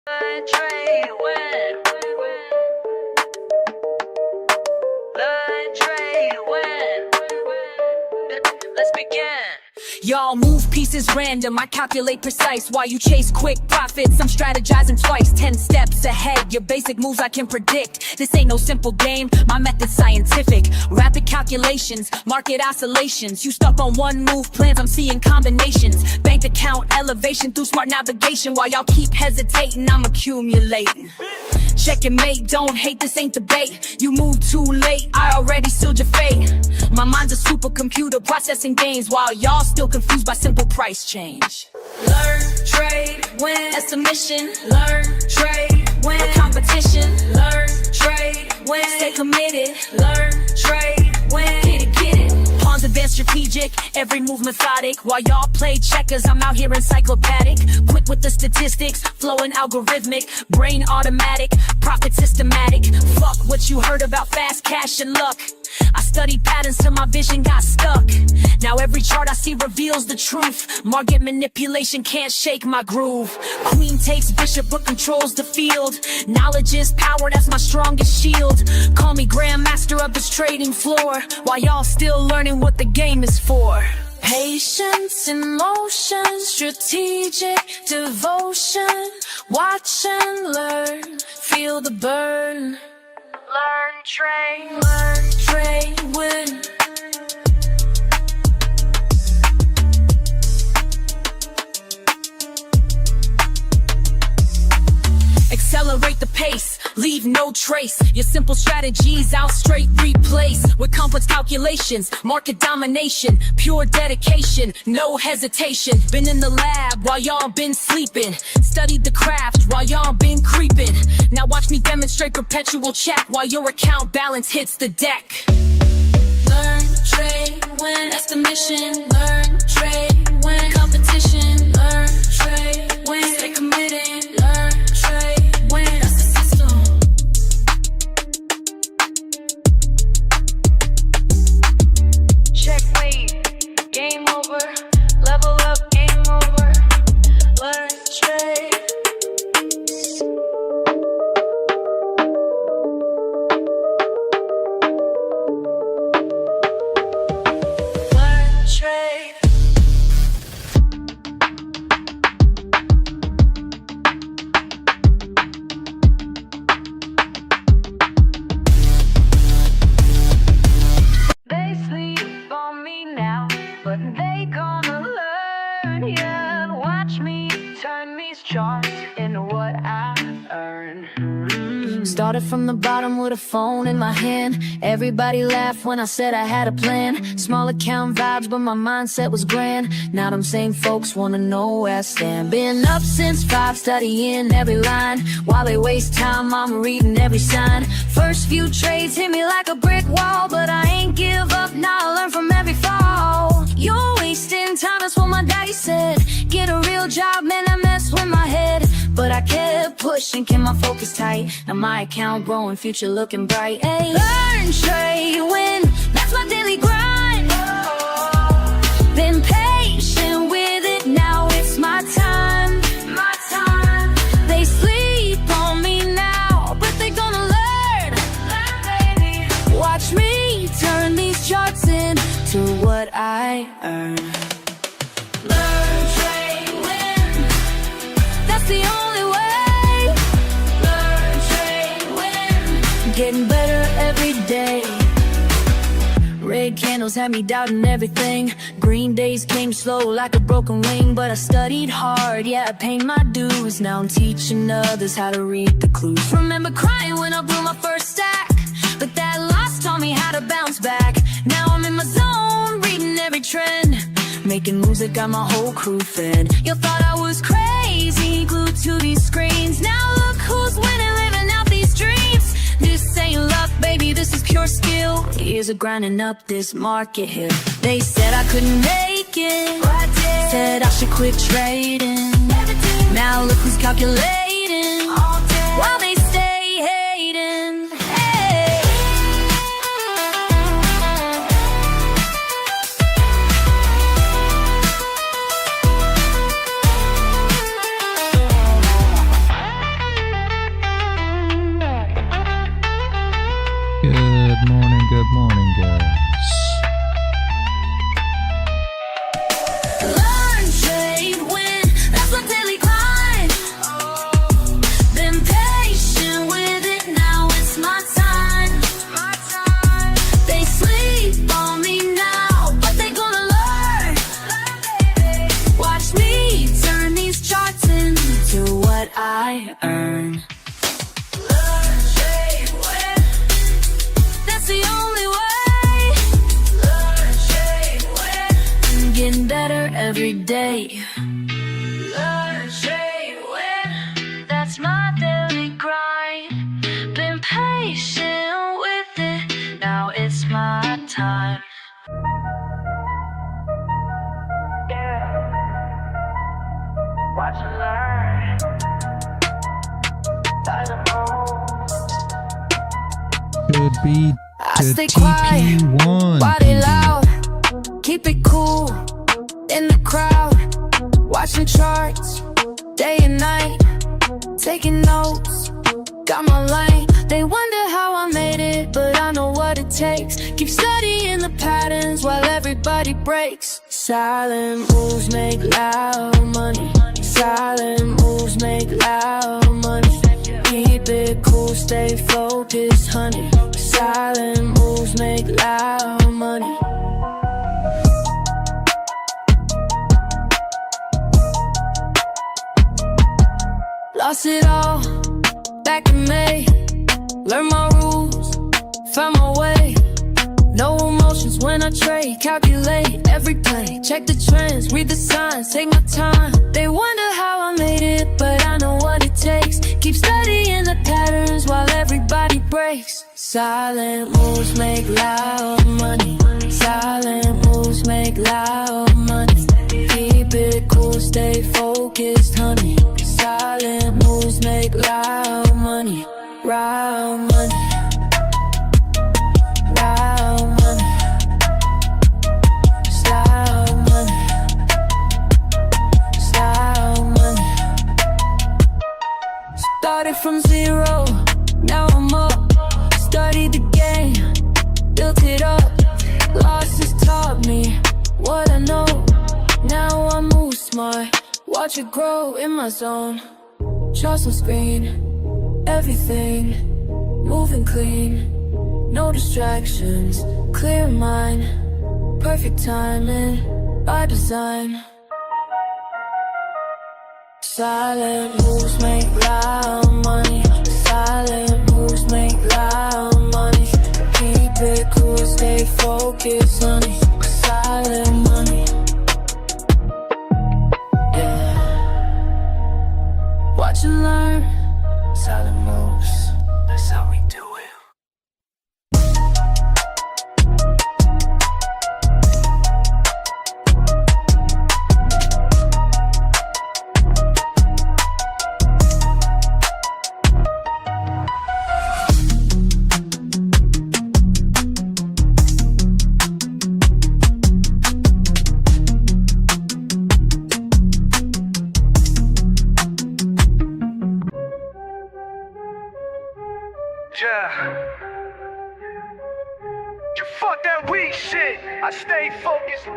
LearnTradeWin. LearnTradeWin. Let's begin. Y'all move pieces random, I calculate precise. While you chase quick profits, I'm strategizing twice, 10 steps ahead. Your basic moves I can predict. This ain't no simple game, my method's scientific. Rapid calculations, market oscillations. You stuck on one move plans, I'm seeing combinations. Bank account elevation through smart navigation. While y'all keep hesitating, I'm accumulating. Check and mate, don't hate, this ain't debate. You moved too late, I already sealed your fate. My mind's a supercomputer processing gains, while y'all still confused by simple price change. Learn, trade, win, that's the mission. Learn, trade, win, no competition. Learn, trade, win, stay committed. Learn, trade, win, get it. Pawns advanced strategic, every move methodic. While y'all play checkers, I'm out here encyclopedic. Quick with the statistics, flowing algorithmic. Brain automatic, profit systematic. Fuck what you heard about fast cash and luck. I studied patterns till my vision got stuck. Now every chart I see reveals the truth. Market manipulation can't shake my groove. Queen takes bishop but controls the field. Knowledge is power, that's my strongest shield. Call me grandmaster of this trading floor, while y'all still learning what the game is for. Patience in motion, strategic devotion. Watch and learn, feel the burn. Learn, trade, win. Accelerate the pace, leave no trace. Your simple strategies I'll straight replace with complex calculations, market domination, pure dedication, no hesitation. Been in the lab while y'all been sleeping, studied the craft while y'all been creeping. Now watch me demonstrate perpetual check while your account balance hits the deck. Learn, trade, win, that's the mission. Learn, trade, win, competition. Learn, trade, win, stay committed. Learn, trade, win, that's the system. checkmate, game over. Level up, game over. Learn, trade. Learn, trade. They sleep on me now, but they gonna learn, yeah. Watch me turn these charts into what I earn. Started from the bottom with a phone in my hand. Everybody laughed when I said I had a plan. Small account vibes, but my mindset was grand. Now them same folks wanna know where I stand. Been up since 5, studying every line. While they waste time, I'm reading every sign. First few trades hit me like a brick wall, but I ain't give up, now I learn from every fall. You're wasting time, that's what my daddy said. Get a real job, man, I mess with my head. But I kept pushing, kept my focus tight. Now my account growing, future looking bright. Ay, learn, trade, win, that's my daily grind. Been patient with it, now it's my time. My time, They sleep on me now, but they gonna learn. learn, baby. Watch me turn these charts into what I earn. Learn, trade, win, that's the only way. Learn, trade, win, getting better every day. Red candles had me doubting everything. Green days came slow like a broken wing, but I studied hard, yeah, I paid my dues. Now I'm teaching others how to read the clues. Remember crying when I blew my first stack, but that loss taught me how to bounce back. Now I'm in my zone, reading every trend, making moves that got my whole crew fed. You thought I was crazy, glued to these screens. Now look who's winning, living out these dreams. This ain't luck, baby, this is pure skill. Years of grinding up this market hill. They said I couldn't make it, but I did. Said I should quit trading. Never did. Now look who's calculating all day, while they stay hating. Hey. good morning, guys. Learn, trade, win. That's my daily grind. Been patient with it, now it's my time. They sleep on me now, but they gonna learn. Watch me turn these charts into what I earn. Learn, trade, win. That's the only way. Learn, trade, win. I'm getting better every day. Learn, trade, win. That's my daily grind. Been patient with it, now it's my time. Watch and learn. Could be I to stay quiet, TP1. while they loud. Keep it cool in the crowd. Watching charts day and night. Taking notes, got my lane. They wonder how I made it, but I know what it takes. Keep studying the patterns while everybody breaks. Silent moves make loud money. Silent moves make loud money. Keep it cool, stay focused, honey. Silent moves make loud money. Lost it all back in May. Learned my rules, found my way. No emotions when I trade. Calculate every play. Check the trends, read the signs, take my time. They wonder how I made it, but I know what it takes. Keep studying the patterns while everybody breaks. Silent moves make loud money. Silent moves make loud money. Keep it cool, stay focused, honey. Silent moves make loud money. Loud money. Loud money. Loud money. Loud money. Started from zero, now I'm up. Studied the game, built it up. Losses taught me what I know. Now I move smart, watch it grow in my zone. Trust on screen, everything moving clean. No distractions, clear mind. Perfect timing by design. Silent moves make loud money. Silent moves make loud money. Keep it cool, stay focused, honey. Silent money. Yeah. Watch and learn. Silent moves. That's how we do it. Yeah. You fuck that weak shit. I stay focused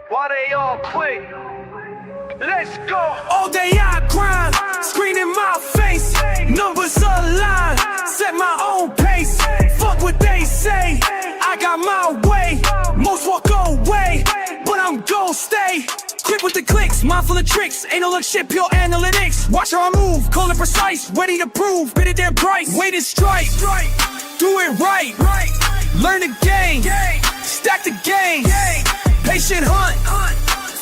while they all quit. Let's go. All day I grind, screen in my face. Numbers align, set my own pace. Fuck what they say, I got my way. Most walk away, but I'm gon' stay. Quick with the clicks, mindful of tricks. Ain't no look shit, pure analytics. Watch how I move, call it precise. Ready to prove, bid it their price. Wait and strike, do it right. Learn the game, stack the game. Patient hunt,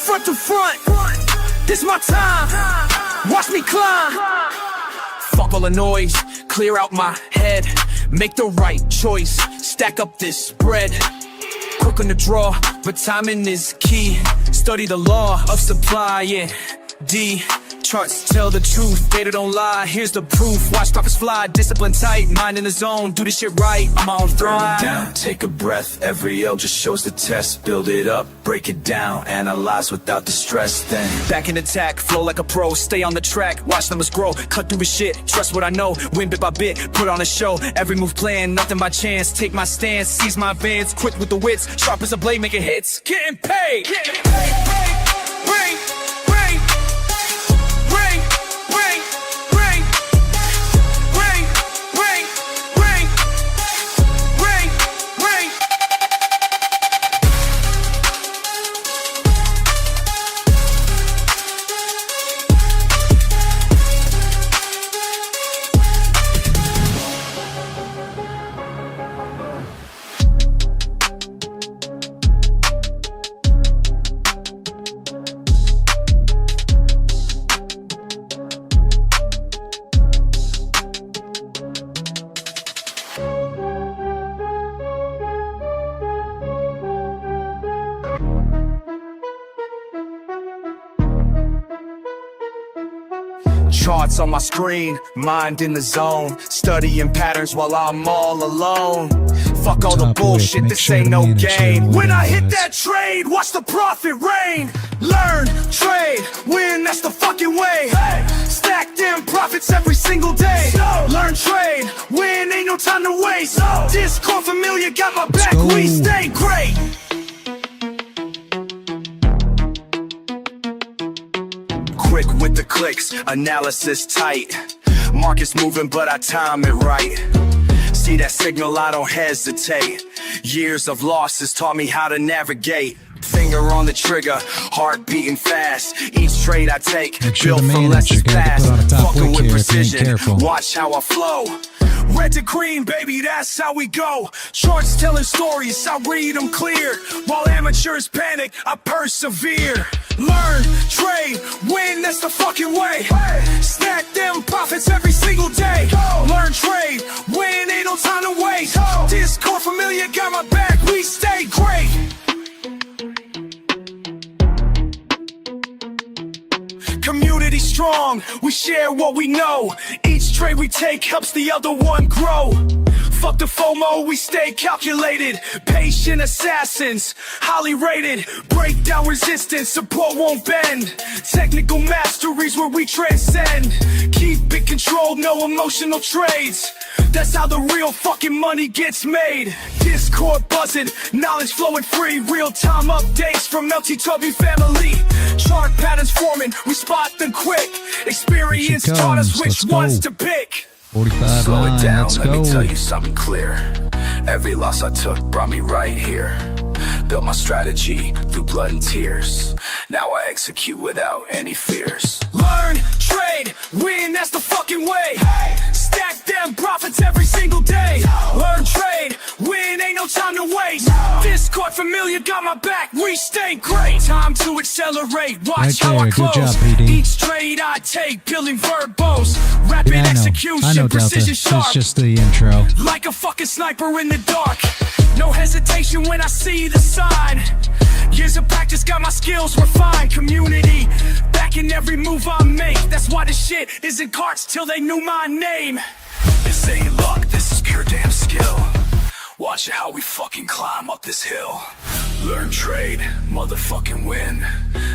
front to front. This my time, watch me climb. Fuck all the noise, clear out my head. Make the right choice, stack up this bread. Quick on the draw, but timing is key. Study the law of supply and Charts tell the truth, data don't lie. Here's the proof. Watch profits fly, discipline tight, mind in the zone. Do this shit right, I'm on thrive. Down, take a breath. Every L just shows the test. Build it up, break it down, analyze without the stress. Then back in attack, flow like a pro. Stay on the track, watch numbers grow. Cut through the shit, trust what I know. Win bit by bit, put on a show. Every move playing, nothing by chance. Take my stance, seize my advance. Quick with the wits, sharp as a blade, making hits. Getting paid. Getting paid. Ring. Charts on my screen, mind in the zone. Studying patterns while I'm all alone. Fuck all the bullshit, this ain't no game. When I hit that trade, watch the profit rain. Learn, trade, win, that's the fucking way. Stack them profits every single day. Learn, trade, win, ain't no time to waste. Discord familiar, got my back, we stay great. Quick with the clicks, analysis tight. Market's moving, but I time it right. See that signal, I don't hesitate. Years of losses taught me how to navigate. Finger on the trigger, heart beating fast. Each trade I take, built for less is fast. Fucking with precision, watch how I flow. Red to green, baby, that's how we go. Charts telling stories, I read them clear. While amateurs panic, I persevere. Learn, trade, win, that's the fucking way. Stack them profits every single day. Learn, trade, win, ain't no time to waste. Discord familiar, got my back, we stay great. Community strong, we share what we know. Each trade we take helps the other one grow. Fuck the FOMO, we stay calculated. Patient assassins, highly rated. Break down resistance, support won't bend. Technical masteries where we transcend. Keep it controlled, no emotional trades. That's how the real fucking money gets made. Discord buzzing, knowledge flowing free. Real-time updates from LT Tubby family. Chart patterns forming, we spot them quick. Experience taught us which ones to pick. 45 Slow it down, let's let go. me tell you something clear. Every loss I took brought me right here. Built my strategy through blood and tears. Now I execute without any fears. Learn, trade, win, that's the fucking way. Stack them profits every single day. Learn, trade, win, ain't no time to waste. Discord familiar, got my back, we stay great. Time to accelerate, watch how I close. Good job, PD. Each trade I take, building verbose. Rapid Yeah, execution, I know, Delta. precision sharp. It's just the intro. Like a fucking sniper in the dark. No hesitation when I see the sign. Years of practice got my skills refined. Community, backing every move I make. That's why this shit isn't carts till they knew my name. This ain't luck, this is pure damn skill. Watch how we fucking climb up this hill. Learn, trade, motherfucking win.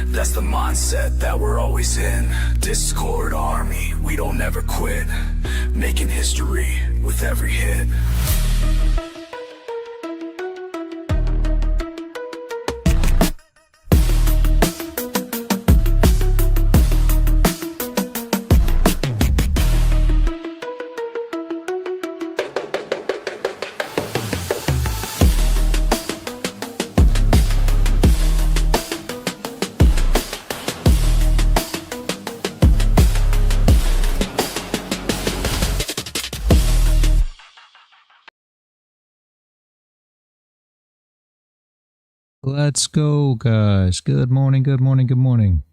That's the mindset that we're always in. Discord army, we don't ever quit. Making history with every hit. Let's go, guys. Good morning, good morning, good morning.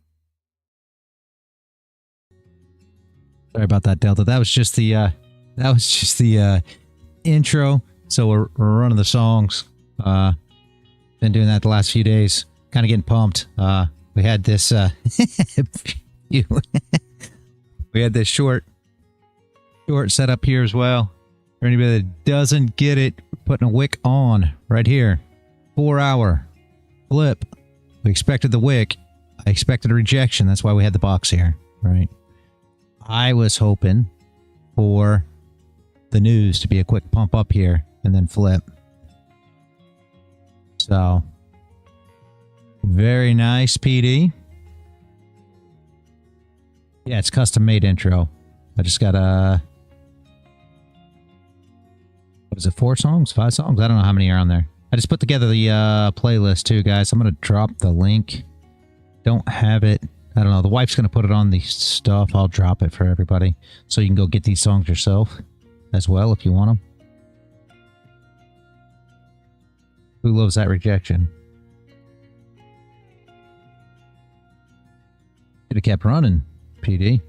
Sorry about that, Delta. That was just the intro. So we're running the songs. Been doing that the last few days. Kind of getting pumped. We had this We had this short set up here as well. For anybody that doesn't get it, we're putting a wick on right here. 4-hour flip. We expected the wick. I expected a rejection. That's why we had the box here, right? I was hoping for the news to be a quick pump up here and then flip. So, very nice, PD. Yeah, it's custom made intro. I just got a... What is it, 4 songs? 5 songs? I don't know how many are on there. I just put together the playlist too, guys. I'm going to drop the link. Don't have it. I don't know. The wife's going to put it on the stuff. I'll drop it for everybody. So you can go get these songs yourself as well if you want them. Who loves that rejection? Should have kept running, PD.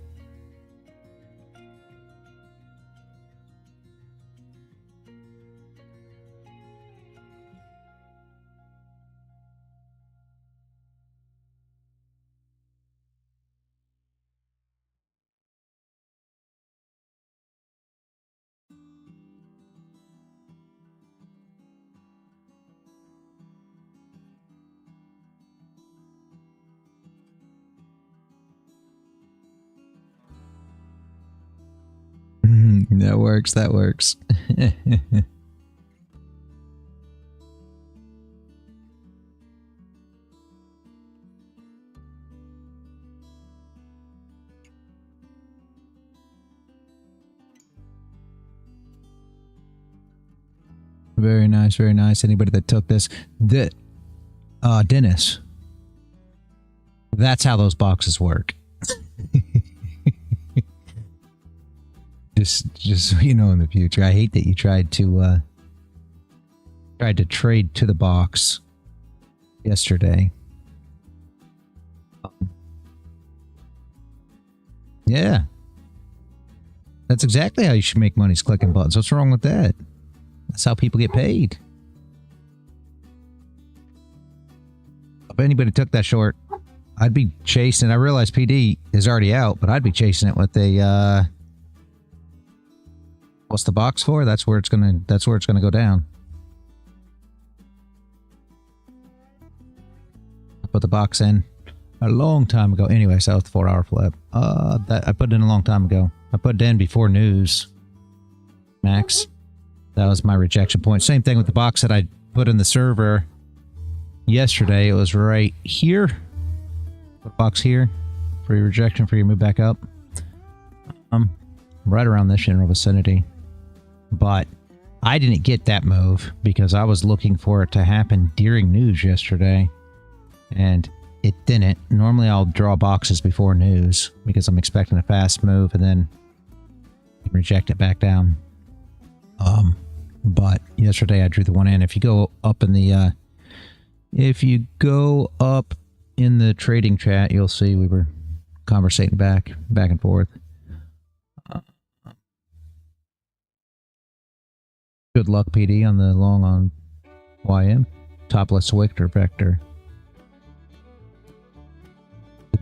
That works, that works. Very nice, very nice. Anybody that took this, Dennis, that's how those boxes work. Just so you know in the future. I hate that you tried to trade to the box yesterday. Yeah. That's exactly how you should make money, is clicking buttons. What's wrong with that? That's how people get paid. If anybody took that short, I'd be chasing. I realize PD is already out, but I'd be chasing it with a what's the box for? That's where it's gonna go down. I put the box in a long time ago. Anyway, so that was the 4-hour flip. That I put it in a long time ago. I put it in before news. Max. That was my rejection point. Same thing with the box that I put in the server yesterday. It was right here. Put a box here for your rejection, for your move back up. Right around this general vicinity. But I didn't get that move because I was looking for it to happen during news yesterday. And it didn't. Normally I'll draw boxes before news because I'm expecting a fast move and then reject it back down. But yesterday I drew the one in. If you go up in the trading chat, you'll see we were conversating back and forth. Good luck, PD, on the long on YM. Topless Wicker Vector.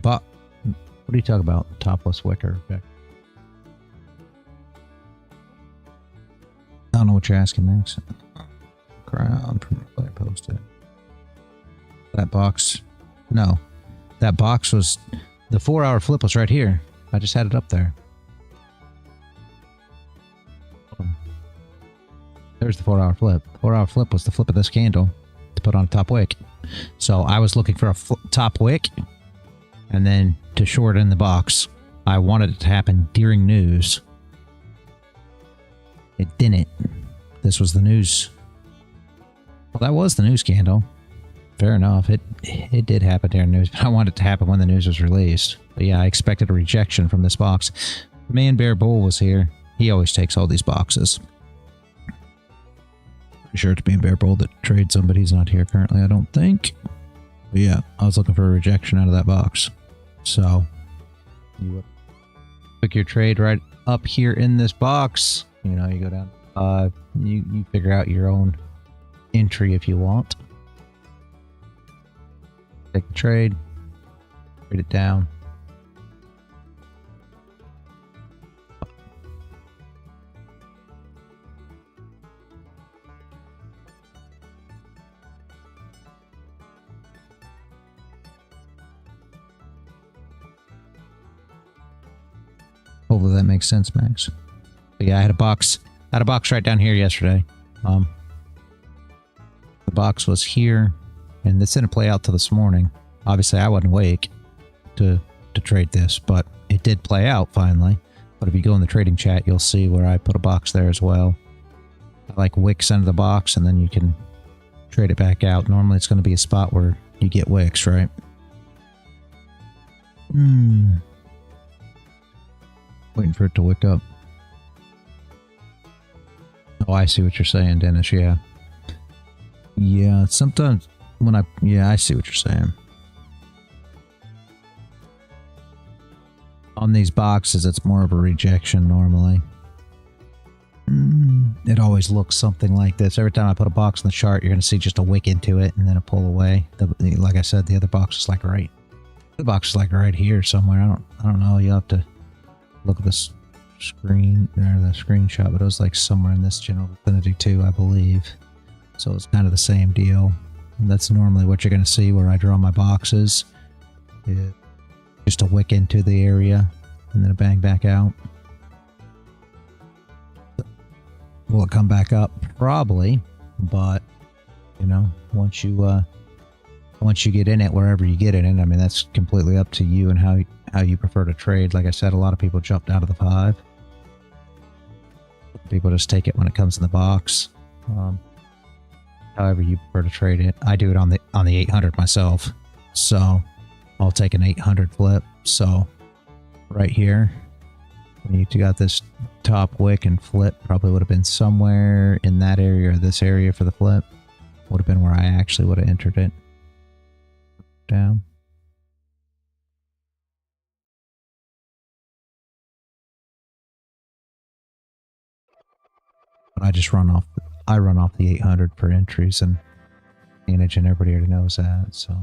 What are you talking about? Topless Wicker Vector. I don't know what you're asking, Max. Crown from what I posted. That box. No. That box was... The 4-hour flip was right here. I just had it up there. There's the 4-hour flip. 4-hour flip was the flip of this candle to put on a top wick. So I was looking for a top wick and then to short in the box. I wanted it to happen during news. It didn't. This was the news. Well, that was the news candle. Fair enough. It did happen during news, but I wanted it to happen when the news was released. But yeah, I expected a rejection from this box. Man Bear Bull was here. He always takes all these boxes. Pretty sure it's Man Bear Bull that trades them, but he's not here currently, I don't think. But yeah, I was looking for a rejection out of that box. So, you pick your trade right up here in this box. You know, you go down. You figure out your own entry if you want. Take the trade it down. Hopefully that makes sense, Max. But yeah, I had a box right down here yesterday. The box was here, and this didn't play out till this morning. Obviously, I wasn't awake to trade this, but it did play out finally. But if you go in the trading chat, you'll see where I put a box there as well. I like wicks under the box, and then you can trade it back out. Normally, it's going to be a spot where you get wicks, right? Waiting for it to wick up. Oh, I see what you're saying, Dennis. Yeah. Yeah, sometimes when I see what you're saying. On these boxes, it's more of a rejection normally. It always looks something like this. Every time I put a box in the chart, you're going to see just a wick into it and then a pull away. Like I said, the other box is like right. The box is like right here somewhere. I don't know. You have to look at this screen or the screenshot, but it was like somewhere in this general vicinity too, I believe. So it's kind of the same deal. And that's normally what you're going to see where I draw my boxes. Just a wick into the area and then a bang back out. Will it come back up? Probably, but you know, once you get in it, wherever you get it in, I mean, that's completely up to you and how you prefer to trade. Like I said, a lot of people jumped out of the 5. People just take it when it comes in the box. However you prefer to trade it. I do it on the 800 myself, so I'll take an 800 flip. So right here, when you got this top wick and flip, probably would have been somewhere in that area or this area for the flip. Would have been where I actually would have entered it. Down. But I run off the 800 for entries and manage, and everybody already knows that. So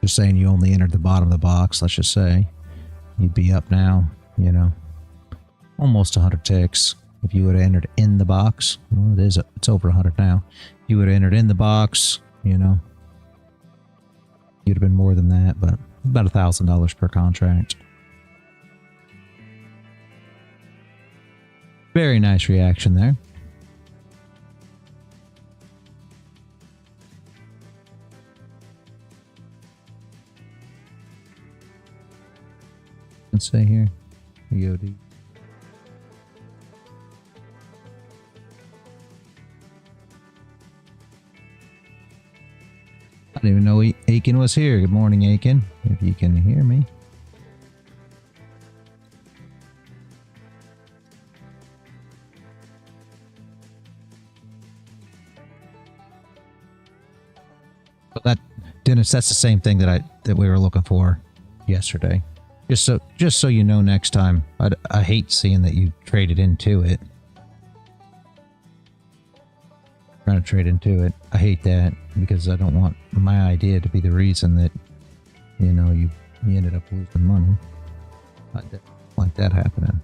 just saying, you only entered the bottom of the box, let's just say, you'd be up now, you know, almost 100 ticks. If you would have entered in the box, well, it's over 100 now. If you would have entered in the box, you know, you'd have been more than that, but about $1,000 per contract. Very nice reaction there. Let's say here, EOD. I didn't even know Aiken was here. Good morning, Aiken, if you can hear me. But that, Dennis, that's the same thing that we were looking for yesterday. Just so you know, next time, I hate seeing that you traded into it. Trying to trade into it. I hate that because I don't want my idea to be the reason that, you know, you ended up losing money. I don't like that happening.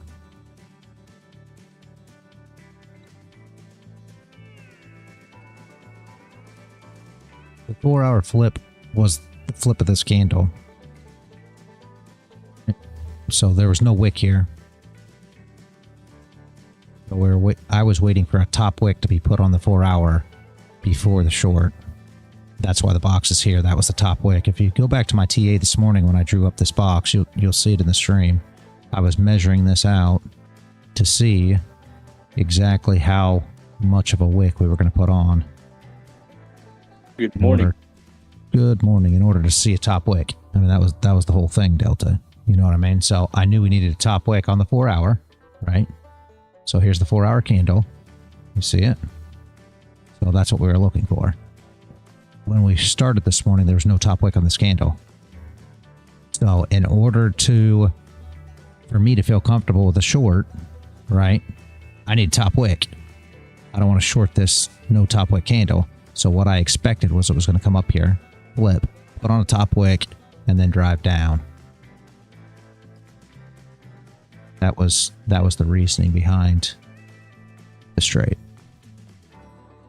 The 4-hour flip was the flip of this candle. So there was no wick here. So I was waiting for a top wick to be put on the 4-hour before the short. That's why the box is here. That was the top wick. If you go back to my TA this morning when I drew up this box, you'll see it in the stream. I was measuring this out to see exactly how much of a wick we were going to put on. Good morning. Good morning. In order to see a top wick. I mean, that was the whole thing, Delta. You know what I mean? So I knew we needed a top wick on the 4-hour, right? So here's the 4-hour candle. You see it? So that's what we were looking for. When we started this morning, there was no top wick on this candle. So in order for me to feel comfortable with a short, right, I need top wick. I don't want to short this no top wick candle. So what I expected was it was going to come up here, flip, put on a top wick, and then drive down. That was the reasoning behind the trade.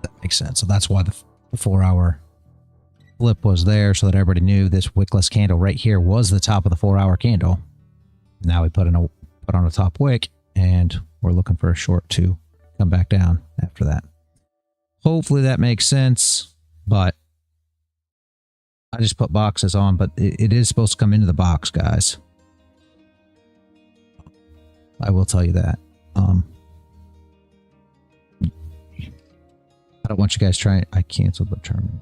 That makes sense. So that's why the 4-hour flip was there, so that everybody knew this wickless candle right here was the top of the 4-hour candle. Now we put on a top wick, and we're looking for a short to come back down after that. Hopefully that makes sense, but I just put boxes on, but it is supposed to come into the box, guys. I will tell you that. I don't want you guys trying. I canceled the term.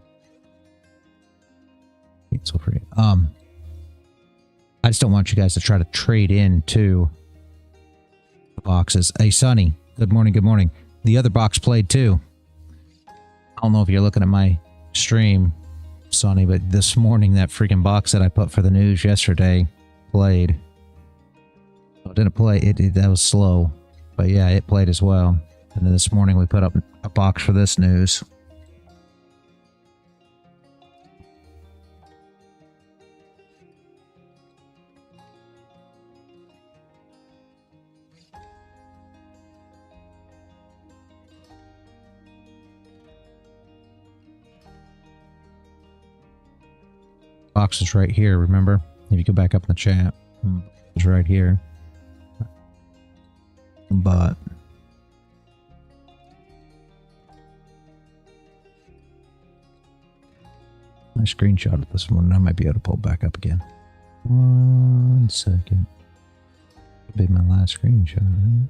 Cancel free. I just don't want you guys to try to trade into the boxes. Hey, Sonny. Good morning. Good morning. The other box played too. I don't know if you're looking at my stream, Sonny, but this morning that freaking box that I put for the news yesterday played. It didn't play. That was slow, but yeah, it played as well. And then this morning we put up a box for this news. Box is right here, remember? If you go back up in the chat, it's right here. But I screenshotted this one. I might be able to pull it back up again. 1 second. That'll be my last screenshot, right?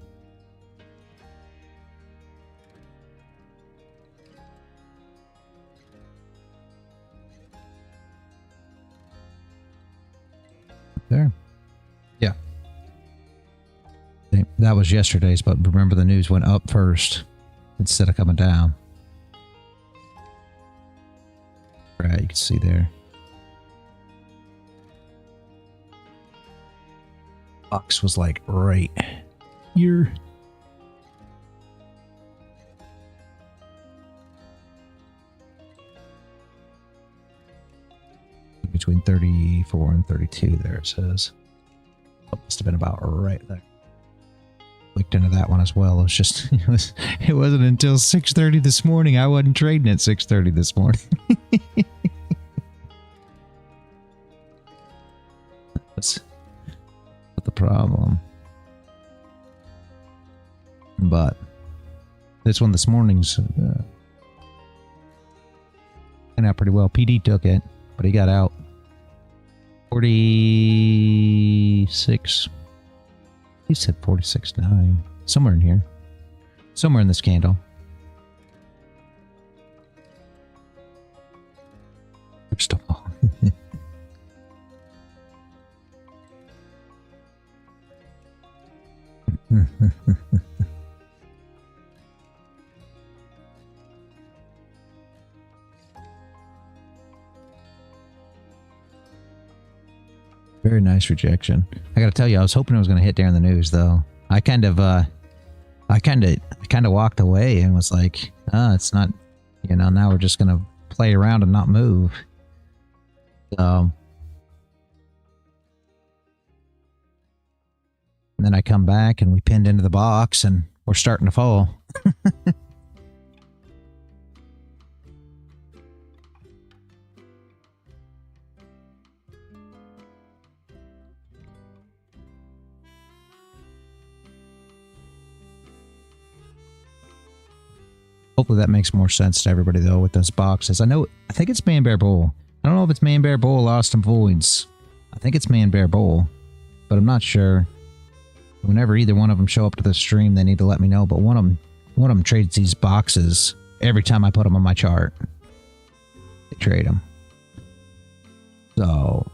There. Yeah. That was yesterday's, but remember the news went up first instead of coming down. Right, you can see there. Box was like right here. Between 34 and 32 there, it says. It must have been about right there. Clicked into that one as well. It was just, it wasn't until 6:30 this morning. I wasn't trading at 6:30 this morning. That's the problem. But this one this morning's went out pretty well. PD took it, but he got out. 46. He said 46.9. Somewhere in here. Somewhere in this candle. First of all. Very nice rejection. I gotta tell you, I was hoping it was gonna hit there in the news, though. I kind of walked away and was like, it's not, you know, now we're just gonna play around and not move. So, and then I come back and we pinned into the box and we're starting to fall. Hopefully that makes more sense to everybody, though, with those boxes. I think it's Man Bear Bull. I don't know if it's Man Bear Bull or Austin Voids. I think it's Man Bear Bull, but I'm not sure. Whenever either one of them show up to the stream, they need to let me know. But one of them trades these boxes every time I put them on my chart. They trade them. So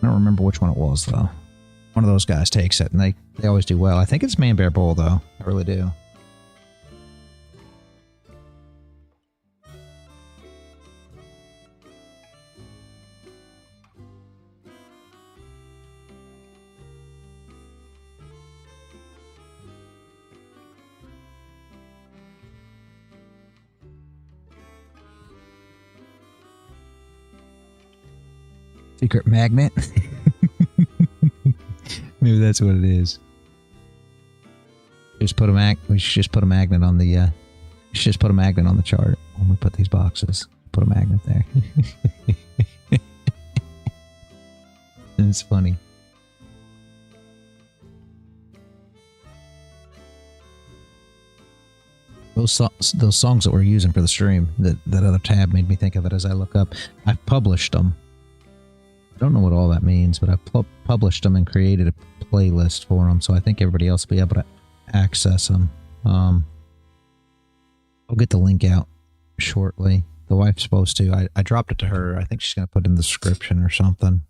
I don't remember which one it was, though. One of those guys takes it, and they always do well. I think it's Man Bear Bull, though. I really do. Secret magnet? Maybe that's what it is. Just put a we should just put a magnet on the we should just put a magnet on the chart when we put these boxes. Put a magnet there. It's funny. Those songs that we're using for the stream, that other tab made me think of it as I look up. I've published them. I don't know what all that means, but I published them and created a playlist for them, so I think everybody else will be able to access them. I'll get the link out shortly. The wife's supposed to. I dropped it to her. I think she's going to put it in the description or something.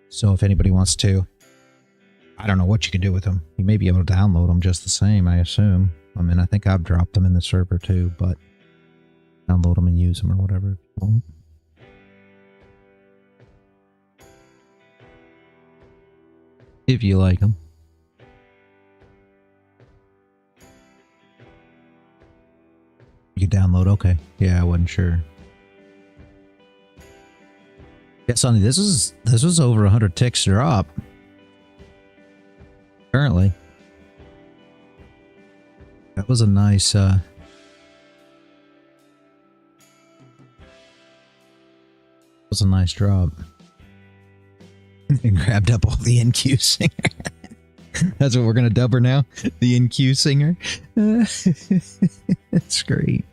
So if anybody wants to, I don't know what you can do with them. You may be able to download them just the same, I assume. I mean, I think I've dropped them in the server too, but download them and use them or whatever. If you like them. You can download, okay. Yeah, I wasn't sure. Yeah, Sonny, this was over 100 ticks drop. Currently. That was a nice drop. And grabbed up all the NQ singer. That's what we're gonna dub her now. The NQ singer. That's great.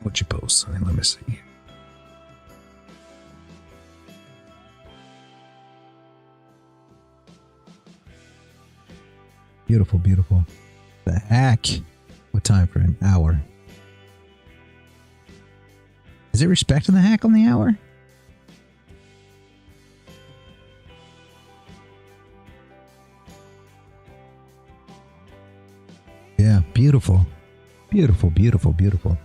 What you post? Let me see. Beautiful, beautiful. The hack. What time for an hour? Is it respecting the hack on the hour? Yeah, beautiful. Beautiful, beautiful, beautiful.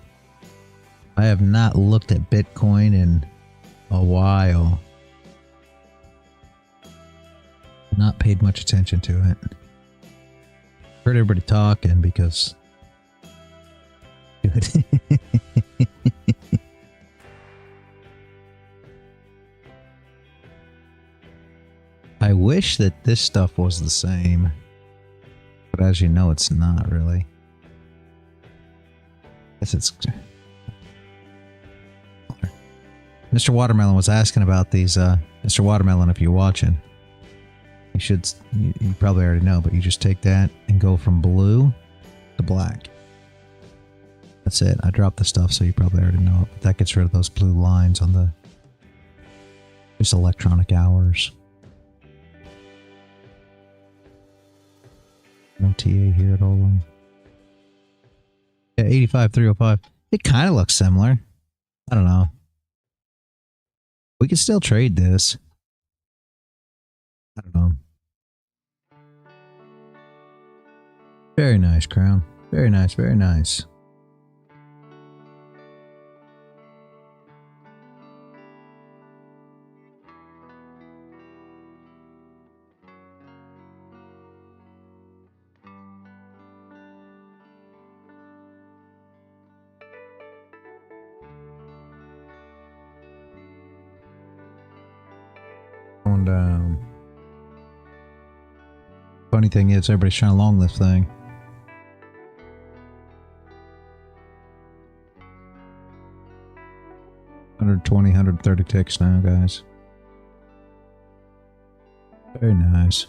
I have not looked at Bitcoin in a while. Not paid much attention to it. Heard everybody talking because... I wish that this stuff was the same. But as you know, it's not really. I guess it's... Mr. Watermelon was asking about these, Mr. Watermelon, if you're watching. You probably already know, but you just take that and go from blue to black. That's it. I dropped the stuff, so you probably already know it, but that gets rid of those blue lines on the just electronic hours. No TA here at all. Yeah, 85,305. It kind of looks similar. I don't know. We can still trade this. I don't know. Very nice, Crown. Very nice, very nice. Going down. Funny thing is, everybody's trying to long this thing. $120, $130 ticks now, guys. Very nice.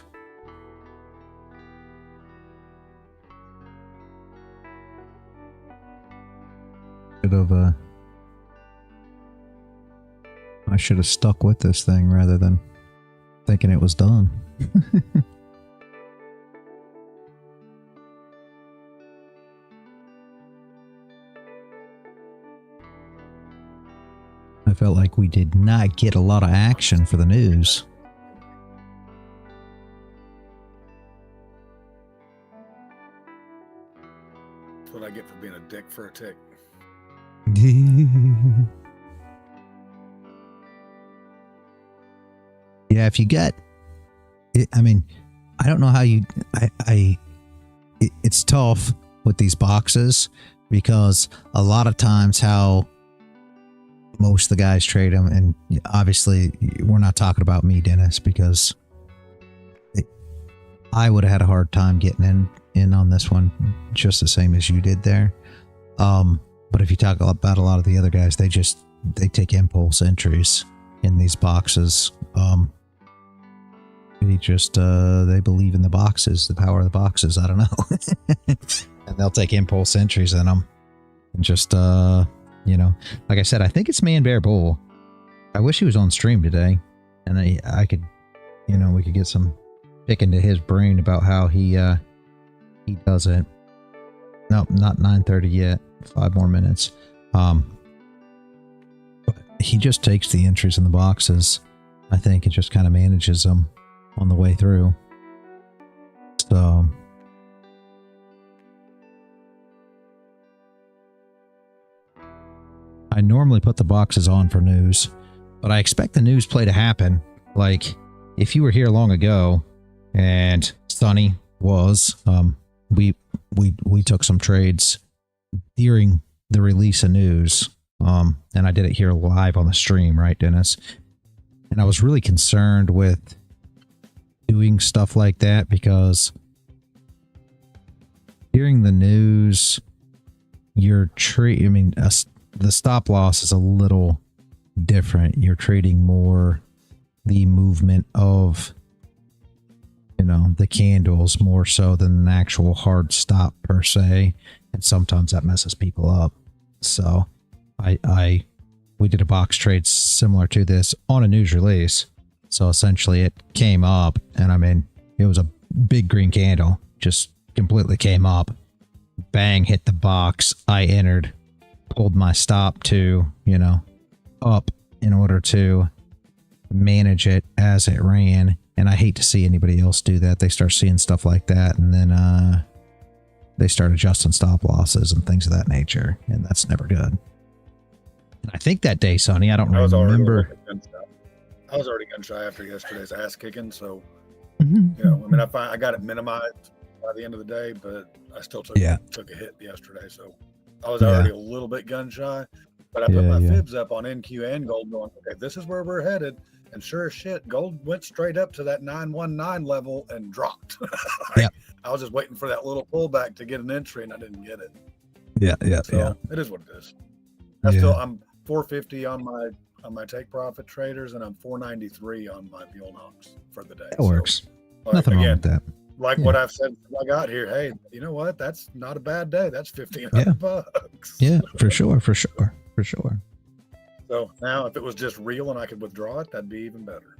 I should have stuck with this thing rather than thinking it was done. I felt like we did not get a lot of action for the news. That's what I get for being a dick for a tick. Yeah, if you get it, I mean, I don't know how you, it's tough with these boxes because a lot of times how most of the guys trade them, and obviously we're not talking about me, Dennis, because I would have had a hard time getting in on this one just the same as you did there. But if you talk about a lot of the other guys, they take impulse entries in these boxes. They believe in the boxes, the power of the boxes. I don't know. And they'll take impulse entries in them and just, you know, like I said, I think it's Man Bear Bull. I wish he was on stream today and I could, you know, we could get some pick into his brain about how he does it. Nope, not 9:30 yet. 5 more minutes. But he just takes the entries in the boxes. I think it just kind of manages them on the way through. So I normally put the boxes on for news, but I expect the news play to happen. Like if you were here long ago and Sonny was, we took some trades during the release of news. And I did it here live on the stream, right, Dennis? And I was really concerned with doing stuff like that because during the news, the stop loss is a little different. You're trading more the movement of, you know, the candles more so than an actual hard stop per se. And sometimes that messes people up. So we did a box trade similar to this on a news release. So essentially it came up and I mean, it was a big green candle, just completely came up, bang, hit the box. I entered, pulled my stop to, you know, up in order to manage it as it ran. And I hate to see anybody else do that. They start seeing stuff like that and then they start adjusting stop losses and things of that nature. And that's never good. And I think that day, Sonny, I don't remember. I was already gun shy after yesterday's ass kicking. So, you know, I mean, I got it minimized by the end of the day, but I still took a hit yesterday. So I was already a little bit gun shy, but I put my fibs up on NQ and gold going, okay, this is where we're headed. And sure as shit, gold went straight up to that 919 level and dropped. I was just waiting for that little pullback to get an entry and I didn't get it. So it is what it is. I'm 450 on my take profit traders and I'm 493 on my Bulenox for the day. That works. Nothing wrong with that. Like what I've said I got here, hey, you know what? That's not a bad day. That's $1,500. Yeah, for sure. So now if it was just real and I could withdraw it, that'd be even better.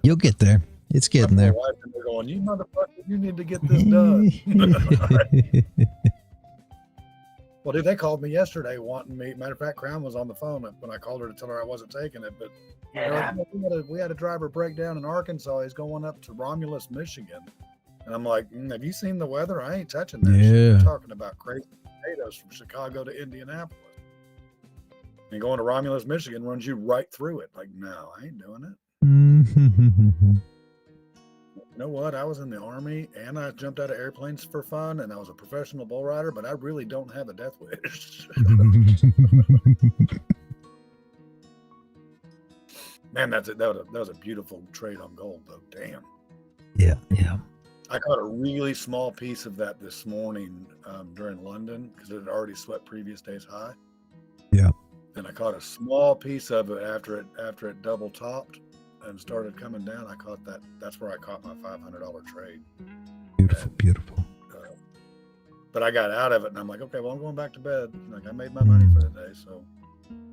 You'll get there. It's getting there. They're going, you motherfucker, you need to get this done. Well, dude, they called me yesterday wanting me. Matter of fact, Crown was on the phone when I called her to tell her I wasn't taking it. But we had a driver breakdown in Arkansas. He's going up to Romulus, Michigan. And I'm like, have you seen the weather? I ain't touching that shit. You're talking about crazy potatoes from Chicago to Indianapolis. And going to Romulus, Michigan runs you right through it. Like, no, I ain't doing it. You know what? I was in the Army and I jumped out of airplanes for fun and I was a professional bull rider, but I really don't have a death wish. Man, that was a beautiful trade on gold, though. Damn. Yeah. I caught a really small piece of that this morning during London because it had already swept previous day's high. Yeah. And I caught a small piece of it after it double topped and started coming down. I caught that. That's where I caught my $500 trade. Beautiful. But I got out of it and I'm like, okay, well, I'm going back to bed. Like I made my money for the day. So,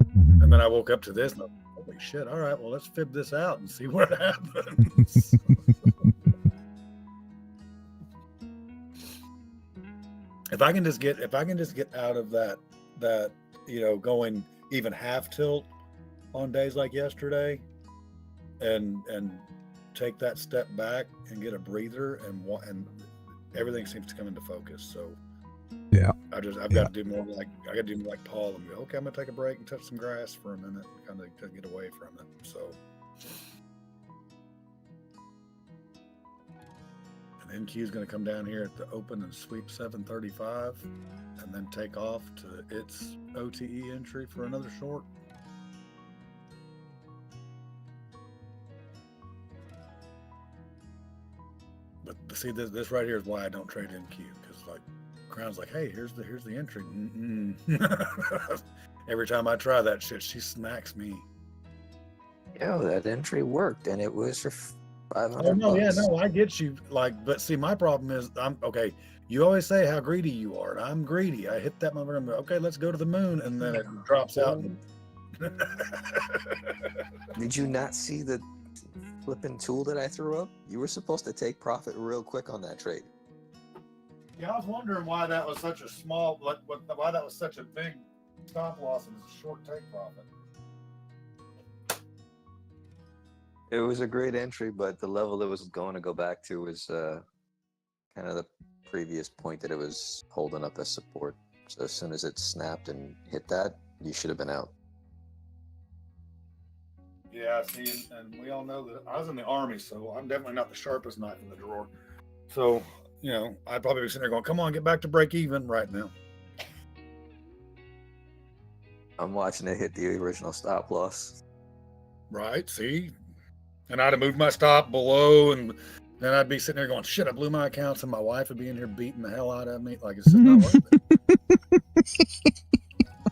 and then I woke up to this and I'm like, holy shit. All right, well, let's fib this out and see what happens. If I can just get out of that, you know, going even half tilt on days like yesterday, and take that step back and get a breather, and everything seems to come into focus. So yeah, I've got to do more like Paul and go, okay, I'm gonna take a break and touch some grass for a minute, kind of to get away from it. So, and NQ is gonna come down here at the open and sweep 735, and then take off to its OTE entry for another short. But see, this right here is why I don't trade NQ, because like Crown's like, hey, here's the entry. Every time I try that shit, she smacks me. Yo, that entry worked, and it was for 500. Oh no, bucks. yeah, no, I get you. Like, but see, my problem is, I'm okay. You always say how greedy you are, and I'm greedy. I hit that motherfucker. Okay, let's go to the moon, and then it drops out. And... Did you not see the flipping tool that I threw up? You were supposed to take profit real quick on that trade. Yeah, I was wondering why that was such a small, why that was such a big stop loss and a short take profit. It was a great entry, but the level it was going to go back to was kind of the previous point that it was holding up as support. So as soon as it snapped and hit that, you should have been out. Yeah, see, and we all know that I was in the Army, so I'm definitely not the sharpest knife in the drawer. So, you know, I'd probably be sitting there going, come on, get back to break even right now. I'm watching it hit the original stop loss. Right, see? And I'd have moved my stop below, and then I'd be sitting there going, shit, I blew my accounts, and my wife would be in here beating the hell out of me. Like, it's just not worth it.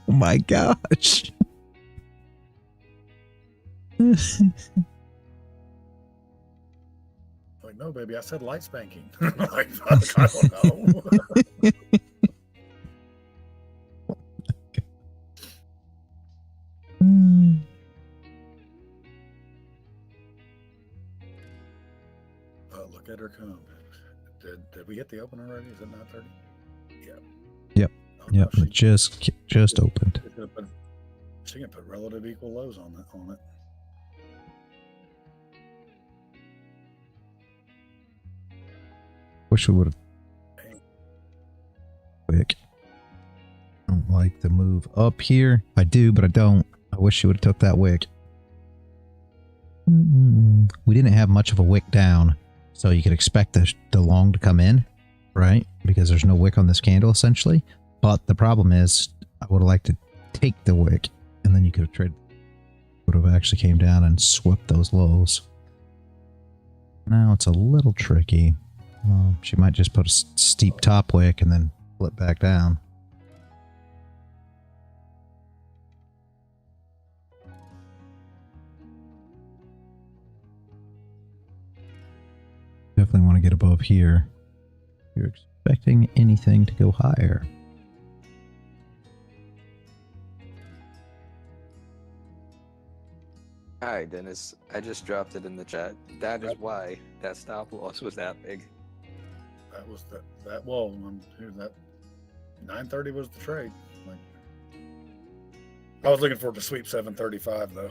Oh my gosh. Like, no, baby, I said light spanking. Like, I don't know. Look at her come. Did we hit the open already? Is it 9:30? Yeah. Yep. Oh, Yep. no, It just opened. She can put relative equal lows on it. Wish we would have. Quick. I don't like the move up here. I do, but I don't. I wish she would have took that wick. We didn't have much of a wick down, so you could expect the long to come in, right? Because there's no wick on this candle, essentially. But the problem is, I would have liked to take the wick, and then you could have traded. Would have actually came down and swept those lows. Now it's a little tricky. She might just put a steep top wick and then flip back down. Definitely want to get above here. If you're expecting anything to go higher. Hi, Dennis. I just dropped it in the chat. That is why that stop loss was that big. That was that. Well, here's that. 9:30 was the trade. Like, I was looking forward to sweep 735 though,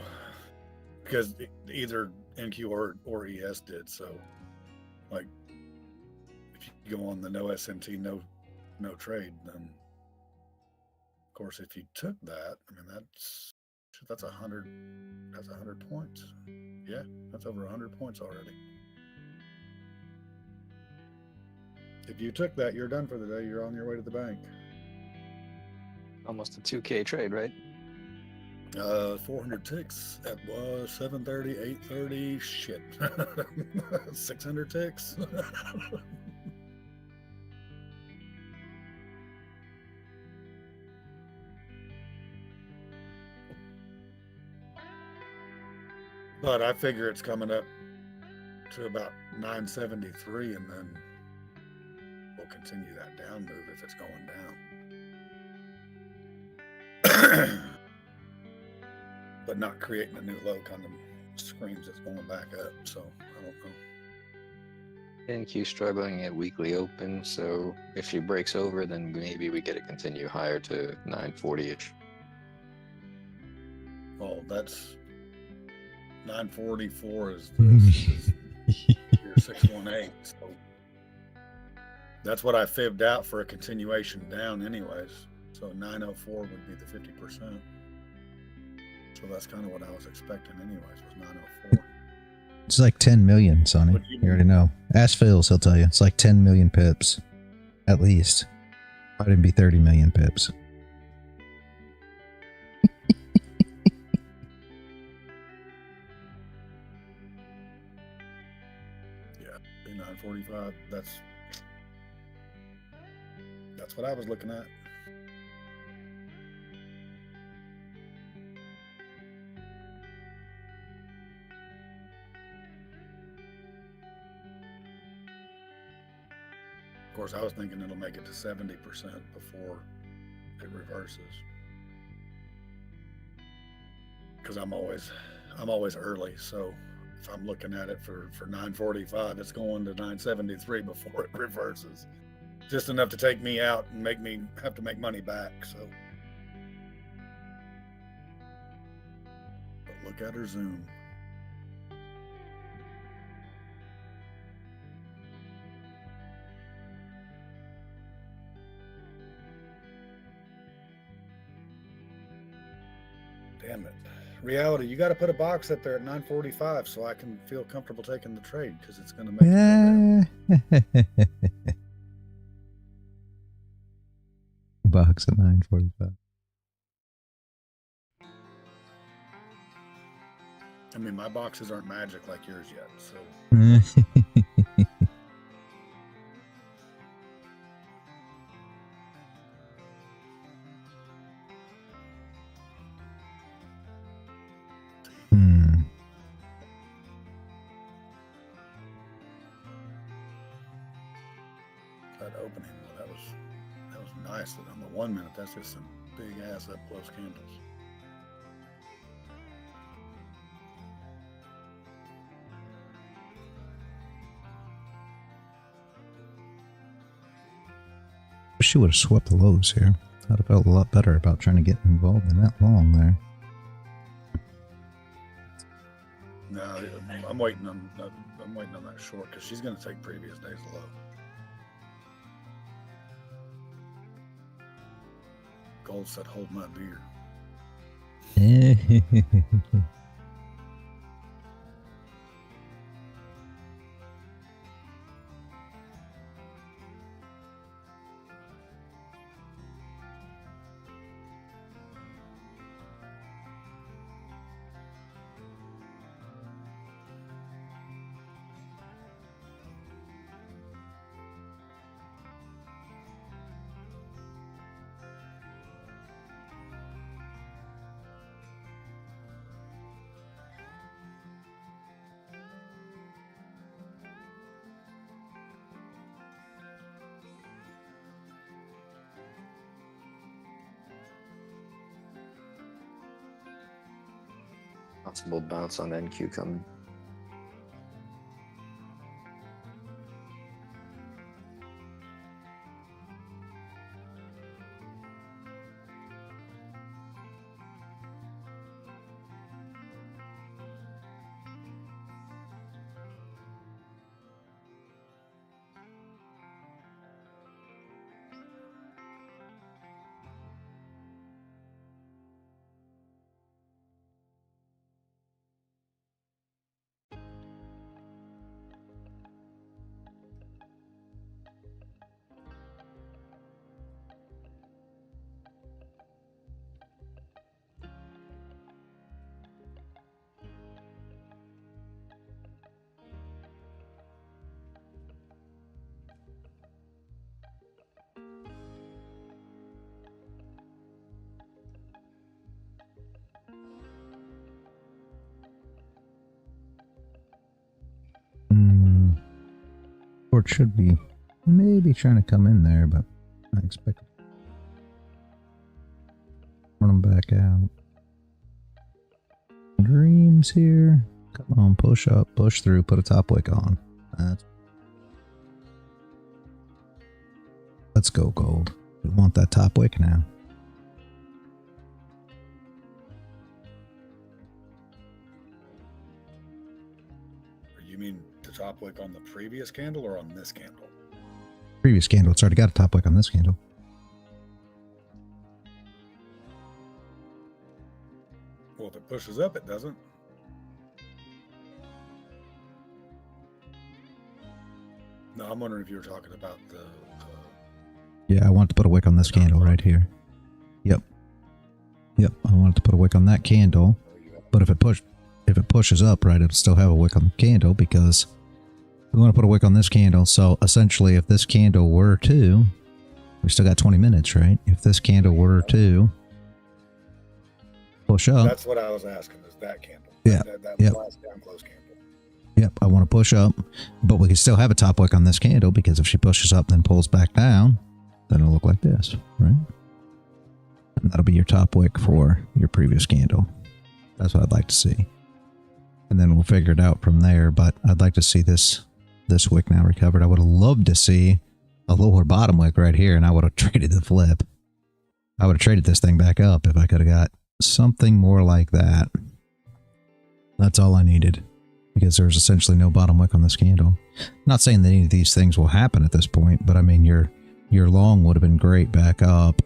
because either NQ or ES did. So, like, if you go on the no SMT, no trade, then of course if you took that, I mean that's 100. That's 100 points. Yeah, that's over 100 points already. If you took that, you're done for the day. You're on your way to the bank. Almost a 2K trade, right? 400 ticks at 7:30, 8:30. Shit, 600 ticks. But I figure it's coming up to about 973, and then we'll continue that down move if it's going down. But not creating a new low kind of screams it's going back up. So I don't know. NQ struggling at weekly open, so if she breaks over, then maybe we get to continue higher to 940-ish. Well, that's 944 is your 618. So that's what I fibbed out for a continuation down anyways. So 904 would be the 50%. So that's kind of what I was expecting anyways, was 904. It's like 10 million, Sonny. You already know. Ask Phil's, he'll tell you. It's like 10 million pips. At least. Might even be 30 million pips. Yeah, 945. That's what I was looking at. Of course, I was thinking it'll make it to 70% before it reverses. Because I'm always early. So if I'm looking at it for 945, it's going to 973 before it reverses. Just enough to take me out and make me have to make money back. So, but look at her zoom. Damn it. Reality, you got to put a box up there at 945 so I can feel comfortable taking the trade, because it's going to make it box at 945. I mean, my boxes aren't magic like yours yet, so. That opening, that was nice. On the 1 minute, that's just some big ass up close candles. Wish she would have swept the lows here. I'd have felt a lot better about trying to get involved in that long there. No, I'm waiting on that short, because she's going to take previous day's low. Gold said, "Hold my beer." Possible bounce on NQ coming. Short should be maybe trying to come in there, but I expect run them back out. Dreams here. Come on, push up, push through, put a top wick on. Let's go, gold. We want that top wick now. top wick on the previous candle or on this candle? Previous candle. It's already got a top wick on this candle. Well, if it pushes up, it doesn't. No, I'm wondering if you were talking about the... Yeah, I want to put a wick on this candle right here. Yep. Yep, I wanted to put a wick on that candle. But if it pushes up, right, it'll still have a wick on the candle because we want to put a wick on this candle. So essentially, if this candle were to... We still got 20 minutes, right? If this candle were to push up... That's what I was asking, is that candle. Yeah. That Yep. last down close candle. Yep, I want to push up, but we can still have a top wick on this candle because if she pushes up and then pulls back down, then it'll look like this, right? And that'll be your top wick for your previous candle. That's what I'd like to see. And then we'll figure it out from there, but I'd like to see this wick now recovered. I would have loved to see a lower bottom wick right here, and I would have traded the flip. I would have traded this thing back up if I could have got something more like that. That's all I needed. Because there's essentially no bottom wick on this candle. Not saying that any of these things will happen at this point, but I mean your long would have been great back up.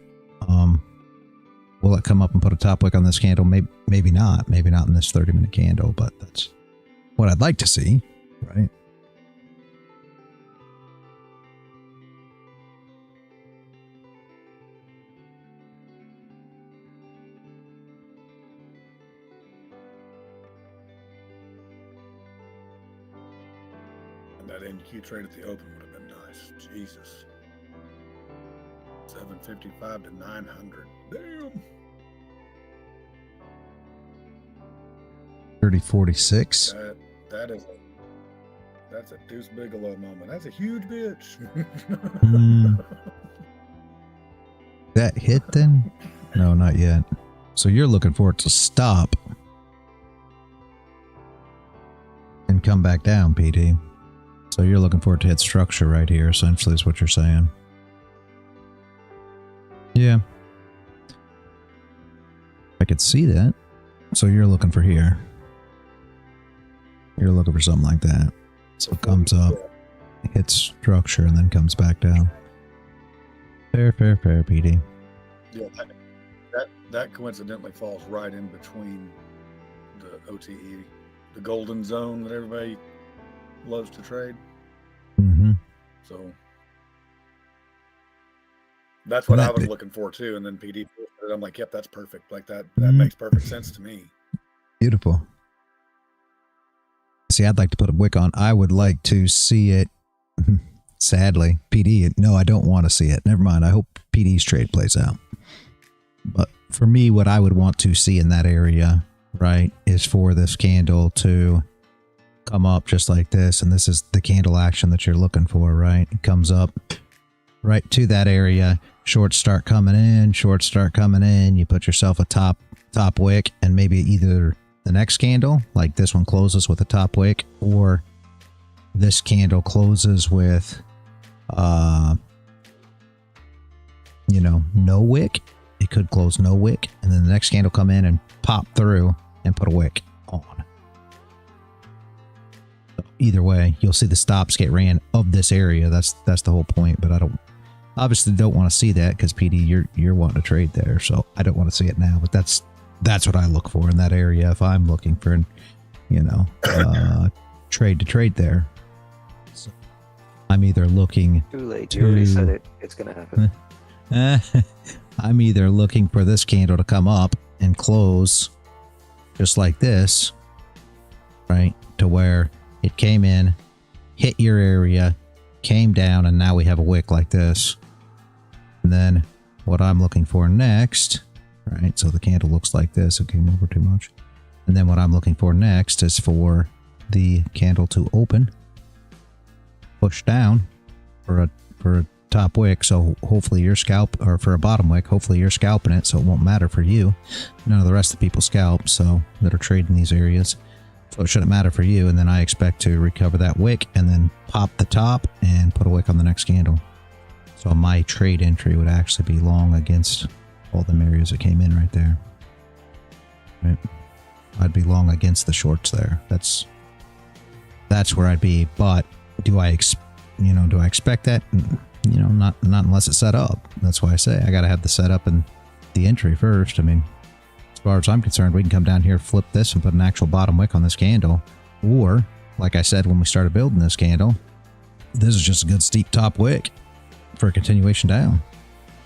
Will it come up and put a top wick on this candle? Maybe not. Maybe not in this 30-minute candle, but that's what I'd like to see, right? That NQ trade at the open would have been nice. Jesus. 755 to 900. Damn. 3046. That's a Deuce Bigelow moment. That's a huge bitch. That hit then? No, not yet. So you're looking for it to stop and come back down, PD. So you're looking for it to hit structure right here, essentially, is what you're saying. Yeah. I could see that. So you're looking for here. You're looking for something like that. So it comes up, hits structure, and then comes back down. Fair, PD. Yeah, that coincidentally falls right in between the OTE, the golden zone that everybody loves to trade. Mm-hmm. So that's what I was looking for too. And then PD, I'm like, yep, that's perfect. Like that makes perfect sense to me. Beautiful. See, I'd like to put a wick on. I would like to see it. Sadly, PD, no, I don't want to see it. Never mind. I hope PD's trade plays out. But for me, what I would want to see in that area, right, is for this candle to come up just like this, and this is the candle action that you're looking for, right? It comes up right to that area, shorts start coming in, you put yourself a top wick, and maybe either the next candle, like this one closes with a top wick, or this candle closes with no wick. It could close no wick, and then the next candle come in and pop through and put a wick on. Either way, you'll see the stops get ran of this area. That's the whole point. But I obviously don't want to see that because PD, you're wanting to trade there, so I don't want to see it now. But that's what I look for in that area if I'm looking for trade to trade there. So I'm either looking too late. You already said it. It's gonna happen. I'm either looking for this candle to come up and close just like this, right, to where it came in, hit your area, came down, and now we have a wick like this. And then what I'm looking for next, right, so the candle looks like this. It came over too much. And then what I'm looking for next is for the candle to open, push down for a top wick. So hopefully your scalp, or for a bottom wick, hopefully you're scalping it, so it won't matter for you. None of the rest of the people scalp, so that are trading these areas. So it shouldn't matter for you, and then I expect to recover that wick and then pop the top and put a wick on the next candle. So my trade entry would actually be long against all them areas that came in right there. Right? I'd be long against the shorts there. That's that's where I'd be. But do I expect that? Not unless it's set up. That's why I say I got to have the setup and the entry first. I mean, as far as I'm concerned, we can come down here, flip this, and put an actual bottom wick on this candle. Or, like I said when we started building this candle, this is just a good steep top wick for a continuation down.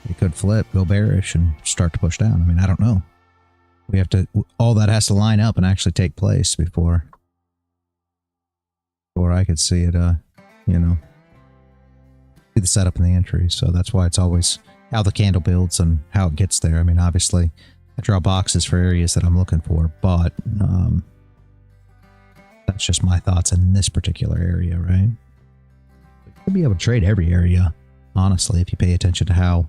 It could flip, go bearish, and start to push down. I mean, I don't know. We have to, all that has to line up and actually take place before I could see it, see the setup and the entry. So that's why it's always how the candle builds and how it gets there. I mean, obviously, I draw boxes for areas that I'm looking for, but that's just my thoughts in this particular area, right? You'll be able to trade every area, honestly, if you pay attention to how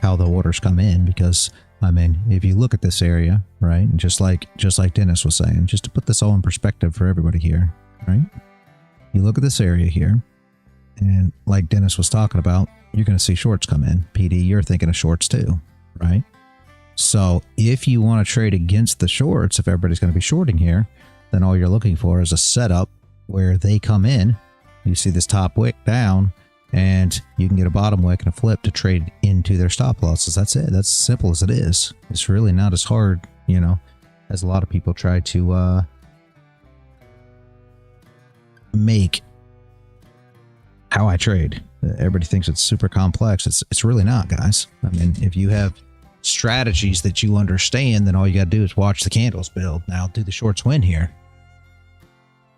the orders come in, because I mean, if you look at this area, right, and just like Dennis was saying, just to put this all in perspective for everybody here, right? You look at this area here, and like Dennis was talking about, you're going to see shorts come in. PD, you're thinking of shorts too, right? So if you want to trade against the shorts, if everybody's going to be shorting here, then all you're looking for is a setup where they come in, you see this top wick down, and you can get a bottom wick and a flip to trade into their stop losses. That's it. That's as simple as it is. It's really not as hard, as a lot of people try to make how I trade. Everybody thinks it's super complex. It's really not, guys. I mean, if you have strategies that you understand, then all you got to do is watch the candles build. Now, do the shorts win here?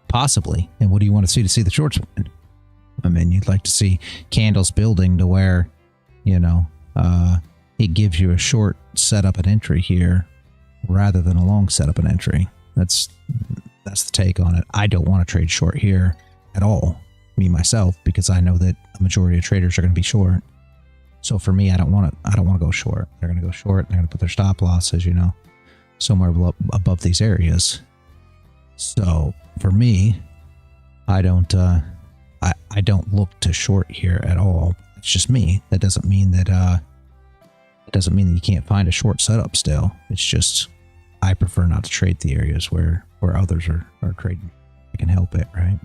Possibly. And what do you want to see the shorts win? I mean, you'd like to see candles building to where, it gives you a short setup and entry here rather than a long setup and entry. That's the take on it. I don't want to trade short here at all, me myself, because I know that a majority of traders are going to be short. So for me, I don't want to go short. They're going to go short. And they're going to put their stop losses, somewhere above these areas. So for me, I don't look to short here at all. It's just me. That doesn't mean that you can't find a short setup still. It's just I prefer not to trade the areas where others are trading. I can help it, right?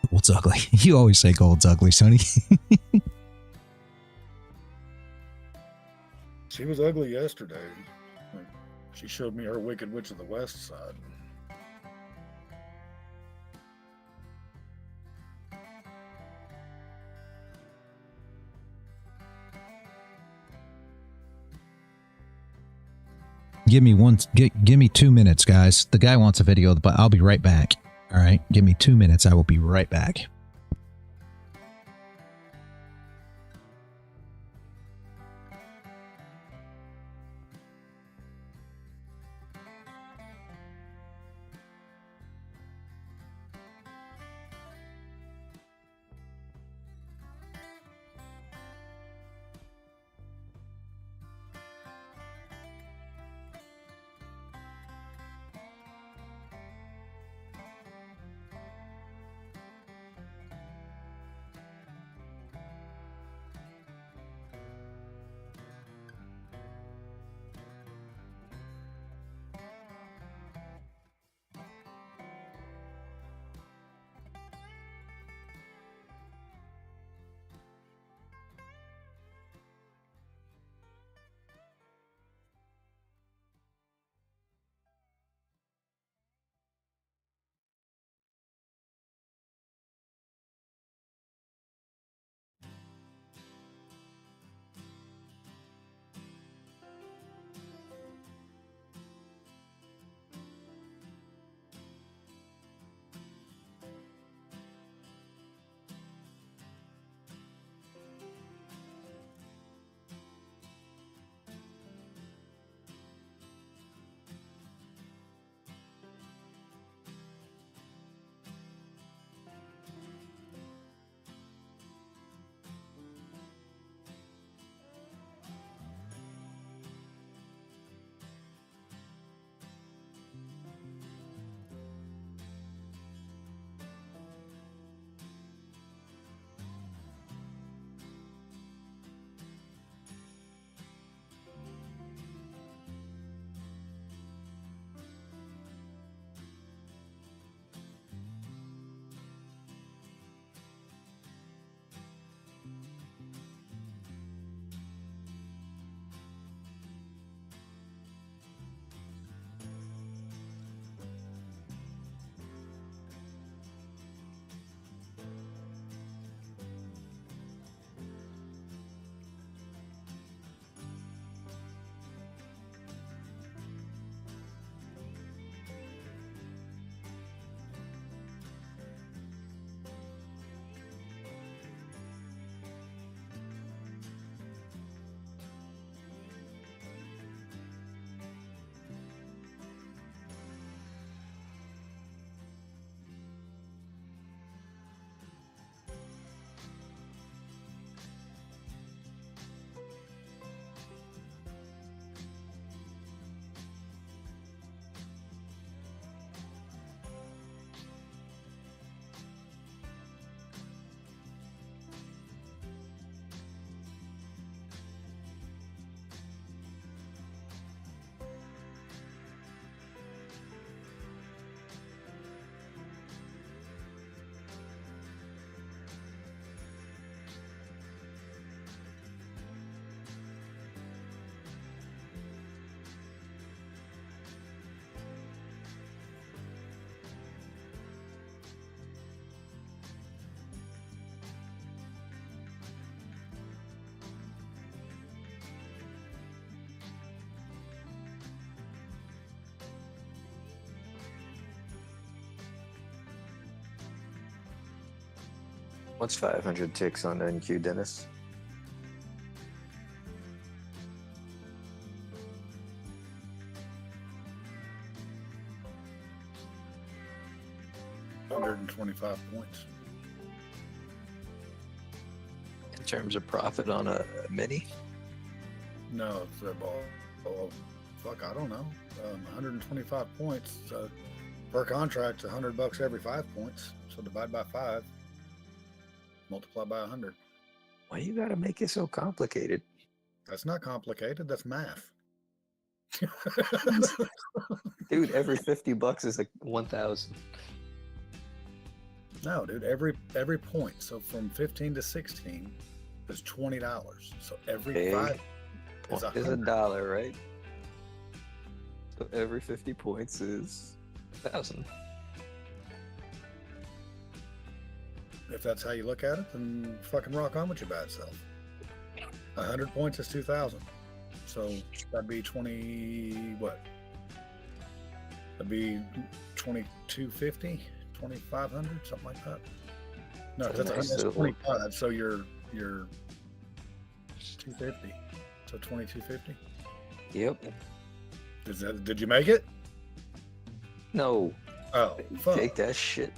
Gold's ugly. You always say gold's ugly, Sonny. She was ugly yesterday. She showed me her Wicked Witch of the West side. Give me 2 minutes, guys. The guy wants a video, but I'll be right back. All right, give me 2 minutes. I will be right back. What's 500 ticks on NQ, Dennis? $125 points. In terms of profit on a mini? No, it's fuck, I don't know. 125 points per contract, $100 every 5 points. So divide by 5, multiply by 100. Why you gotta make it so complicated? That's not complicated. That's math. Dude, every $50 is like 1,000. No, dude, every point. So from 15 to 16 is $20. So every 5 point is is $1, right? So every 50 points is 1,000. If that's how you look at it, then fucking rock on with your bad self. 100 points is 2,000. So that'd be 20, what? That'd be 2,250, 2,500, something like that. No, that's 25. So you're 250. So 2,250. Yep. Did you make it? No. Oh, fuck. Take that shit.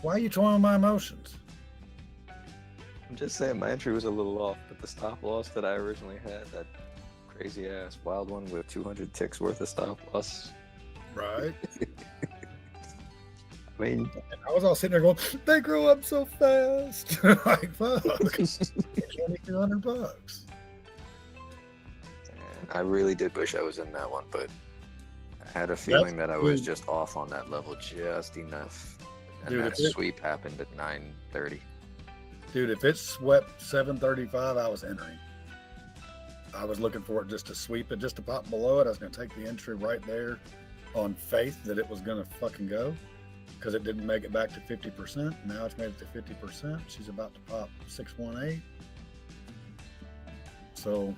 Why are you toying with my emotions? I'm just saying my entry was a little off, but the stop loss that I originally had, that crazy ass wild one with 200 ticks worth of stop loss. Right. I mean, I was all sitting there going, they grow up so fast. Like, fuck. $2,200. I really did wish I was in that one, but I had a feeling that I was just off on that level just enough. And Dude, that sweep happened at 9:30. Dude, if it swept 735, I was entering. I was looking for it just to sweep it, just to pop below it. I was going to take the entry right there on faith that it was going to fucking go, because it didn't make it back to 50%. Now it's made it to 50%. She's about to pop 618. So,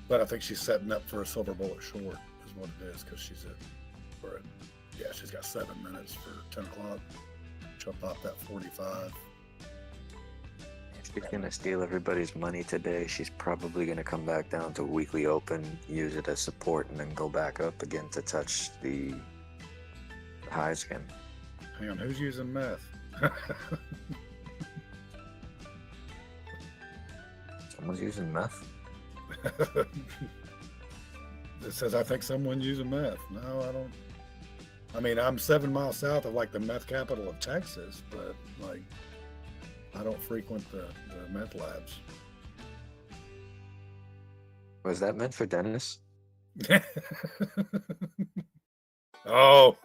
but I think she's setting up for a silver bullet short is what it is, because she's yeah, she's got 7 minutes for 10 o'clock. She'll pop that 45. If she's going to steal everybody's money today, she's probably going to come back down to weekly open, use it as support, and then go back up again to touch the highs again. Hang on, who's using meth? Someone's using meth? It says, I think someone's using meth. No, I don't. I mean, I'm 7 miles south of like the meth capital of Texas, but like, I don't frequent the meth labs. Was that meant for Dennis? Oh.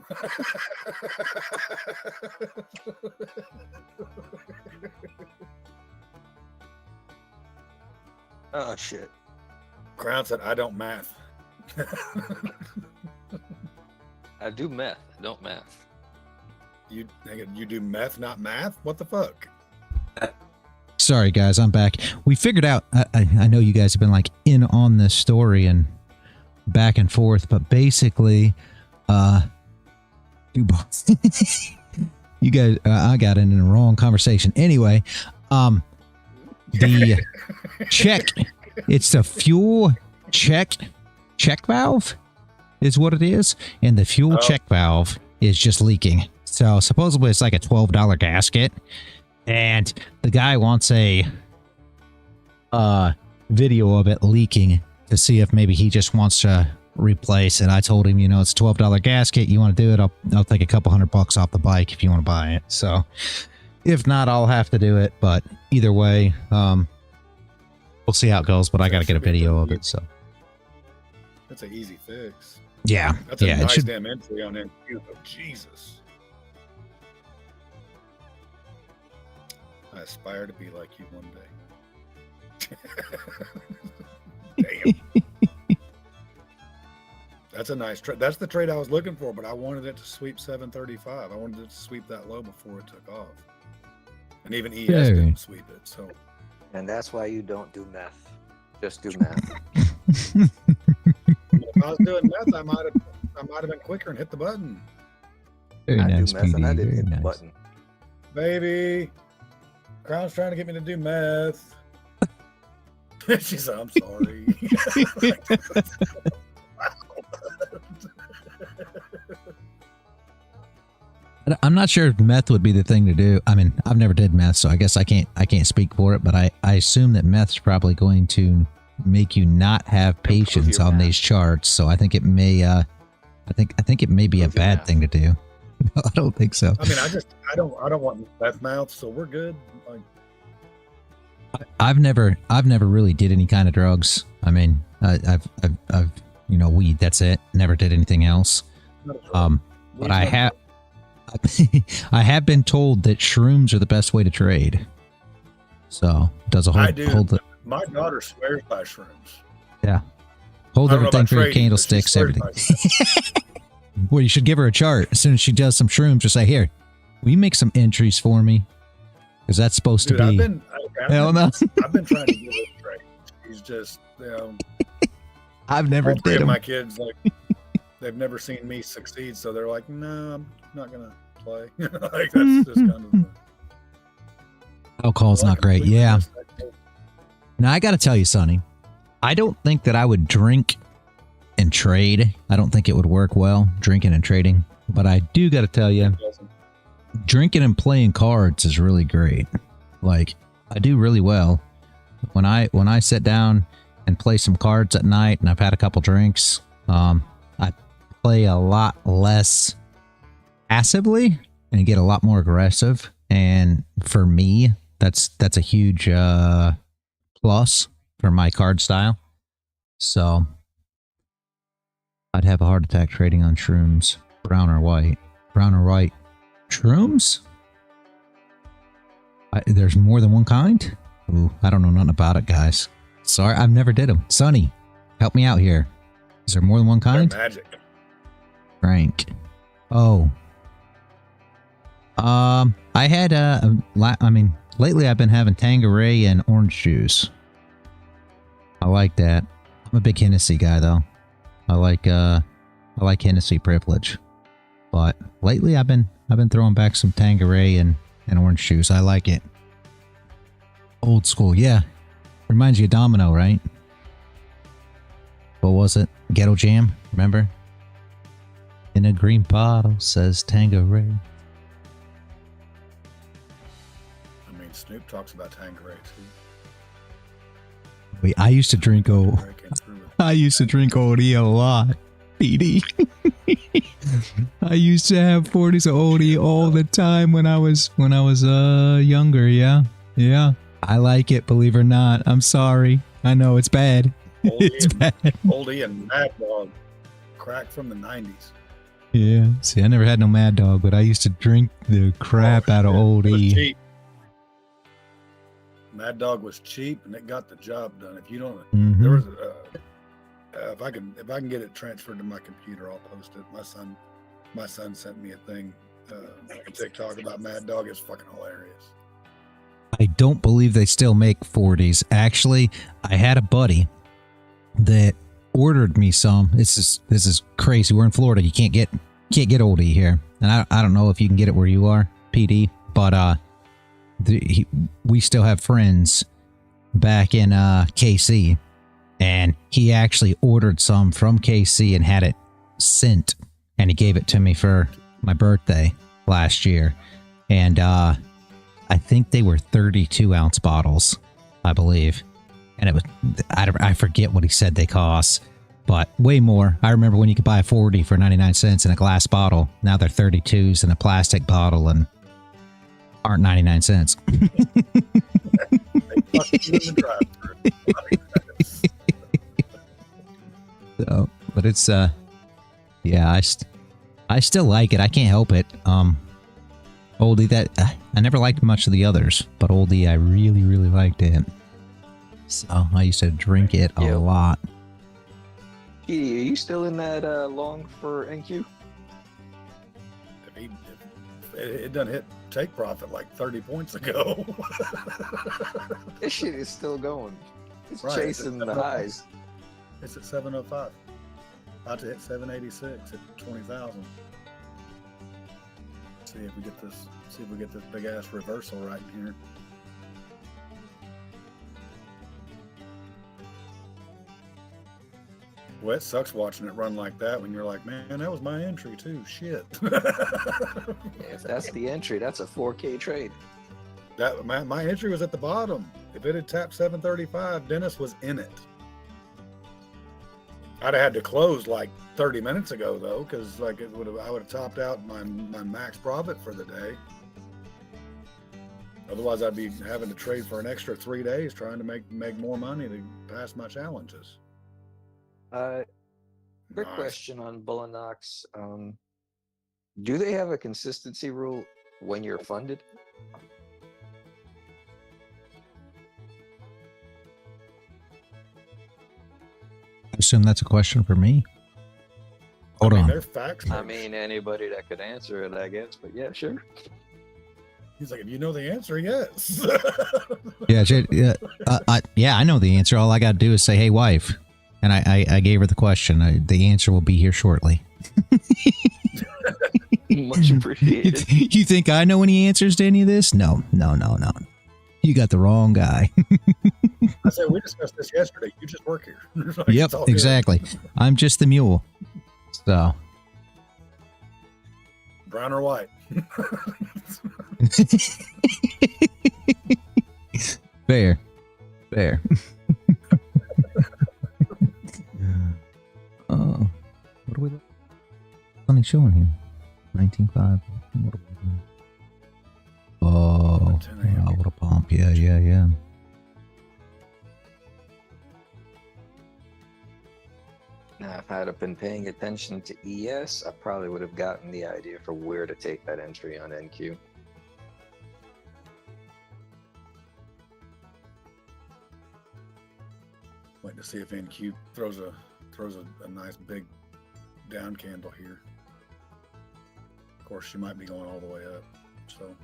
Oh, shit. Crown said, I don't math. I do meth, I don't math. You do meth, not math? What the fuck? Sorry, guys, I'm back. We figured out, I know you guys have been like in on this story and back and forth, but basically, you guys, I got in the wrong conversation. Anyway, the check, it's the fuel check valve is what it is, and the fuel check valve is just leaking. So supposedly it's like a $12 gasket, and the guy wants a video of it leaking to see if maybe he just wants to replace. And I told him, you know, it's a $12 gasket. You want to do it? I'll take a couple $100 off the bike if you want to buy it. So if not, I'll have to do it. But either way, we'll see how it goes. But I got to get a video of it. So that's an easy fix. Yeah, that's a nice damn entry on NQ. Oh, Jesus. I aspire to be like you one day. Damn. That's a nice trade. That's the trade I was looking for, but I wanted it to sweep 735. I wanted it to sweep that low before it took off. And even ES didn't sweep it. So. And that's why you don't do meth. Just do math. If I was doing meth, I might have been quicker and hit the button. Very I nice, do meth and I didn't hit the nice button. Baby. Crown's trying to get me to do meth. She said, I'm sorry. I'm not sure if meth would be the thing to do. I mean, I've never did meth, so I guess I can't speak for it, but I assume that meth's probably going to make you not have patience on these charts. So I think it may I think it may be a bad thing to do. No, I don't think so. I mean, I don't want meth mouth, so we're good. Like, I've never really did any kind of drugs. I mean, I've weed, that's it. Never did anything else. But I have I have been told that shrooms are the best way to trade. So does a whole I do. My daughter swears by shrooms. Yeah. Hold everything for your candlesticks, everything. Well, you should give her a chart. As soon as she does some shrooms, just say, here, will you make some entries for me? Because that's supposed to be. I've been trying to give her a trade. She's just, I've never did them. My kids, like, they've never seen me succeed, so they're like, no, I'm not going to play. Like, that's just kind of. Alcohol's not great. Yeah. Now, I got to tell you, Sonny, I don't think that I would drink and trade. I don't think it would work well, drinking and trading. But I do got to tell you, drinking and playing cards is really great. Like, I do really well. When I sit down and play some cards at night and I've had a couple drinks, I play a lot less passively and get a lot more aggressive. And for me, that's a huge plus for my card style. So I'd have a heart attack trading on shrooms. Brown or white? Brown or white? Shrooms? There's more than one kind? Ooh, I don't know nothing about it, guys. Sorry, I've never did them. Sonny, help me out here. Is there more than one kind? They're magic. Frank. Oh. I had, lately I've been having Tanqueray and orange juice. I like that. I'm a big Hennessy guy, though. I like Hennessy privilege. But lately I've been throwing back some Tanqueray and orange juice. I like it. Old school, yeah. Reminds you of Domino, right? What was it? Ghetto Jam, remember? In a green bottle says Tanqueray. I mean, Snoop talks about Tanqueray too. Wait, I used to drink OD a lot. PD. I used to have 40s of OD all the time when I was younger. Yeah. I like it, believe it or not. I'm sorry. I know it's bad. It's bad. Oldie and Mad Dog, crack from the 90s. Yeah. See, I never had no Mad Dog, but I used to drink the crap out of OD. Mad Dog was cheap and it got the job done. If you don't, Mm-hmm. there was if I can get it transferred to my computer, I'll post it. My son sent me a thing, on TikTok about Mad Dog. It's fucking hilarious. I don't believe they still make 40s. Actually, I had a buddy that ordered me some. This is crazy. We're in Florida. You can't get OD here, and I don't know if you can get it where you are, PD. But we still have friends back in KC, and he actually ordered some from KC and had it sent, and he gave it to me for my birthday last year, and I think they were 32-ounce bottles, I believe. And it was, I forget what he said they cost, but way more. I remember when you could buy a 40 for 99 cents in a glass bottle. Now they're 32s in a plastic bottle and aren't 99 cents. So, but it's, yeah, I still like it. I can't help it. Oldie, that I never liked much of the others, but Oldie, I really, really liked it. So I used to drink it a lot. Petey, are you still in that long for NQ? It done hit take profit like 30 points ago. This shit is still going. It's Right, chasing the highs. It's at 705. About to hit 786 at 20,000. See if we get this big ass reversal right here. Well, it sucks watching it run like that when you're like, man, that was my entry too. Shit. If that's the entry, that's a 4K trade. That my entry was at the bottom. If it had tapped 735, Dennis was in it. I'd have had to close like 30 minutes ago though, because like I would have topped out my max profit for the day. Otherwise, I'd be having to trade for an extra 3 days trying to make more money to pass my challenges. Quick question on Bulenox. Do they have a consistency rule when you're funded? I assume that's a question for me. Hold on. They're facts. I mean, anybody that could answer it, I guess. But yeah, sure. He's like, if you know the answer, yes. Yeah, I know the answer. All I got to do is say, "Hey, wife," and I gave her the question. The answer will be here shortly. Much appreciated. You think I know any answers to any of this? No. You got the wrong guy. I said, we discussed this yesterday. You just work here. Like, yep, exactly. I'm just the mule. So. Brown or white? Fair. What are we only showing here? 19.5. Oh, what a pump. Yeah. Now, if I'd have been paying attention to ES, I probably would have gotten the idea for where to take that entry on NQ. Waiting to see if NQ throws a nice big down candle here. Of course, she might be going all the way up. So.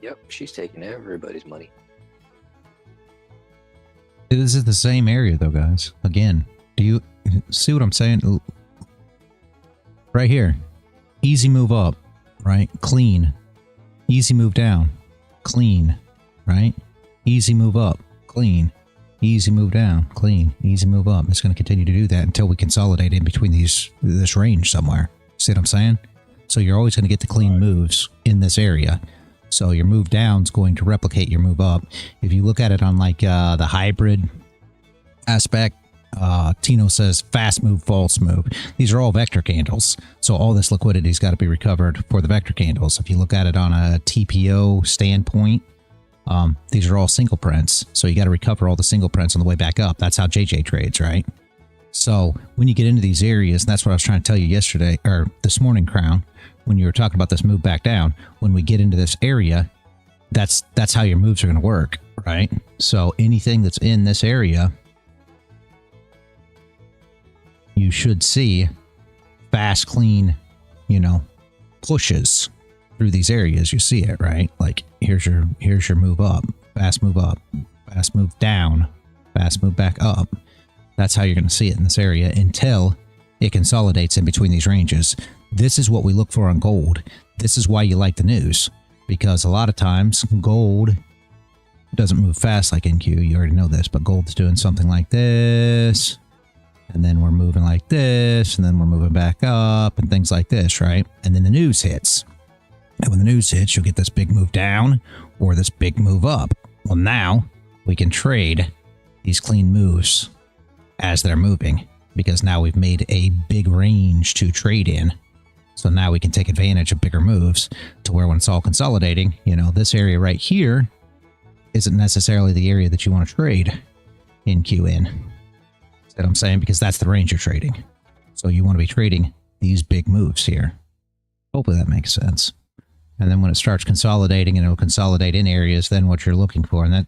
Yep, she's taking everybody's money. This is the same area, though, guys. Again, do you see what I'm saying? Right here, easy move up, right? Clean. Easy move down, clean, right? Easy move up, clean. Easy move down, clean. Easy move up. It's going to continue to do that until we consolidate in between this range somewhere. See what I'm saying? So you're always going to get the clean moves in this area. So your move down is going to replicate your move up. If you look at it on like the hybrid aspect, Tino says fast move, false move. These are all vector candles. So all this liquidity's got to be recovered for the vector candles. If you look at it on a TPO standpoint, these are all single prints. So you got to recover all the single prints on the way back up. That's how JJ trades, right? So when you get into these areas, and that's what I was trying to tell you yesterday, or this morning, Crown, when you were talking about this move back down, when we get into this area, that's how your moves are going to work, right? So anything that's in this area, you should see fast, clean, pushes through these areas. You see it, right? Like here's your move up, fast move down, fast move back up. That's how you're going to see it in this area until it consolidates in between these ranges. This is what we look for on gold. This is why you like the news, because a lot of times gold doesn't move fast like NQ. You already know this, but gold's doing something like this, and then we're moving like this, and then we're moving back up and things like this, right? And then the news hits. And when the news hits, you'll get this big move down or this big move up. Well, now we can trade these clean moves as they're moving, because now we've made a big range to trade in. So now we can take advantage of bigger moves to where when it's all consolidating, this area right here isn't necessarily the area that you want to trade NQ in. See what I'm saying? Because that's the range you're trading. So you want to be trading these big moves here. Hopefully that makes sense. And then when it starts consolidating, and it'll consolidate in areas, then what you're looking for, and that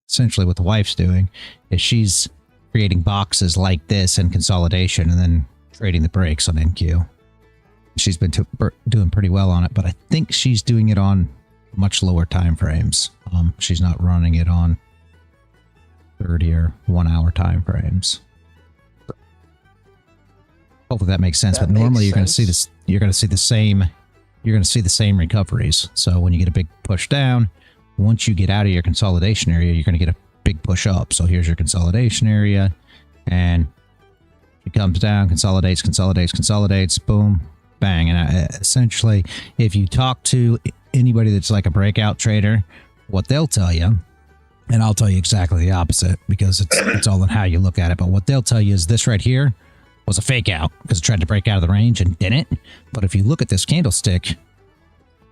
essentially what the wife's doing, is she's creating boxes like this in consolidation and then trading the breaks on NQ. She's been doing pretty well on it, but I think she's doing it on much lower time frames. She's not running it on 30 or 1 hour time frames. Hopefully that makes sense. But normally you're going to see this. You're going to see the same. You're going to see the same recoveries. So when you get a big push down, once you get out of your consolidation area, you're going to get a big push up. So here's your consolidation area, and It comes down, consolidates, boom, bang. And essentially, if you talk to anybody that's like a breakout trader, what they'll tell you, and I'll tell you exactly the opposite because it's all in how you look at it. But what they'll tell you is this right here was a fake out because it tried to break out of the range and didn't. But if you look at this candlestick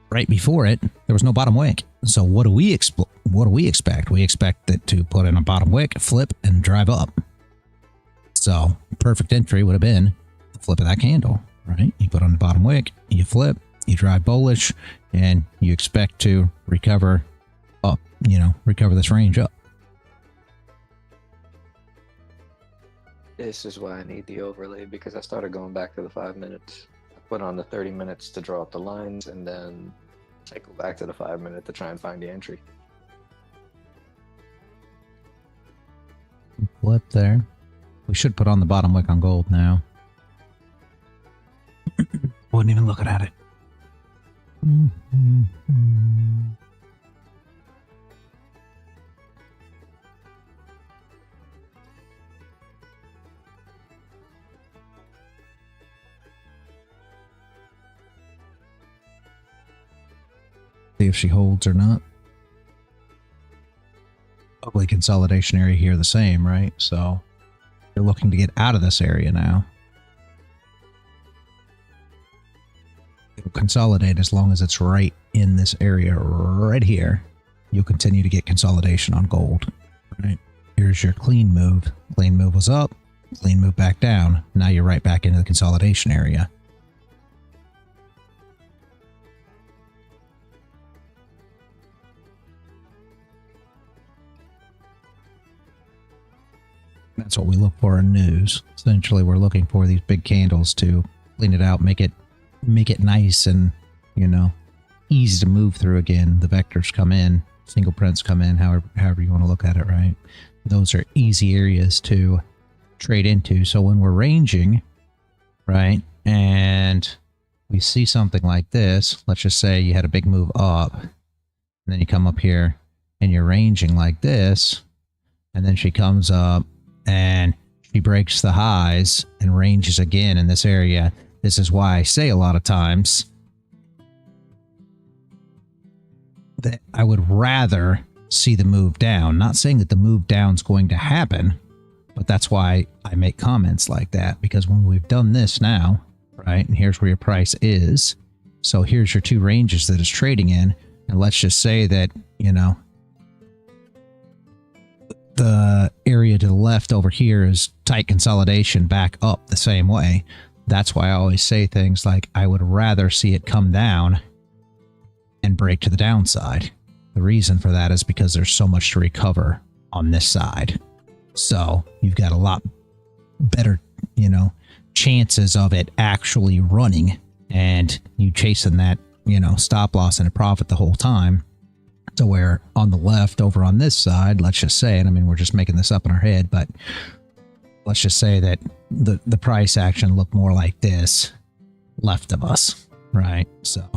right before it, there was no bottom wick. So what do we expect? We expect it to put in a bottom wick, flip, and drive up. So perfect entry would have been the flip of that candle, right? You put on the bottom wick, you flip, you drive bullish, and you expect to recover up, recover this range up. This is why I need the overlay, because I started going back to the 5 minutes. I put on the 30 minutes to draw up the lines, and then cycle back to the 5 minute to try and find the entry. Flip there. We should put on the bottom wick on gold now. Wasn't even looking at it. See if she holds or not. Ugly consolidation area here the same, right? So you're looking to get out of this area now. It'll consolidate as long as it's right in this area right here. You'll continue to get consolidation on gold, right? Here's your clean move. Clean move was up, clean move back down. Now you're right back into the consolidation area. That's what we look for in news. Essentially, we're looking for these big candles to clean it out, make it nice and, easy to move through again. The vectors come in, single prints come in, however you want to look at it, right? Those are easy areas to trade into. So when we're ranging, right, and we see something like this, let's just say you had a big move up, and then you come up here and you're ranging like this, and then she comes up and she breaks the highs and ranges again in this area. This is why I say a lot of times that I would rather see the move down. Not saying that the move down is going to happen, but that's why I make comments like that, because when we've done this now, right, and here's where your price is. So here's your two ranges that it's trading in, and let's just say that, the area to the left over here is tight consolidation back up the same way. That's why I always say things like, I would rather see it come down and break to the downside. The reason for that is because there's so much to recover on this side. So you've got a lot better, chances of it actually running and you chasing that, stop loss and a profit the whole time. So where on the left over on this side, let's just say, and I mean, we're just making this up in our head, but let's just say that the price action looked more like this left of us, right? So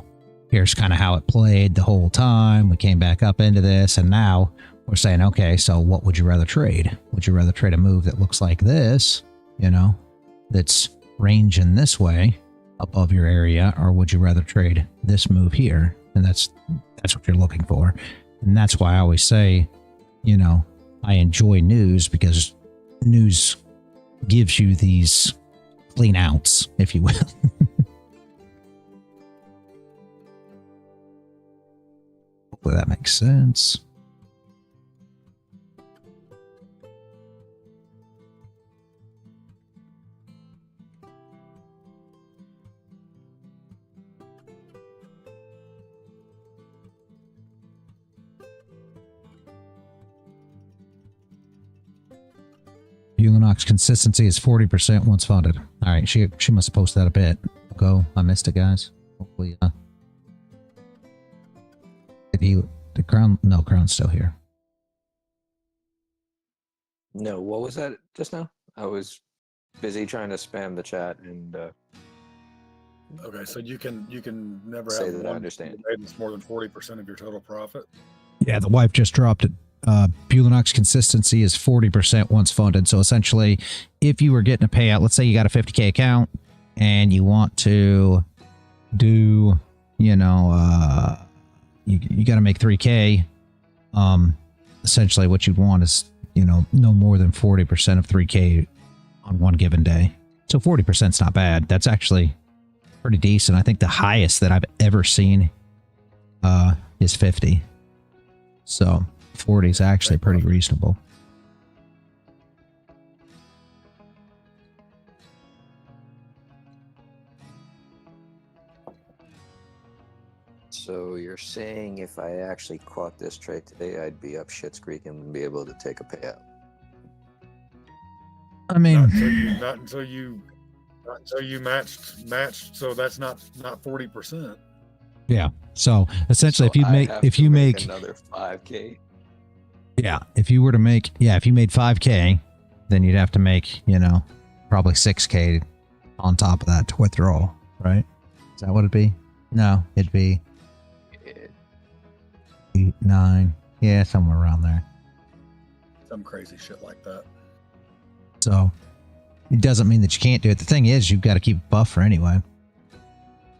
here's kind of how it played the whole time. We came back up into this, and now we're saying, okay, so what would you rather trade? Would you rather trade a move that looks like this, that's ranging this way above your area, or would you rather trade this move here? And that's what you're looking for. And that's why I always say, I enjoy news, because news gives you these clean outs, if you will. Hopefully that makes sense. Bulenox consistency is 40% once funded. All right, she must have posted that a bit ago. I missed it, guys. Hopefully, the crown? No, crown's still here. No, what was that just now? I was busy trying to spam the chat and. Okay, so you can never say have that I one understand. trade that's more than 40% of your total profit. Yeah, the wife just dropped it Bulenox consistency is 40% once funded. So essentially, if you were getting a payout, let's say you got a 50K account and you want to do, you know, you got to make 3K. Essentially what you'd want is, you know, no more than 40% of 3K on one given day. So 40% is not bad. That's actually pretty decent. I think the highest that I've ever seen is 50. So 40 is actually pretty reasonable. So you're saying if I actually caught this trade today, I'd be up shit's creek and be able to take a payout? I mean, not until you matched. So that's not 40%. Yeah. So essentially, So if you make another 5K. Yeah, if you made 5K, then you'd have to make, you know, probably 6K on top of that to withdraw, right? Is that what it'd be? No, it'd be 8, 9, yeah, somewhere around there. Some crazy shit like that. So it doesn't mean that you can't do it. The thing is, you've got to keep a buffer anyway.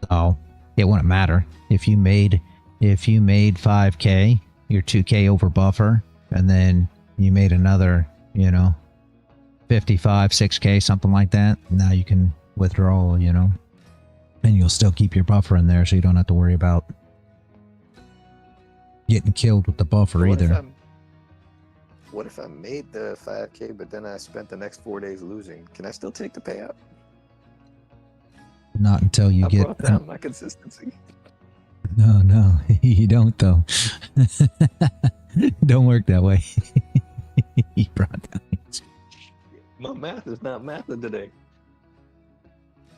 So it wouldn't matter if you made 5K, you're 2K over buffer, and then you made another, you know, 55, 6K, something like that. Now you can withdraw, you know, and you'll still keep your buffer in there, so you don't have to worry about getting killed with the buffer either. What if I made the 5K, but then I spent the next 4 days losing? Can I still take the payout? Not until you get brought down my consistency. No, you don't though. Don't work that way. He brought down. My math is not mathing today.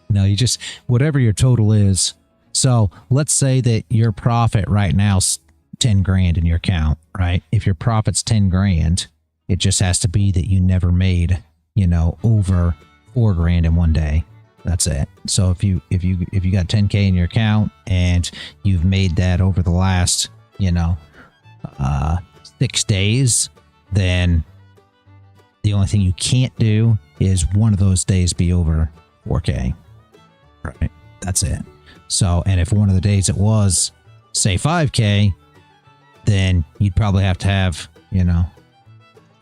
No, you just, whatever your total is. So let's say that your profit right now is 10 grand in your account, right? If your profit's 10 grand, it just has to be that you never made, you know, over 4 grand in one day. That's it. So if you got 10K in your account and you've made that over the last, you know, 6 days, then the only thing you can't do is one of those days be over 4K. Right. That's it. So, and if one of the days it was, say 5K, then you'd probably have to have, you know,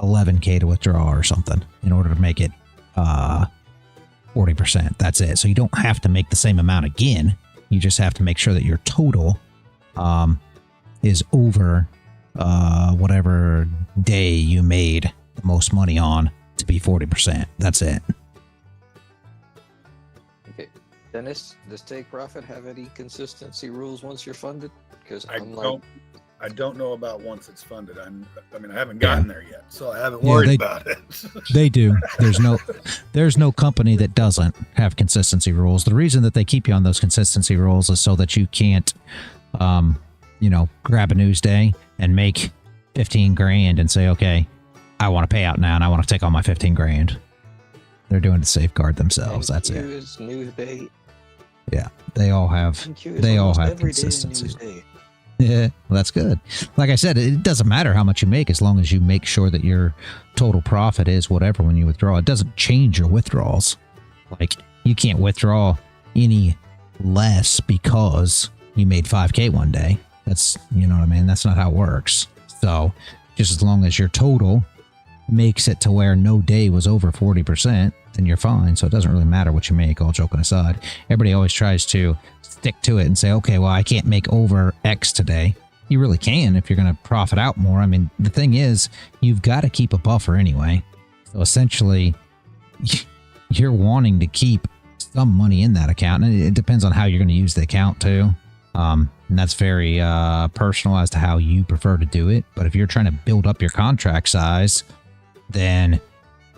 11K to withdraw or something in order to make it 40%. That's it. So you don't have to make the same amount again. You just have to make sure that your total is over whatever day you made the most money on to be 40%. That's it. Okay. Dennis, does Take Profit have any consistency rules once you're funded? Because I don't know about once it's funded. I mean, I haven't gotten there yet, so I haven't worried about it. They do. There's no company that doesn't have consistency rules. The reason that they keep you on those consistency rules is so that you can't, you know, grab a news day and make 15 grand and say, okay, I want to pay out now and I want to take all my 15 grand. They're doing to safeguard themselves. That's it. News day. Yeah, they all have consistency. Yeah, well, that's good. Like I said, it doesn't matter how much you make as long as you make sure that your total profit is whatever when you withdraw. It doesn't change your withdrawals. Like, you can't withdraw any less because you made 5K one day. That's, you know what I mean? That's not how it works. So, just as long as your total makes it to where no day was over 40%, then you're fine. So it doesn't really matter what you make, all joking aside. Everybody always tries to stick to it and say, okay, well, I can't make over X today. You really can if you're going to profit out more. I mean, the thing is, you've got to keep a buffer anyway. So essentially, you're wanting to keep some money in that account. And it depends on how you're going to use the account too. And that's very personal as to how you prefer to do it. But if you're trying to build up your contract size, then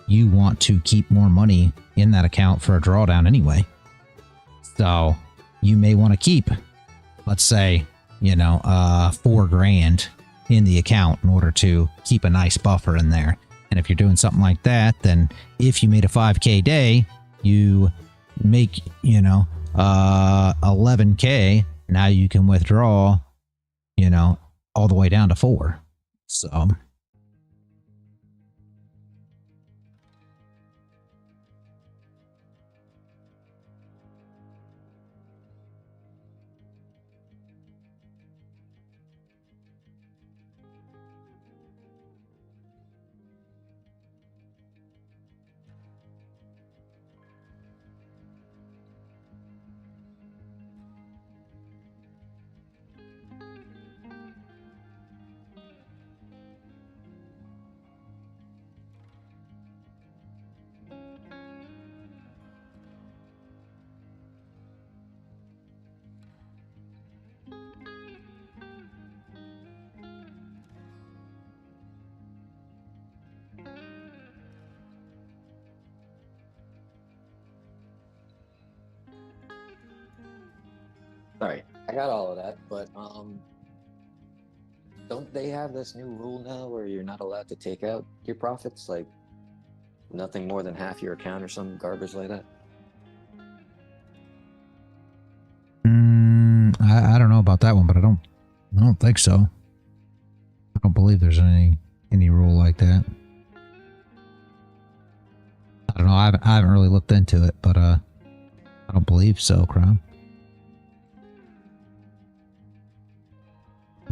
you want to keep more money in that account for a drawdown anyway. So you may want to keep, let's say, you know, 4 grand in the account in order to keep a nice buffer in there. And if you're doing something like that, then if you made a 5K day, you make, you know, 11K. Now you can withdraw, you know, all the way down to 4. So Sorry, I got all of that, but don't they have this new rule now where you're not allowed to take out your profits, like nothing more than half your account or some garbage like that? I don't know about that one, but I don't think so. I don't believe there's any rule like that. I don't know. I haven't really looked into it, but I don't believe so, Crown.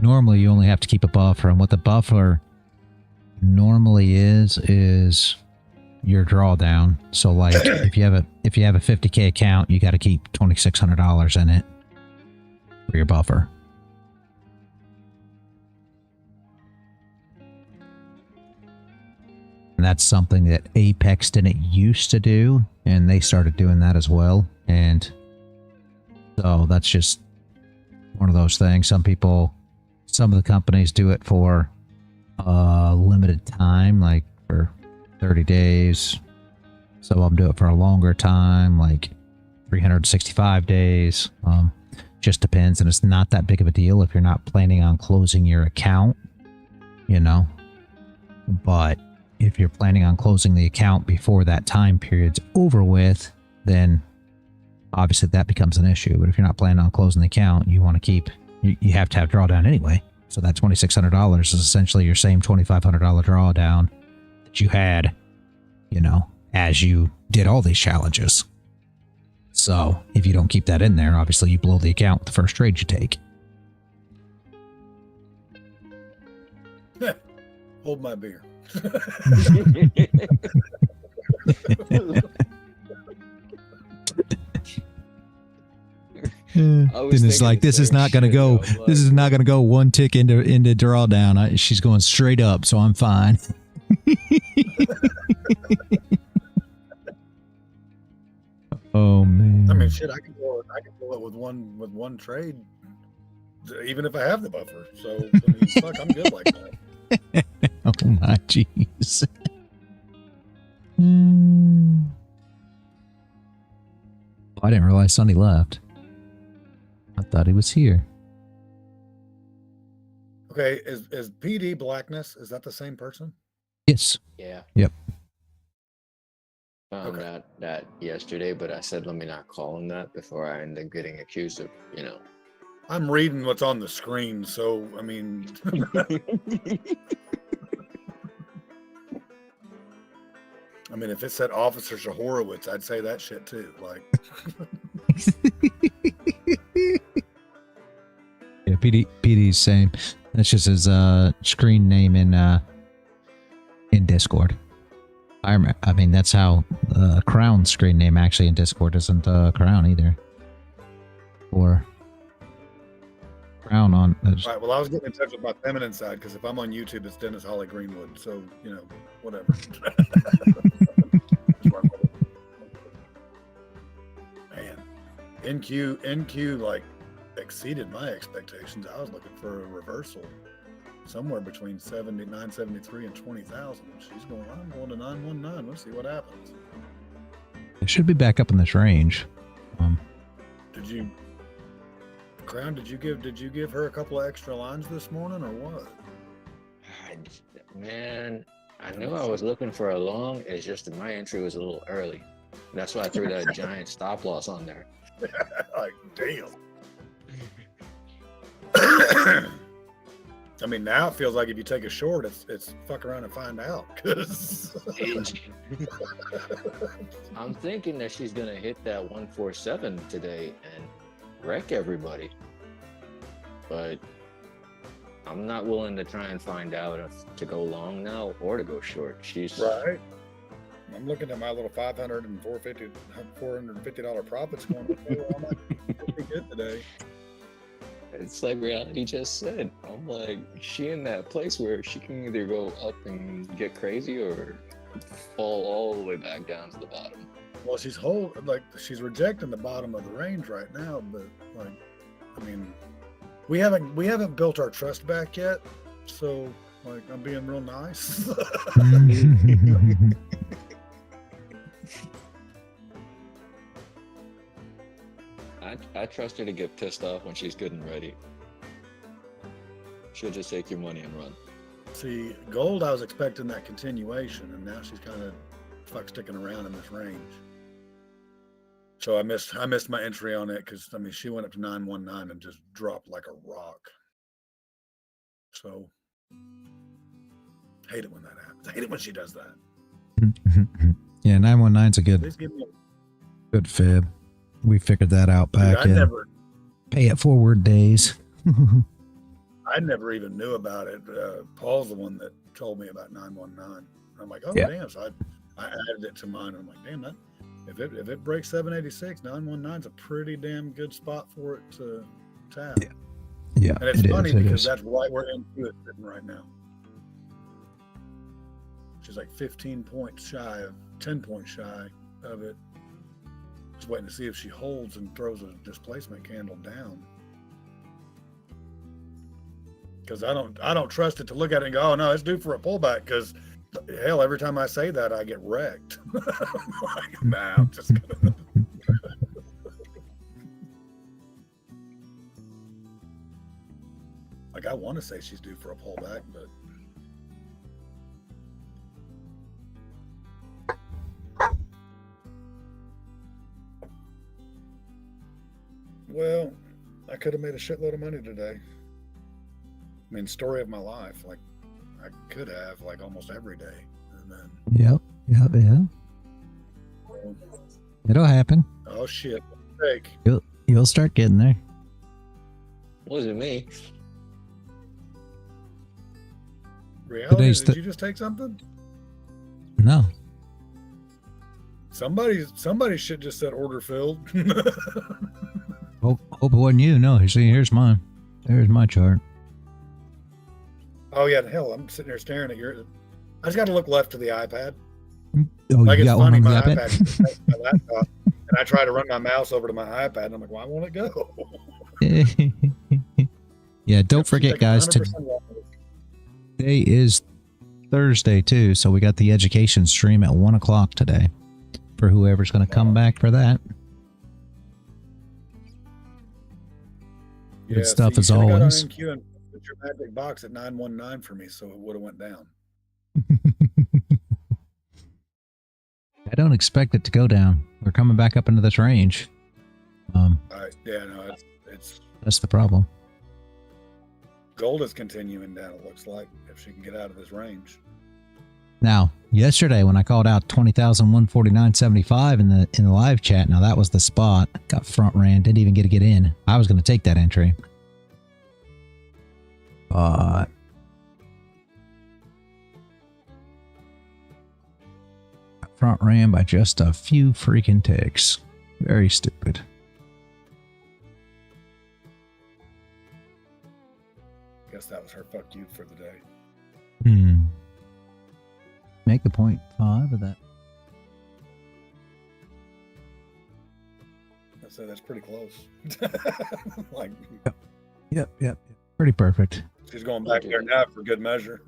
Normally, you only have to keep a buffer, and what the buffer normally is your drawdown. So, like, if you have a 50K account, you got to keep $2,600 in it for your buffer. And that's something that Apex didn't used to do, and they started doing that as well. And so that's just one of those things. Some of the companies do it for a limited time, like for 30 days. Some of them do it for a longer time, like 365 days. Just depends, and it's not that big of a deal if you're not planning on closing your account, you know. But if you're planning on closing the account before that time period's over with, then obviously that becomes an issue. But if you're not planning on closing the account, you want to keep, you have to have drawdown anyway. So that $2,600 is essentially your same $2,500 drawdown that you had, you know, as you did all these challenges. So if you don't keep that in there, obviously you blow the account with the first trade you take. Hold my beer. Then it's like, this is not going to go. This is not going to go one tick into drawdown. She's going straight up, so I'm fine. Oh man! I mean, shit. I can go it with one trade, even if I have the buffer. So I mean, fuck, I'm good like that. Oh my jeez. I didn't realize Sonny left. I thought he was here. Okay, is PD Blackness, is that the same person? Yes. Yeah. Yep. Found that yesterday, but I said let me not call him that before I end up getting accused of, you know. I'm reading what's on the screen, so I mean. I mean, if it said Officer Horowitz, I'd say that shit too. Like. Yeah, PD's same. That's just his screen name in Discord. I mean, that's how Crown's screen name actually in Discord isn't Crown either. Or Crown on. Right. Well, I was getting in touch with my feminine side because if I'm on YouTube, it's Dennis Holly Greenwood. So you know, whatever. Man, NQ like exceeded my expectations. I was looking for a reversal somewhere between 973 and 20,000. She's going, I'm going to 919. Let's see what happens. It should be back up in this range. Did you, Crown, did you give her a couple of extra lines this morning or what? Man, I knew I was looking for a long. It's just that my entry was a little early. That's why I threw that giant stop loss on there. Like, damn. I mean, now it feels like if you take a short, it's fuck around and find out. Cause I'm thinking that she's gonna hit that 147 today and wreck everybody, but I'm not willing to try and find out if to go long now or to go short. She's right. I'm looking at my little $500 and $450 profits going. I might be pretty good today. It's like reality just said. I'm like, she in that place where she can either go up and get crazy or fall all the way back down to the bottom. Well, she's rejecting the bottom of the range right now, but like, I mean, we haven't built our trust back yet, so like I'm being real nice. I trust her to get pissed off when she's good and ready. She'll just take your money and run. See, gold, I was expecting that continuation, and now she's kind of fuck sticking around in this range. So I missed my entry on it because I mean she went up to 919 and just dropped like a rock. So hate it when that happens. I hate it when she does that. Yeah, 919's a Please give me good fib. We figured that out back Dude, in pay it forward days. I never even knew about it. Paul's the one that told me about 919. I'm like, oh Yeah. damn! So I added it to mine. And I'm like, damn, that if it breaks 786, 919's a pretty damn good spot for it to tap. Yeah. Yeah, And it's it funny is, it because is. that's right where into it sitting right now. She's like 15 points shy of 10 points shy of it. Just waiting to see if she holds and throws a displacement candle down. Because I don't trust it to look at it and go, oh no, it's due for a pullback. Because hell, every time I say that, I get wrecked. I'm like, nah, I'm just gonna. Like I want to say she's due for a pullback, but well, I could have made a shitload of money today. I mean, story of my life. Like I could have like almost every day, and then Yep. It'll happen. oh shit, mistake. You'll start getting there. Wasn't me. Reality? Today's Did you just take something? No. Somebody should just said order filled. Hope it wasn't you. No, see, here's mine. There's my chart. Oh yeah, hell, I'm sitting there staring at your. I just got to look left to the iPad. Oh, Like you it's got one funny, on the my iPad? iPad is next to my laptop, and I try to run my mouse over to my iPad, and I'm like, why won't it go? Yeah, don't forget, guys, 100% wrong. today is Thursday, too, so we got the education stream at 1 o'clock today for whoever's going to come back for that. Yeah, Good stuff see, you as should've got on always. NQ and put your magic box at 919 for me, so it would have went down. I don't expect it to go down. We're coming back up into this range. Yeah, no, it's That's the problem. gold is continuing down. It looks like if she can get out of this range. Now, yesterday when I called out 20,149.75 in the live chat, now that was the spot. Got front ran, didn't even get in. I was going to take that entry. But front ran by just a few freaking ticks. Very stupid. Guess that was her fuck you for the day. Make the 0.5 of that. I'd say that's pretty close. Like, Yep. Pretty perfect. she's going back there now for good measure.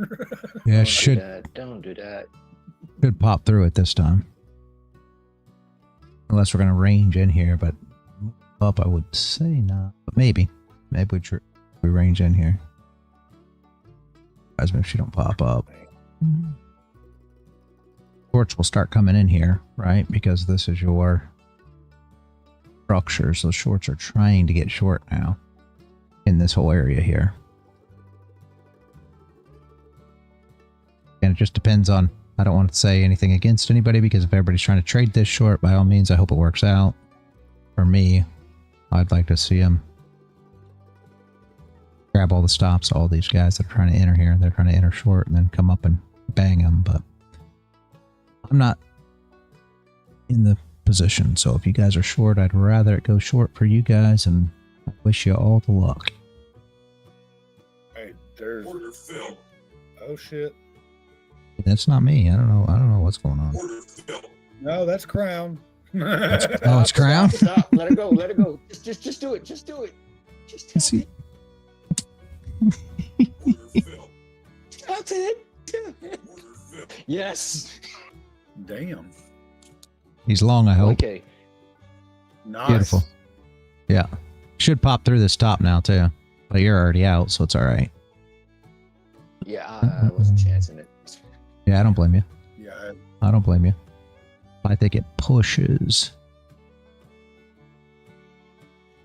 Yeah, Don't do that. should pop through it this time. Unless we're going to range in here, but up I would say not. But maybe we range in here. Guys, make sure she don't pop up. Shorts will start coming in here, right? Because this is your structure. So shorts are trying to get short now in this whole area here. And it just depends on, I don't want to say anything against anybody because if everybody's trying to trade this short, by all means, I hope it works out. For me, I'd like to see them grab all the stops, all these guys that are trying to enter here. They're trying to enter short and then come up and bang them, but I'm not in the position. So if you guys are short, I'd rather it go short for you guys, and I wish you all the luck. Hey, there's. Oh shit! That's not me. I don't know what's going on. No, that's Crown. Oh, it's Crown? Stop. Let it go. Let it go. Just do it. Just do it. Just tap See- it. Tap it. Yes. Damn. He's long, I hope. Okay. Nice. Beautiful. Yeah. Should pop through this top now, too. But you're already out, so it's all right. Yeah, I wasn't chancing it. Yeah, I don't blame you. Yeah. I don't blame you. I think it pushes.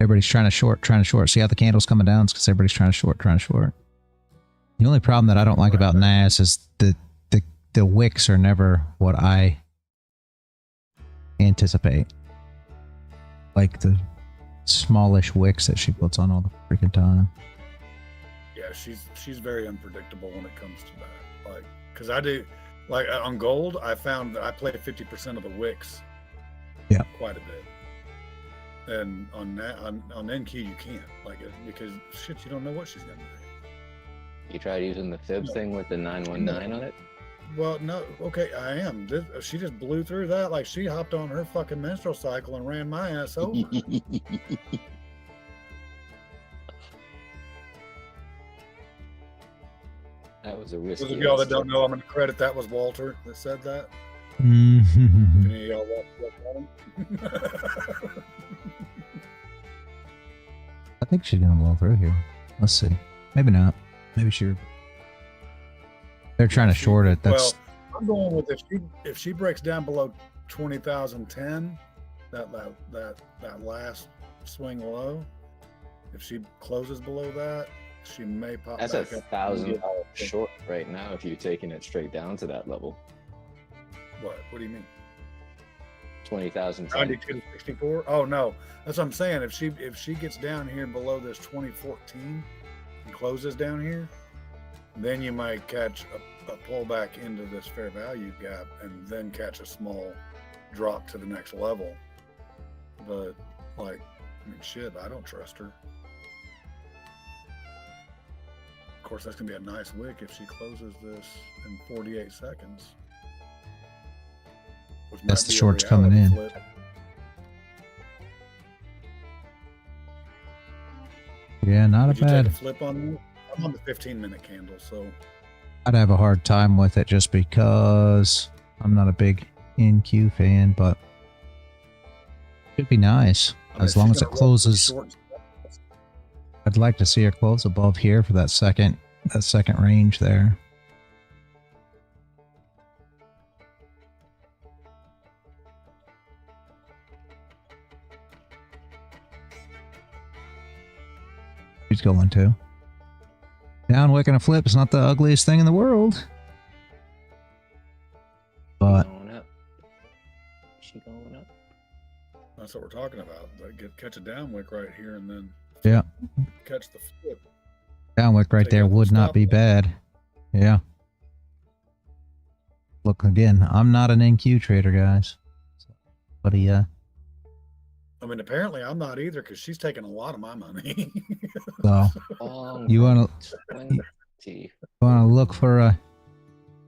Everybody's trying to short. See how the candle's coming down? It's because everybody's trying to short. The only problem that I don't like about NAS is the wicks are never what I anticipate. Like the smallish wicks that she puts on all the freaking time. Yeah, she's very unpredictable when it comes to that. Like, because I do, like on gold, I found that I play 50% of the wicks. Yeah. Quite a bit. And on NQ you can't, like, because shit, you don't know what she's gonna do. You tried using the fib thing with the 919 on it? Well, no, okay, I am. She just blew through that like she hopped on her fucking menstrual cycle and ran my ass over. That was a risky. Those of y'all that don't know, I'm going to credit that was Walter that said that. Mm-hmm. Any of y'all walk on? I think she's gonna blow through here. Let's see. Maybe not. Maybe she. They're trying to short it. That's. Well, I'm going with if she breaks down below 20,010, that last swing low. If she closes below that, she may pop. That's back $1,000 short right now if you're taking it straight down to that level. What do you mean? 20,000. 92.64. Oh no, that's what I'm saying. If she gets down here below this 2014 and closes down here, then you might catch a pullback into this fair value gap and then catch a small drop to the next level. But like, I mean, shit, I don't trust her. Of course, that's gonna be a nice wick if she closes this in 48 seconds. That's the shorts coming in. Flip. Yeah, not a bad. Take a flip on me? I'm on the 15-minute candle, so I'd have a hard time with it just because I'm not a big NQ fan, but it'd be nice as long as it closes. I'd like to see her close above here for that second range there. She's going to. Down wick and a flip is not the ugliest thing in the world. But She going up. That's what we're talking about. Like catch a down wick right here and then catch the flip. Down wick right there would not be bad. Yeah. Look again, I'm not an NQ trader, guys. But I mean, apparently I'm not either because she's taking a lot of my money. So you want to look for a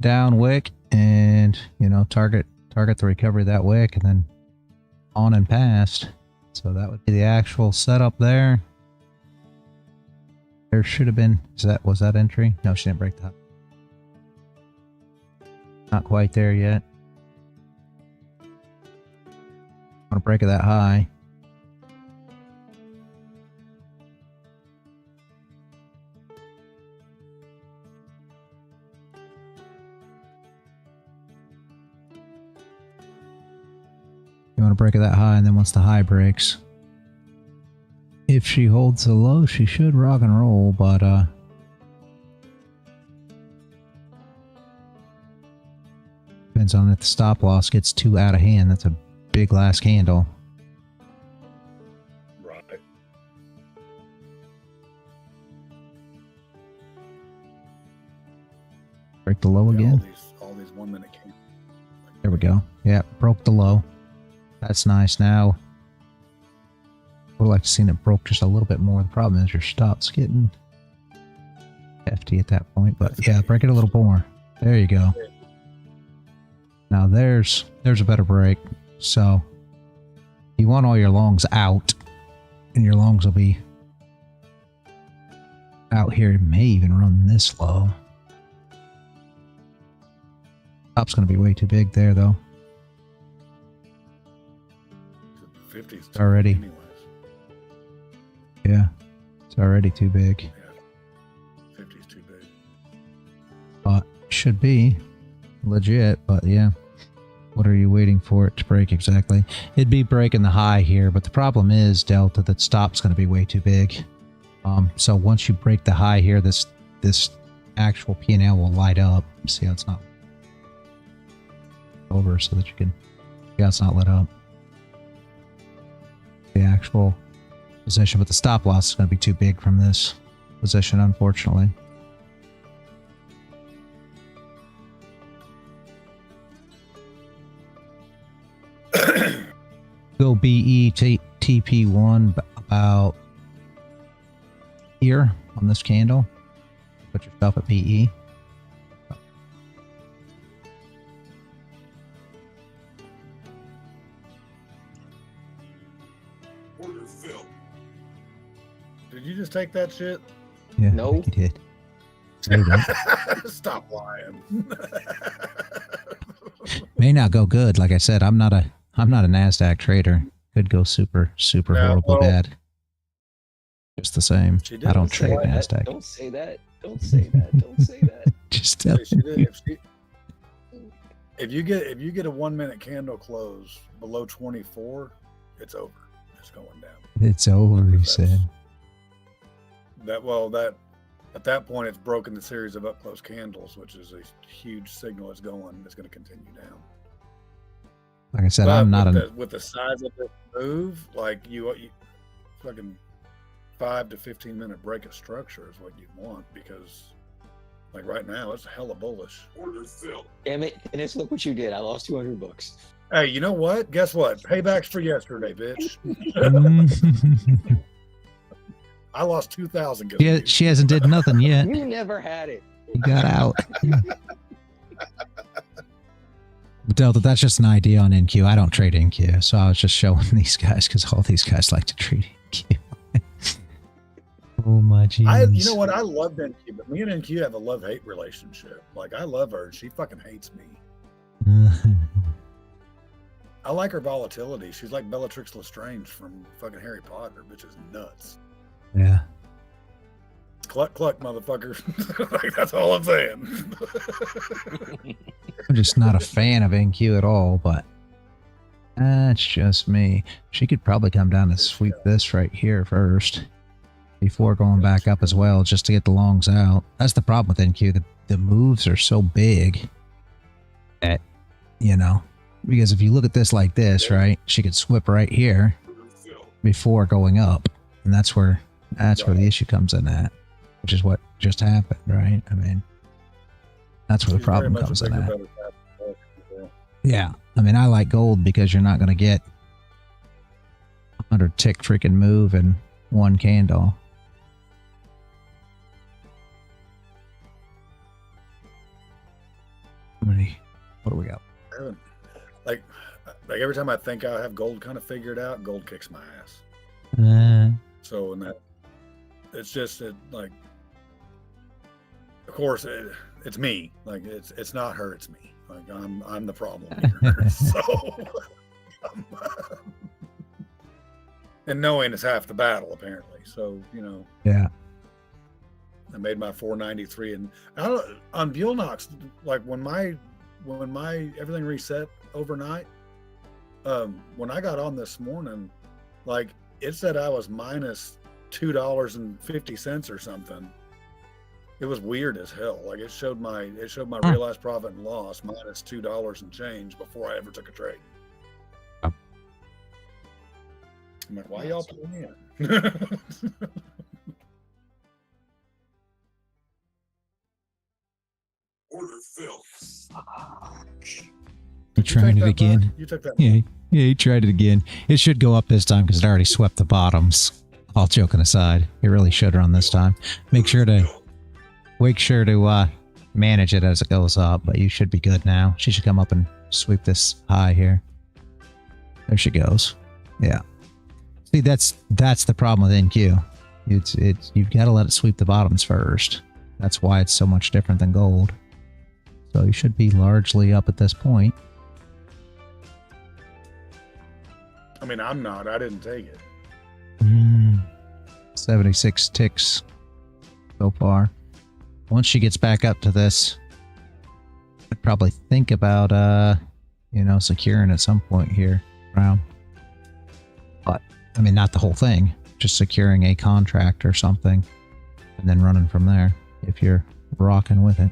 down wick and target the recovery of that wick and then on and past. So that would be the actual setup there. There should have been. Was that entry? No, she didn't break that. Not quite there yet. Want to break it that high. You want to break it that high, and then once the high breaks, if she holds the low, she should rock and roll, but depends on if the stop loss gets too out of hand. That's a big last candle. Right. Break the low again. All these 1 minute candles. There we go. Yeah, broke the low. That's nice. Now, I would like to see it broke just a little bit more. The problem is your stop's getting hefty at that point. But yeah, break it a little more. There you go. Now there's a better break. So you want all your longs out, and your longs will be out here. It may even run this low. Top's going to be way too big there, though. 50s Already. anyways. It's already too big. Yeah. 50 is too big. Should be legit, but yeah. What are you waiting for it to break exactly? It'd be breaking the high here, but the problem is, Delta, that stop's going to be way too big. So once you break the high here, this actual P&L will light up. See how it's not over, so that you can see how it's not lit up. The actual position, but the stop loss is going to be too big from this position, unfortunately. Go BE TP1 about here on this candle. Put yourself at PE. Did you just take that shit? Yeah, No. he did. Say that. Stop lying. May not go good. Like I said, I'm not a Nasdaq trader. Could go super Yeah, horribly well, bad. Just the same. She did. I don't Say trade that. Nasdaq. Don't say that. Don't say that. Don't say that. Just tell She did. If you get a 1 minute candle close below 24, it's over. It's going down. it's over, he That's- said. That at that point it's broken the series of up close candles, which is a huge signal it's going to continue down. Like I said, But I'm not with the size of this move, like you fucking 5 to 15 minute break of structure is what you want, because like right now it's hella bullish. Damn it, Dennis, look what you did. I lost $200. Hey, you know what? Guess what? Payback's for yesterday, bitch. I lost 2,000. Yeah, she hasn't did nothing yet. You never had it. You got out. Delta, that's just an idea on NQ. I don't trade NQ, so I was just showing these guys because all these guys like to trade NQ. Oh my jeez. You know what? I love NQ, but me and NQ have a love-hate relationship. Like, I love her, and she fucking hates me. I like her volatility. She's like Bellatrix Lestrange from fucking Harry Potter, which is nuts. Yeah. Cluck, cluck, motherfucker. Like, that's all I'm saying. I'm just not a fan of NQ at all, but that's just me. She could probably come down and sweep this right here first before going back up as well, just to get the longs out. That's the problem with NQ. The moves are so big that, you know, because if you look at this like this, right, she could swip right here before going up. And that's where the issue comes in at, which is what just happened, right? I mean, that's where the problem comes in at. Yeah. I mean, I like gold because you're not going to get 100 tick freaking move in one candle. How many? What do we got? Like every time I think I have gold kind of figured out, gold kicks my ass. So in that, it's just like, of course, it's me. Like it's not her, it's me. Like I'm the problem here. So, and knowing is half the battle, apparently. So Yeah. I made my 493, and on Bulenox, like when my everything reset overnight. When I got on this morning, like it said I was minus $2.50 or something. It was weird as hell. Like it showed my realized profit and loss minus $2 and change before I ever took a trade. I'm like, why y'all playing? Order filled. You trying it again? You took that. Yeah, he tried it again. It should go up this time because it already swept the bottoms. All joking aside, it really should run this time. Make sure to manage it as it goes up, but you should be good now. She should come up and sweep this high here. There she goes. Yeah. See, that's the problem with NQ. You've got to let it sweep the bottoms first. That's why it's so much different than gold. So you should be largely up at this point. I mean, I'm not. I didn't take it. 76 ticks so far. Once she gets back up to this, I'd probably think about, you know, securing at some point here around. But, I mean, not the whole thing. Just securing a contract or something. And then running from there if you're rocking with it.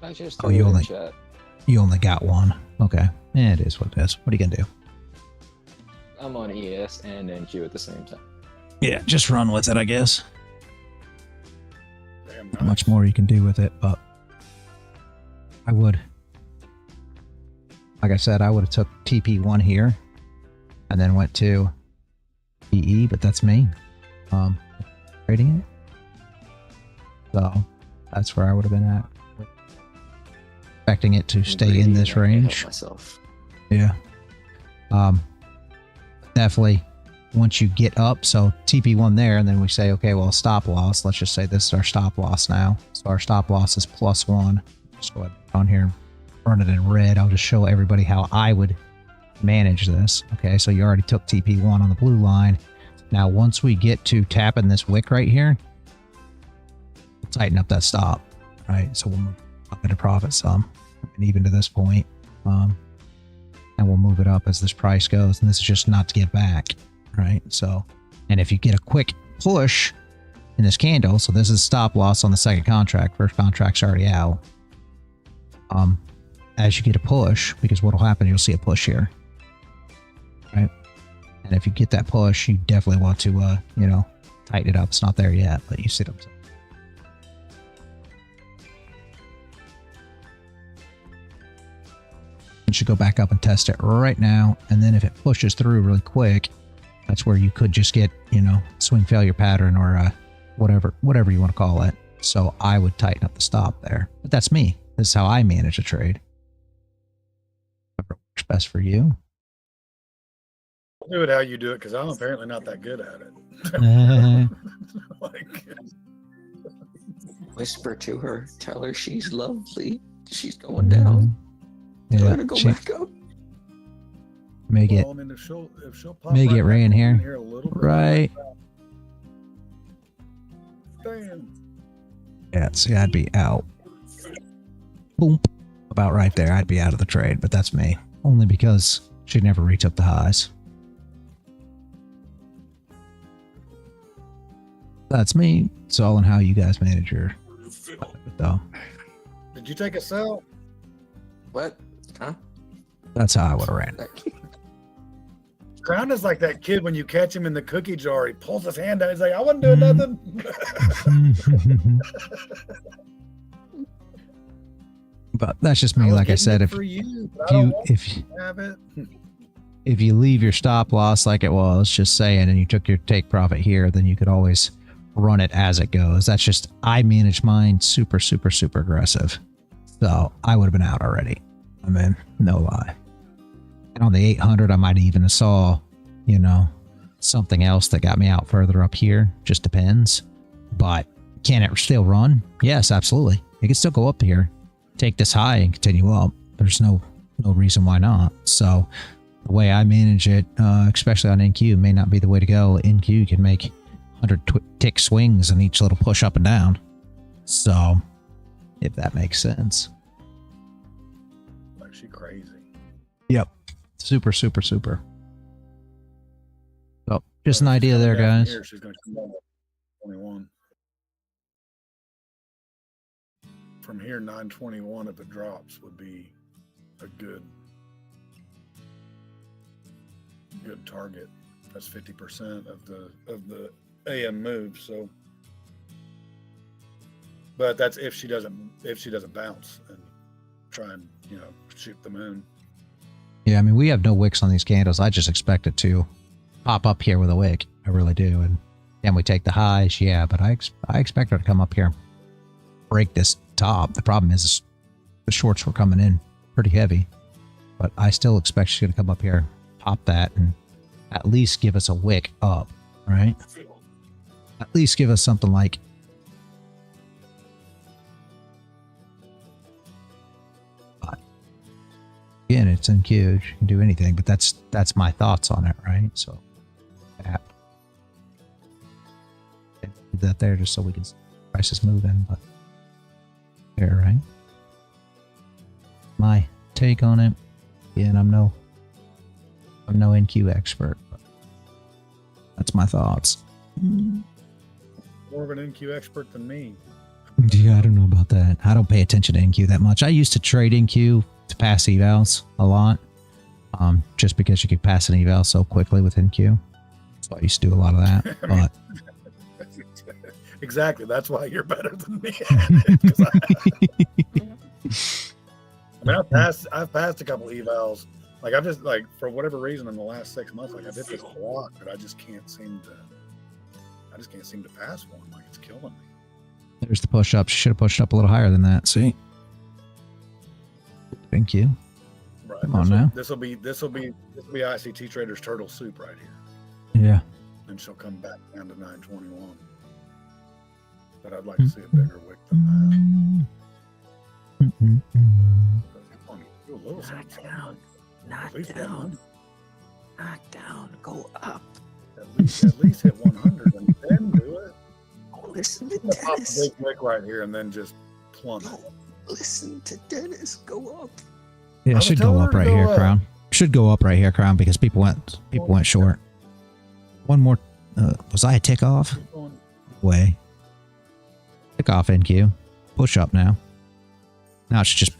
I just Oh, you only got one. Okay. Yeah, it is what it is. What are you gonna do? I'm on ES and NQ at the same time. Yeah, just run with it, I guess. Damn Not much more you can do with it, but I would. Like I said, I would have took TP1 here and then went to EE, but that's me. Trading it. So that's where I would have been at. Expecting it to stay in this range. Yeah. Definitely once you get up, so TP1 there, and then we say, okay, well, stop loss. Let's just say this is our stop loss now. So our stop loss is +1. Just go ahead on here, run it in red. I'll just show everybody how I would manage this. Okay, so you already took TP1 on the blue line. Now, once we get to tapping this wick right here, we'll tighten up that stop, right? So we'll move up into profit some, and even to this point. And we'll move it up as this price goes. And this is just not to get back, right? So, and if you get a quick push in this candle, so this is stop loss on the second contract. First contract's already out. As you get a push, because what'll happen, you'll see a push here, right? And if you get that push, you definitely want to, you know, tighten it up. It's not there yet, but you see it. You should go back up and test it right now, and then if it pushes through really quick, that's where you could just get, you know, swing failure pattern or whatever you want to call it. So I would tighten up the stop there. But that's me. This is how I manage a trade. Whatever works best for you. Do it how you do it, because I'm apparently not that good at it. Like, whisper to her, tell her she's lovely. She's going down. Yeah, tell her to go back up. May get, well, I mean, if she'll pop may right get Ray in back here. a little bit, Right. damn. Yeah, see, I'd be out. Boom. About right there. I'd be out of the trade, but that's me. Only because she'd never reach up the highs. That's me. It's all in how you guys manage your though. Did you take a sell? What? Huh? That's how I would have ran. Crown is like that kid when you catch him in the cookie jar. He pulls his hand out. He's like, I wasn't doing nothing. But that's just me. Like I said, if you leave your stop loss like it was, just saying, and you took your take profit here, then you could always run it as it goes. That's just, I manage mine super, super, super aggressive. So I would have been out already. I mean, no lie. And on the 800, I might even have saw, you know, something else that got me out further up here. Just depends. But can it still run? Yes, absolutely. It can still go up here, take this high and continue up. There's no reason why not. So the way I manage it, especially on NQ, may not be the way to go. NQ can make 100 tick swings in each little push up and down. So if that makes sense. Like, she crazy. Yep. Super, super, super. So just an idea there, guys. Here, she's going to come down to 21. From here, 921 if it drops would be a good target. That's 50% of the AM move. So, but that's if she doesn't bounce and try and, you know, shoot the moon. Yeah, I mean, we have no wicks on these candles. I just expect it to pop up here with a wick. I really do. And then we take the highs. Yeah, but I expect her to come up here, break this top. The problem is the shorts were coming in pretty heavy, but I still expect she's going to come up here, pop that, and at least give us a wick up, right? At least give us something like again, it's NQ, you can do anything, but that's my thoughts on it, right? So leave that there just so we can see prices moving, but there, right? My take on it, and I'm no NQ expert, but that's my thoughts. More of an NQ expert than me. Yeah, I don't know about that. I don't pay attention to NQ that much. I used to trade NQ to pass evals a lot, just because you could pass an eval so quickly with NQ. So I used to do a lot of that. But exactly, that's why you're better than me. I mean, I've passed a couple evals. Like I've just for whatever reason in the last 6 months, like I've hit this block, but I just can't seem to pass one. Like it's killing me. There's the push up. She should have pushed up a little higher than that. See? Thank you. Right. Come on now. This will be ICT Trader's turtle soup right here. Yeah. And she'll come back down to 921. But I'd like to see a bigger wick than that. Do a little something. Knock down, go up. At least hit 100 and then do it. Listen to Pop a Dennis. big wick right here and then just plummet. Listen to Dennis. Go up. Yeah, it should go up right here, Crown. Should go up right here, Crown, because people went short. One more. Was I a tick off? Way. Tick off NQ. Push up now. Now it should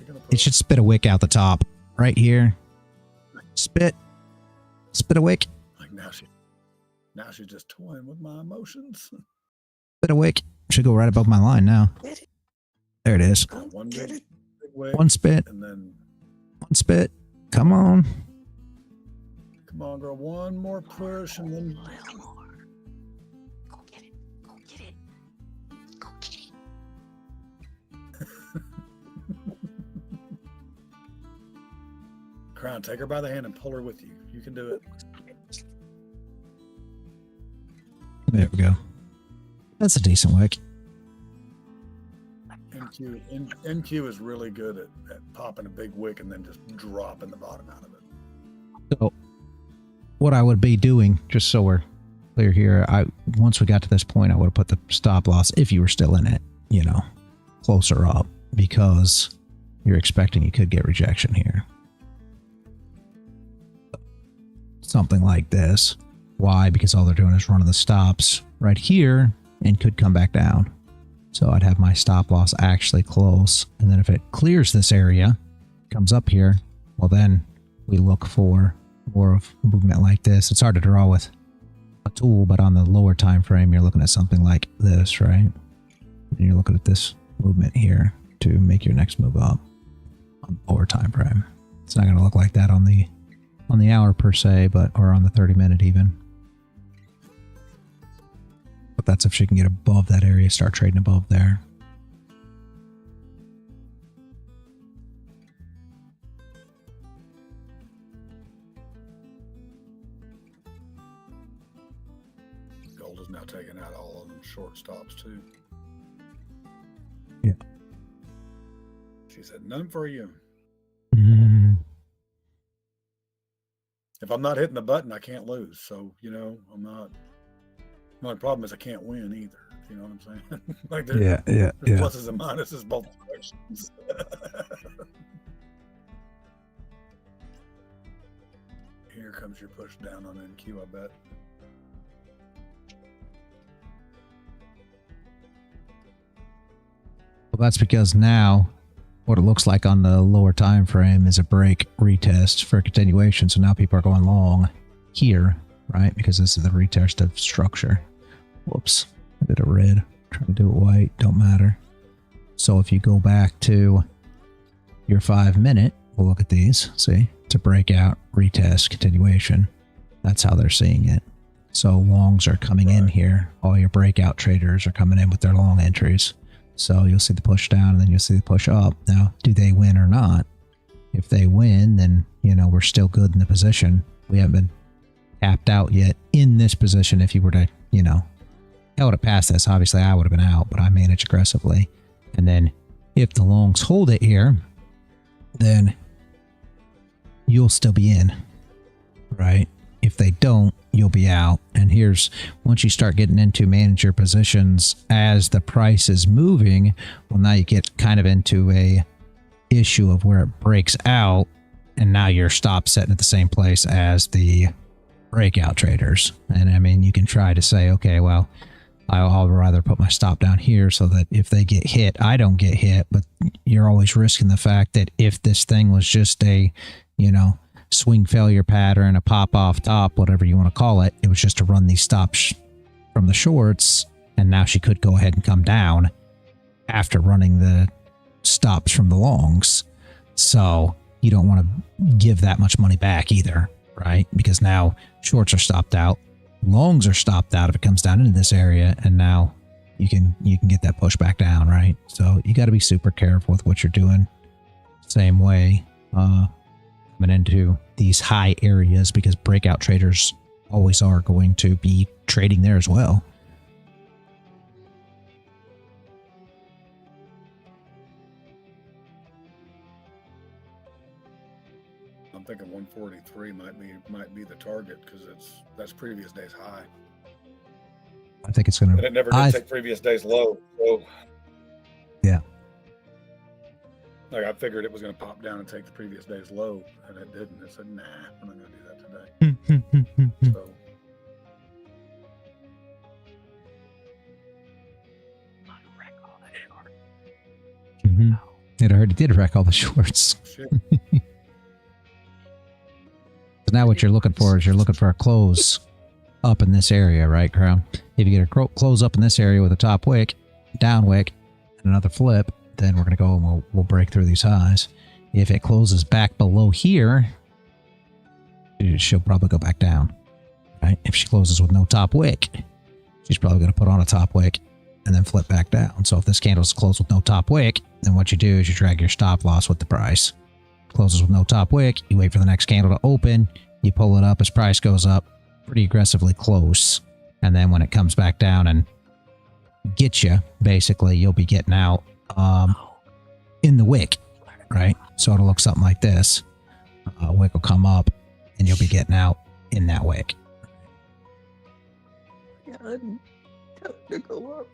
spit a wick out the top right here. Spit a wick. Like now she's just toying with my emotions. Spit a wick. Should go right above my line now. There it is. One big wick, one spit. and then one spit. Come on. Come on, girl. One more push and then. Go get it. Go get it. Go get it. Crown, take her by the hand and pull her with you. You can do it. There we go. That's a decent wick. NQ is really good at popping a big wick and then just dropping the bottom out of it. So what I would be doing, just so we're clear here, once we got to this point, I would have put the stop loss, if you were still in it, closer up, because you're expecting you could get rejection here. Something like this. Why? Because all they're doing is running the stops right here and could come back down. So I'd have my stop loss actually close. And then if it clears this area, comes up here, well then we look for more of movement like this. It's hard to draw with a tool, but on the lower time frame, you're looking at something like this, right? And you're looking at this movement here to make your next move up on the lower time frame. It's not going to look like that on the hour per se, or on the 30-minute even. But that's if she can get above that area, start trading above there. Gold is now taking out all of them short stops too. Yeah. She said, none for you. Mm-hmm. If I'm not hitting the button, I can't lose. So, I'm not. The only problem is I can't win either. You know what I'm saying? Like there's pluses and minuses both directions. Here comes your push down on NQ, I bet. Well, that's because now what it looks like on the lower time frame is a break retest for continuation. So now people are going long here, right? Because this is the retest of structure. Whoops, I did a red. Trying to do it white, don't matter. So if you go back to your 5-minute, we'll look at these. See, it's a breakout, retest, continuation. That's how they're seeing it. So longs are coming in here. All your breakout traders are coming in with their long entries. So you'll see the push down and then you'll see the push up. Now, do they win or not? If they win, then, we're still good in the position. We haven't been tapped out yet in this position. If you were to, held it past this, obviously I would have been out, but I manage aggressively. And then if the longs hold it here, then you'll still be in, right? If they don't, you'll be out. And here's, once you start getting into manager positions as the price is moving, well, now you get kind of into a issue of where it breaks out, and now your stop setting at the same place as the breakout traders. And I mean, you can try to say, okay, well, I'll rather put my stop down here so that if they get hit, I don't get hit. But you're always risking the fact that if this thing was just a, you know, swing failure pattern, a pop off top, whatever you want to call it, it was just to run these stops from the shorts, and now she could go ahead and come down after running the stops from the longs. So you don't want to give that much money back either, right? Because now shorts are stopped out, longs are stopped out if it comes down into this area, and now you can get that push back down, right? So you got to be super careful with what you're doing. Same way coming into these high areas, because breakout traders always are going to be trading there as well. I'm thinking 143 might be the target, because that's previous day's high. I think it's going to. And it never did take previous day's low. So yeah, like I figured it was going to pop down and take the previous day's low, and it didn't. I said, nah, I'm not going to do that today. So it already did wreck all the shorts. shit. So now what you're looking for is you're looking for a close up in this area, right, Crown? If you get a close up in this area with a top wick, down wick, and another flip, then we're going to go and we'll break through these highs. If it closes back below here, she'll probably go back down, right? If she closes with no top wick, she's probably going to put on a top wick and then flip back down. So if this candle's closed with no top wick, then what you do is you drag your stop loss with the price. Closes with no top wick, you wait for the next candle to open, you pull it up as price goes up pretty aggressively close, and then when it comes back down and gets you, basically you'll be getting out in the wick, right? So it'll look something like this. Wick will come up and you'll be getting out in that wick. God, tell it to go up.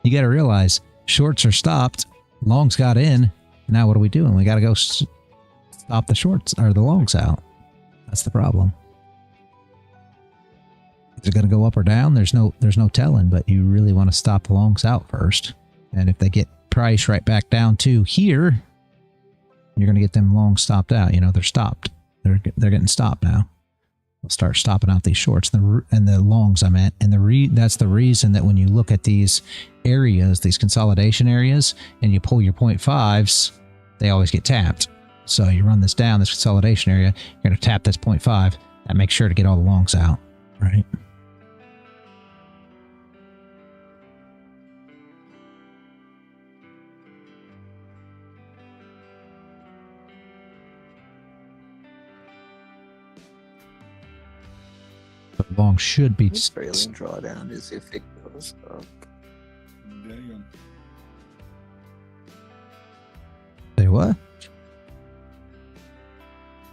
You got to realize shorts are stopped, longs got in. Now what are we doing? We got to go stop the shorts or the longs out. That's the problem. Is it going to go up or down? There's no telling, but you really want to stop the longs out first. And if they get price right back down to here, you're going to get them longs stopped out. You know, they're stopped. They're getting stopped now. They'll start stopping out these shorts and the longs, I meant. And that's the reason that when you look at these areas, these consolidation areas, and you pull your 0.5s, they always get tapped. So you run this down, this consolidation area, you're going to tap this 0.5. That makes sure to get all the longs out, right? Long should be trailing drawdown is if it goes up. Damn. Say what?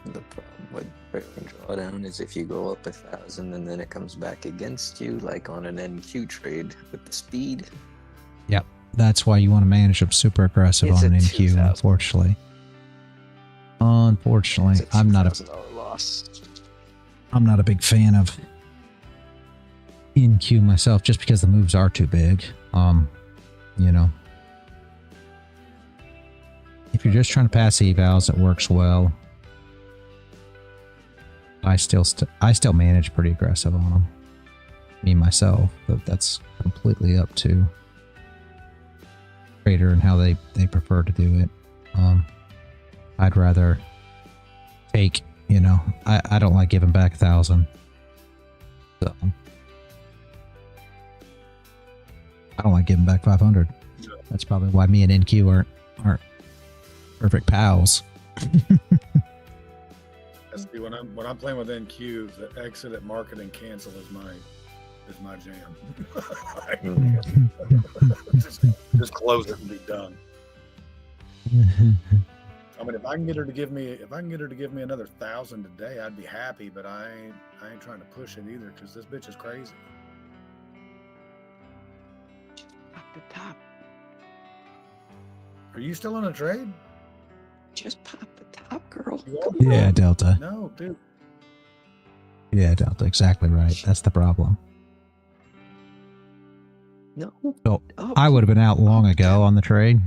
The problem with trailing drawdown is if you go up 1,000 and then it comes back against you, like on an NQ trade with the speed. Yep, that's why you want to manage them super aggressive on an NQ. Unfortunately, I'm not a loss. I'm not a big fan of NQ myself, just because the moves are too big. You know, if you're just trying to pass evals, it works well. I still manage pretty aggressive on them, me myself, but that's completely up to trader and how they prefer to do it. I'd rather take, you know, I don't like giving back 1,000. So I don't like giving back 500. That's probably why me and NQ aren't perfect pals. See, when I'm playing with NQ, the exit at market and cancel is my jam. just close it and be done. I mean, if I can get her to give me another 1,000 a day, I'd be happy. But I ain't trying to push it either because this bitch is crazy. Pop the top. Are you still on a trade? Just pop the top, girl. Yeah, Delta. No, dude. Yeah, Delta. Exactly right. That's the problem. No. So Oh, I would have been out long ago on the trade.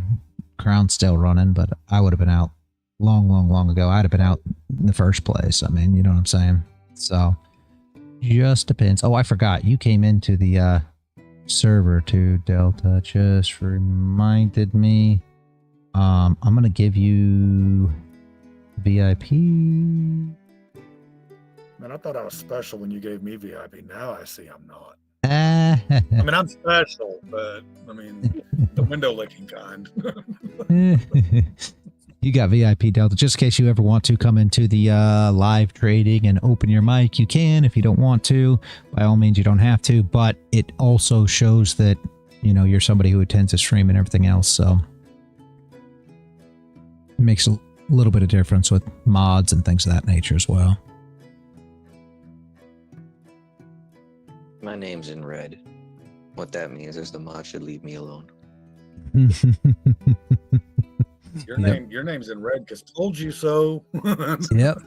Crown's still running, but I would have been out long ago. I'd have been out in the first place. I mean, you know what I'm saying? So just depends. Oh, I forgot. You came into the server too, Delta. Just reminded me. I'm going to give you VIP. Man, I thought I was special when you gave me VIP. Now I see I'm not. I mean, I'm special, but I mean, the window licking kind. You got VIP, Delta. Just in case you ever want to come into the live trading and open your mic, you can. If you don't want to, by all means, you don't have to. But it also shows that, you know, you're somebody who attends a stream and everything else. So it makes a little bit of difference with mods and things of that nature as well. My name's in red. What that means is the mod should leave me alone. Your name's in red because told you so. Yep.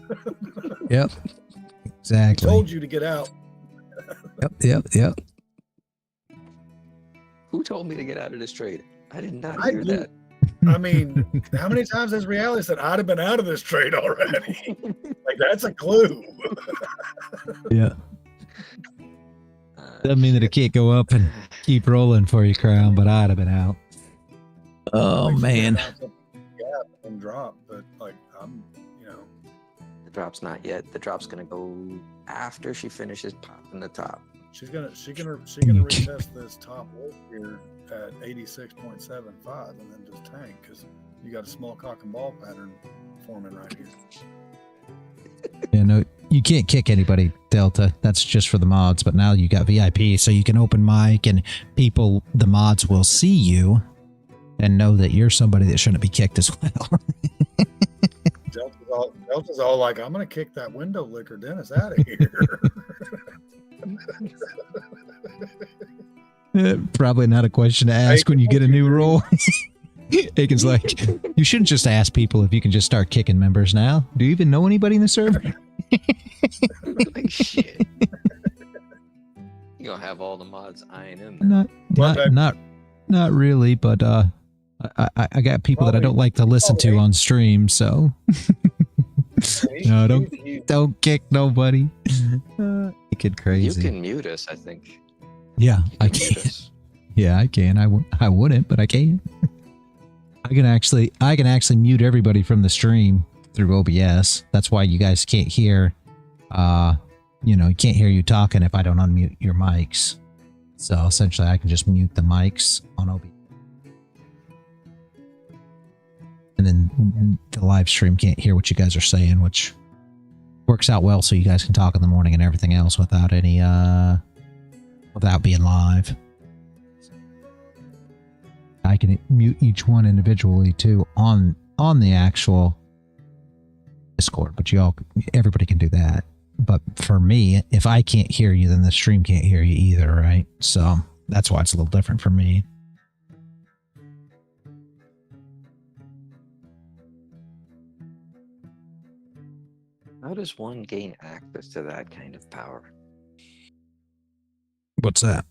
Exactly. Told you to get out. Yep. Who told me to get out of this trade? I did not hear that. I mean, how many times has reality said I'd have been out of this trade already? Like, that's a clue. Yeah. Doesn't mean that it can't go up and keep rolling for you, Crown, but I'd have been out. Oh, man. Yeah, and drop, but like, I'm, you know. The drop's not yet. The drop's gonna go after she finishes popping the top. She's gonna retest this top low here at 86.75 and then just tank because you got a small cock and ball pattern forming right here. Yeah, no, you can't kick anybody, Delta. That's just for the mods. But now you got VIP, so you can open mic and people, the mods will see you and know that you're somebody that shouldn't be kicked as well. Delta's all like, I'm going to kick that window licker Dennis out of here. Probably not a question to ask when you get a new role. Aiken's like, you shouldn't just ask people if you can just start kicking members now. Do you even know anybody in the server? Like, shit. You gonna have all the mods eyeing him now. Not really, but I got people that I don't like to listen to on stream, so no, don't kick nobody. Get crazy. You can mute us, I think. Yeah, I can. Yeah, I can. I wouldn't, but I can. I can actually mute everybody from the stream through OBS. That's why you guys can't hear, you can't hear you talking if I don't unmute your mics. So essentially I can just mute the mics on OBS. And then the live stream can't hear what you guys are saying, which works out well so you guys can talk in the morning and everything else without any, without being live. I can mute each one individually too on the actual Discord, but everybody can do that. But for me, if I can't hear you, then the stream can't hear you either, right? So that's why it's a little different for me. How does one gain access to that kind of power? What's that?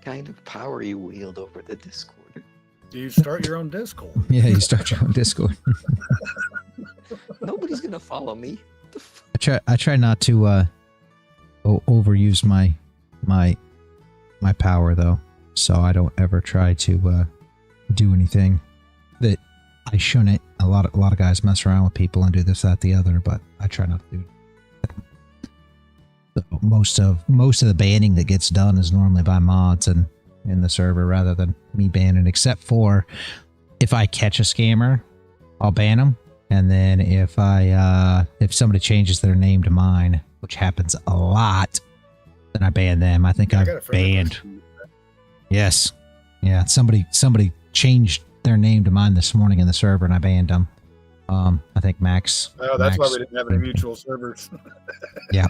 Kind of power you wield over the Discord. Do you start your own Discord? Yeah, you start your own Discord. Nobody's gonna follow me. I try not to overuse my power though, so I don't ever try to do anything that I shouldn't. A lot of guys mess around with people and do this, that, the other, but I try not to do it. So most of the banning that gets done is normally by mods and in the server rather than me banning, except for if I catch a scammer, I'll ban them. And then if somebody changes their name to mine, which happens a lot, then I ban them. I think I've banned. Yes. Yeah. Somebody changed their name to mine this morning in the server, and I banned them. I think Max. Oh, that's Max, why we didn't have any mutual servers. yeah.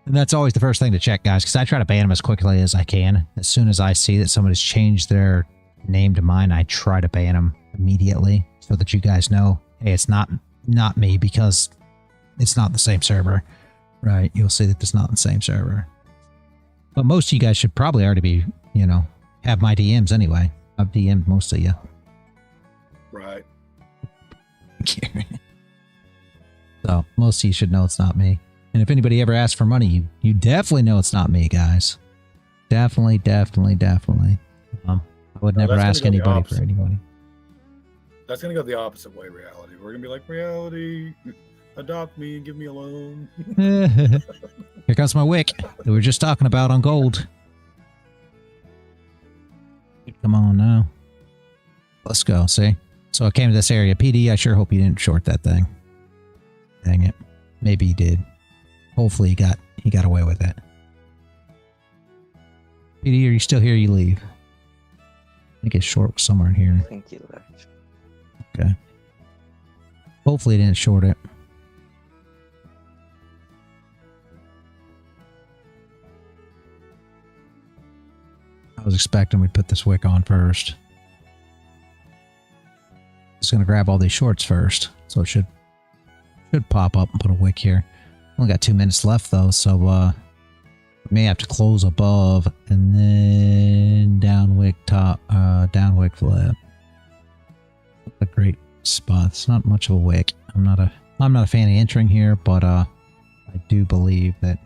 And that's always the first thing to check, guys, because I try to ban them as quickly as I can. As soon as I see that somebody's changed their name to mine, I try to ban them immediately so that you guys know, hey, it's not me, because it's not the same server, right? You'll see that it's not the same server. But most of you guys should probably already be, you know, have my DMs anyway. I've DM'd most of you. Right. So most of you should know it's not me. And if anybody ever asks for money, you definitely know it's not me, guys. Definitely. I would never ask anybody for any money. That's going to go the opposite way, reality. We're going to be like, reality, adopt me and give me a loan. Here comes my wick that we were just talking about on gold. Come on now. Let's go, see? So I came to this area. PD, I sure hope you didn't short that thing. Dang it. Maybe he did. Hopefully he got away with it. PD, are you still here? You leave. I think it's short somewhere in here. I think he left. Okay. Hopefully he didn't short it. I was expecting we'd put this wick on first. Just gonna grab all these shorts first, so it should pop up and put a wick here. Only got 2 minutes left though, so we may have to close above and then down wick top, down wick flip. A great spot. It's not much of a wick. I'm not a fan of entering here, but I do believe that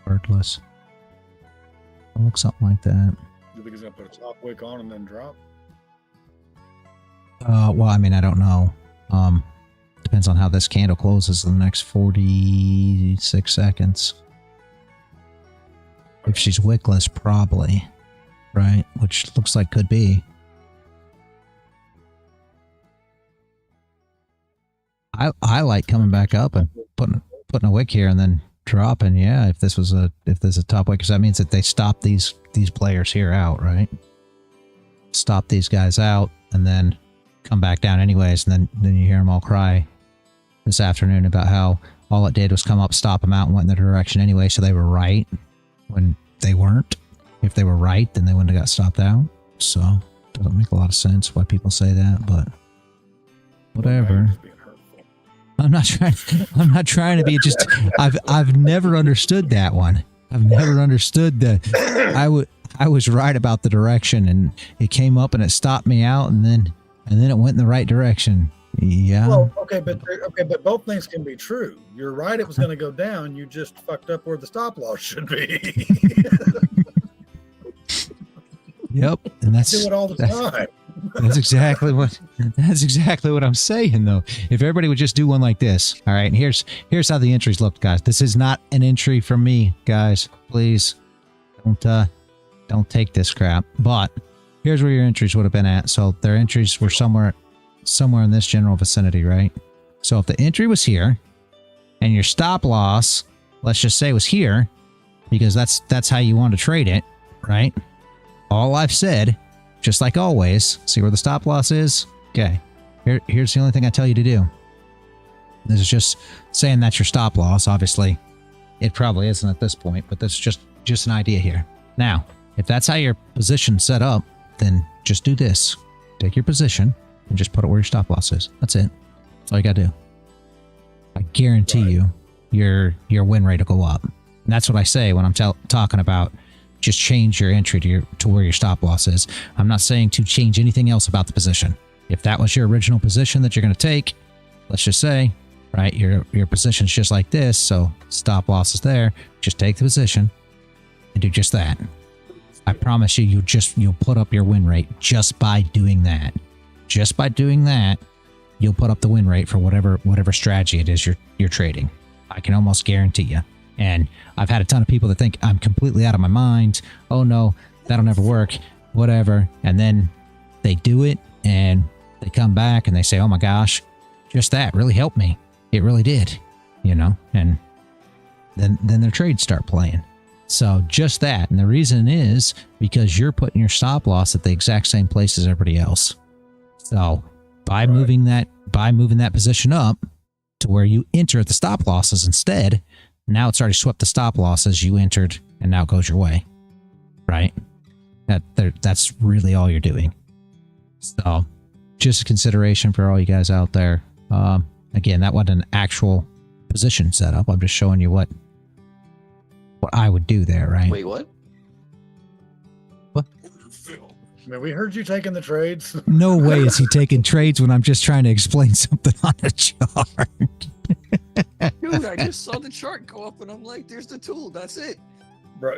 regardless, it'll look something like that. You think he's gonna put a top wick on and then drop? Well, I mean, I don't know. Depends on how this candle closes in the next 46 seconds. If she's wickless, probably, right? Which looks like could be. I like coming back up and putting a wick here and then dropping. Yeah, if there's a top wick, because that means that they stop these players here out, right? Stop these guys out and then come back down anyways, and then you hear them all cry this afternoon about how all it did was come up, stop them out, and went in the direction anyway, so they were right when they weren't. If they were right, then they wouldn't have got stopped out. So doesn't make a lot of sense why people say that, but whatever. I'm not trying to be just. I've never understood that one. I've never understood that. I was right about the direction, and it came up and it stopped me out, and then it went in the right direction. Yeah. Well, okay, but both things can be true. You're right; it was going to go down. You just fucked up where the stop loss should be. Yep, and that's do it all the time. That's exactly what I'm saying, though. If everybody would just do one like this, all right. And here's how the entries looked, guys. This is not an entry from me, guys. Please don't take this crap. But here's where your entries would have been at. So their entries were somewhere in this general vicinity, right? So if the entry was here, and your stop loss, let's just say, was here, because that's how you want to trade it, right? All I've said, just like always, see where the stop loss is? Okay. Here's the only thing I tell you to do. This is just saying that's your stop loss. Obviously, it probably isn't at this point, but that's just an idea here. Now, if that's how your position's set up, then just do this. Take your position and just put it where your stop loss is. That's it. That's all you gotta do. I guarantee you, your win rate will go up. And that's what I say when I'm talking about just change your entry to where your stop loss is. I'm not saying to change anything else about the position. If that was your original position that you're going to take, let's just say, right, your position's just like this, so stop loss is there. Just take the position and do just that. I promise you, you'll put up your win rate just by doing that. Just by doing that, you'll put up the win rate for whatever strategy it is you're trading. I can almost guarantee you. And I've had a ton of people that think I'm completely out of my mind. Oh no, that'll never work, whatever. And then they do it and they come back and they say, oh my gosh, just that really helped me. It really did, you know, and then their trades start playing. So just that. And the reason is because you're putting your stop loss at the exact same place as everybody else. So by moving that position up to where you enter at the stop losses instead, now it's already swept the stop losses you entered and now it goes your way. Right? That's really all you're doing. So just a consideration for all you guys out there. Again, that wasn't an actual position setup. I'm just showing you what I would do there, right? Wait, what? What? I mean, we heard you taking the trades. No way is he taking trades when I'm just trying to explain something on the chart. Dude, I just saw the chart go up and I'm like, there's the tool. That's it. Bro,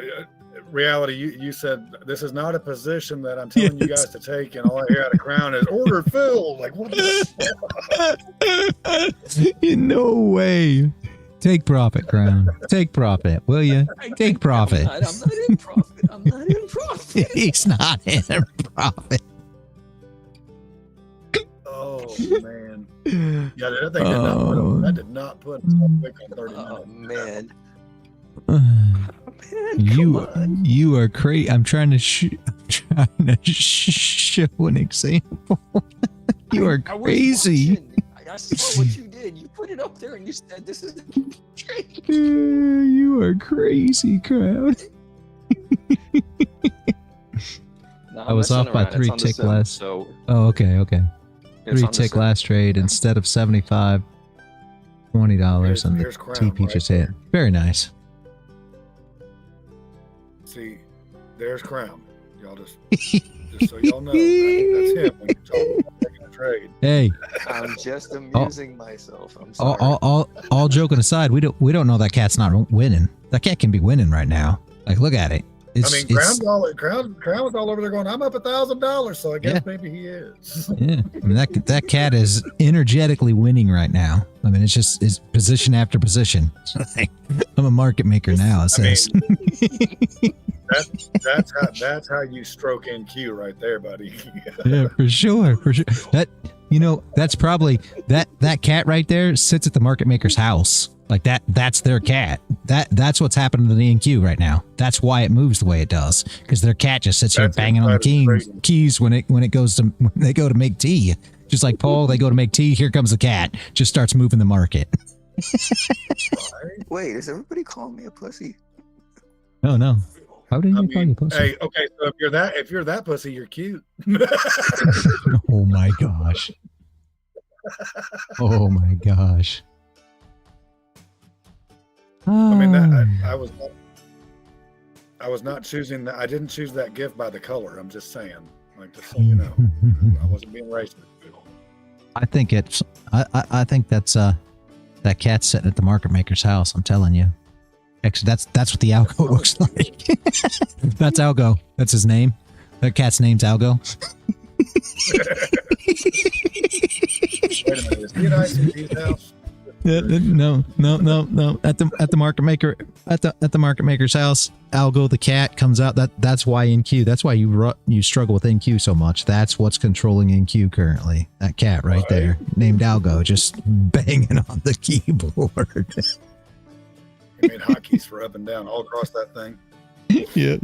reality, you said this is not a position that I'm telling you guys to take, and all I hear out of Crown is order fill. Like, what the No way. Take profit, Crown. Take profit, will you? Take profit. I'm not in profit. I'm not in profit. He's not in profit. Oh, man. Yeah, that thing did not put a quick on 30 minutes. Oh, man. You are crazy. I'm trying to show an example. You are crazy. I saw what you did. You put it up there and you said this is a trade. You are crazy, crowd. I was off by 3 tick last. So oh, okay. 3 tick last trade instead of $75, $20, and the TP just hit. Very nice. See, there's Crown. Y'all just so y'all know, that's him when you're talking about taking a trade. Hey, I'm just amusing myself. I'm sorry. all joking aside, we don't know that cat's not winning. That cat can be winning right now. Like, look at it. Crown was all over there going, I'm up $1,000, so I guess maybe he is. Yeah, I mean that cat is energetically winning right now. I mean, it's position after position. I'm a market maker now. It says. That's how you stroke NQ right there, buddy. Yeah, for sure. That's probably that cat right there sits at the market maker's house. Like that's their cat. That's what's happening to the NQ right now. That's why it moves the way it does, because their cat just sits here banging on the keys when they go to make tea. Just like Paul, they go to make tea. Here comes the cat. Just starts moving the market. Wait, is everybody calling me a pussy? Oh no. How did you call you pussy? Hey, okay, so if you're that pussy, you're cute. Oh my gosh. Oh my gosh. I mean, I was not choosing that. I didn't choose that gift by the color. I'm just saying, like, just so you know, I wasn't being racist. I think I think that's that cat's sitting at the market maker's house. I'm telling you. Actually, that's what the algo looks like. That's Algo. That's his name. That cat's name's Algo. Wait a minute, is he in ICP's house? No. At the market maker, at the market maker's house, Algo the cat comes out. That's why NQ. That's why you struggle with NQ so much. That's what's controlling NQ currently. That cat right there, named Algo, just banging on the keyboard. He made hotkeys for up and down all across that thing. Yeah.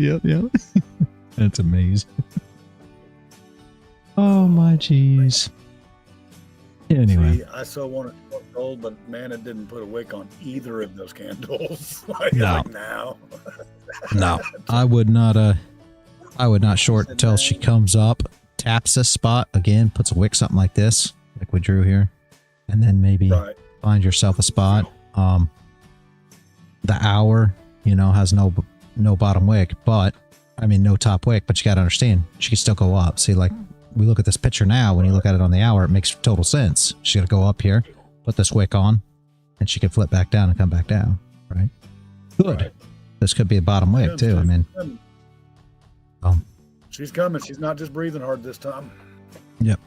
That's amazing. Oh my jeez. Anyway, see, I so wanted to gold, but man, it didn't put a wick on either of those candles. No. Now. No, I would not short until she comes up, taps this spot again, puts a wick something like this, like we drew here, and then maybe find yourself a spot. The hour, has no bottom wick, but I mean no top wick, but you got to understand she can still go up. See, like we look at this picture now, when you look at it on the hour, it makes total sense. She's gonna go up here, put this wick on, and she can flip back down and come back down, right? Good. Right. This could be a bottom wick too. I mean, she's coming. She's not just breathing hard this time. Yep.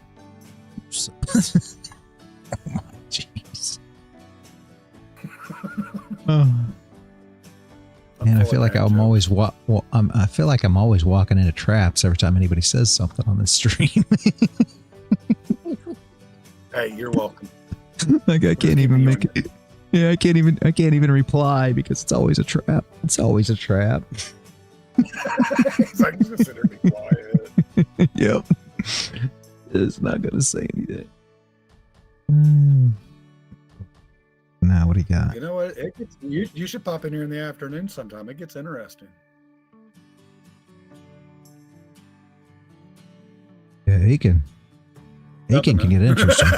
Oh my jeez. Man, I feel like I'm always I feel like I'm always walking into traps every time anybody says something on this stream. Hey, you're welcome. Like I can't even make it. Yeah, I can't even reply because it's always a trap. It's always a trap. It's like, just sit there and be quiet. Yep. It's not gonna say anything. Now, what do you got? You know what? You should pop in here in the afternoon sometime. It gets interesting. Yeah, Aiken can get interesting.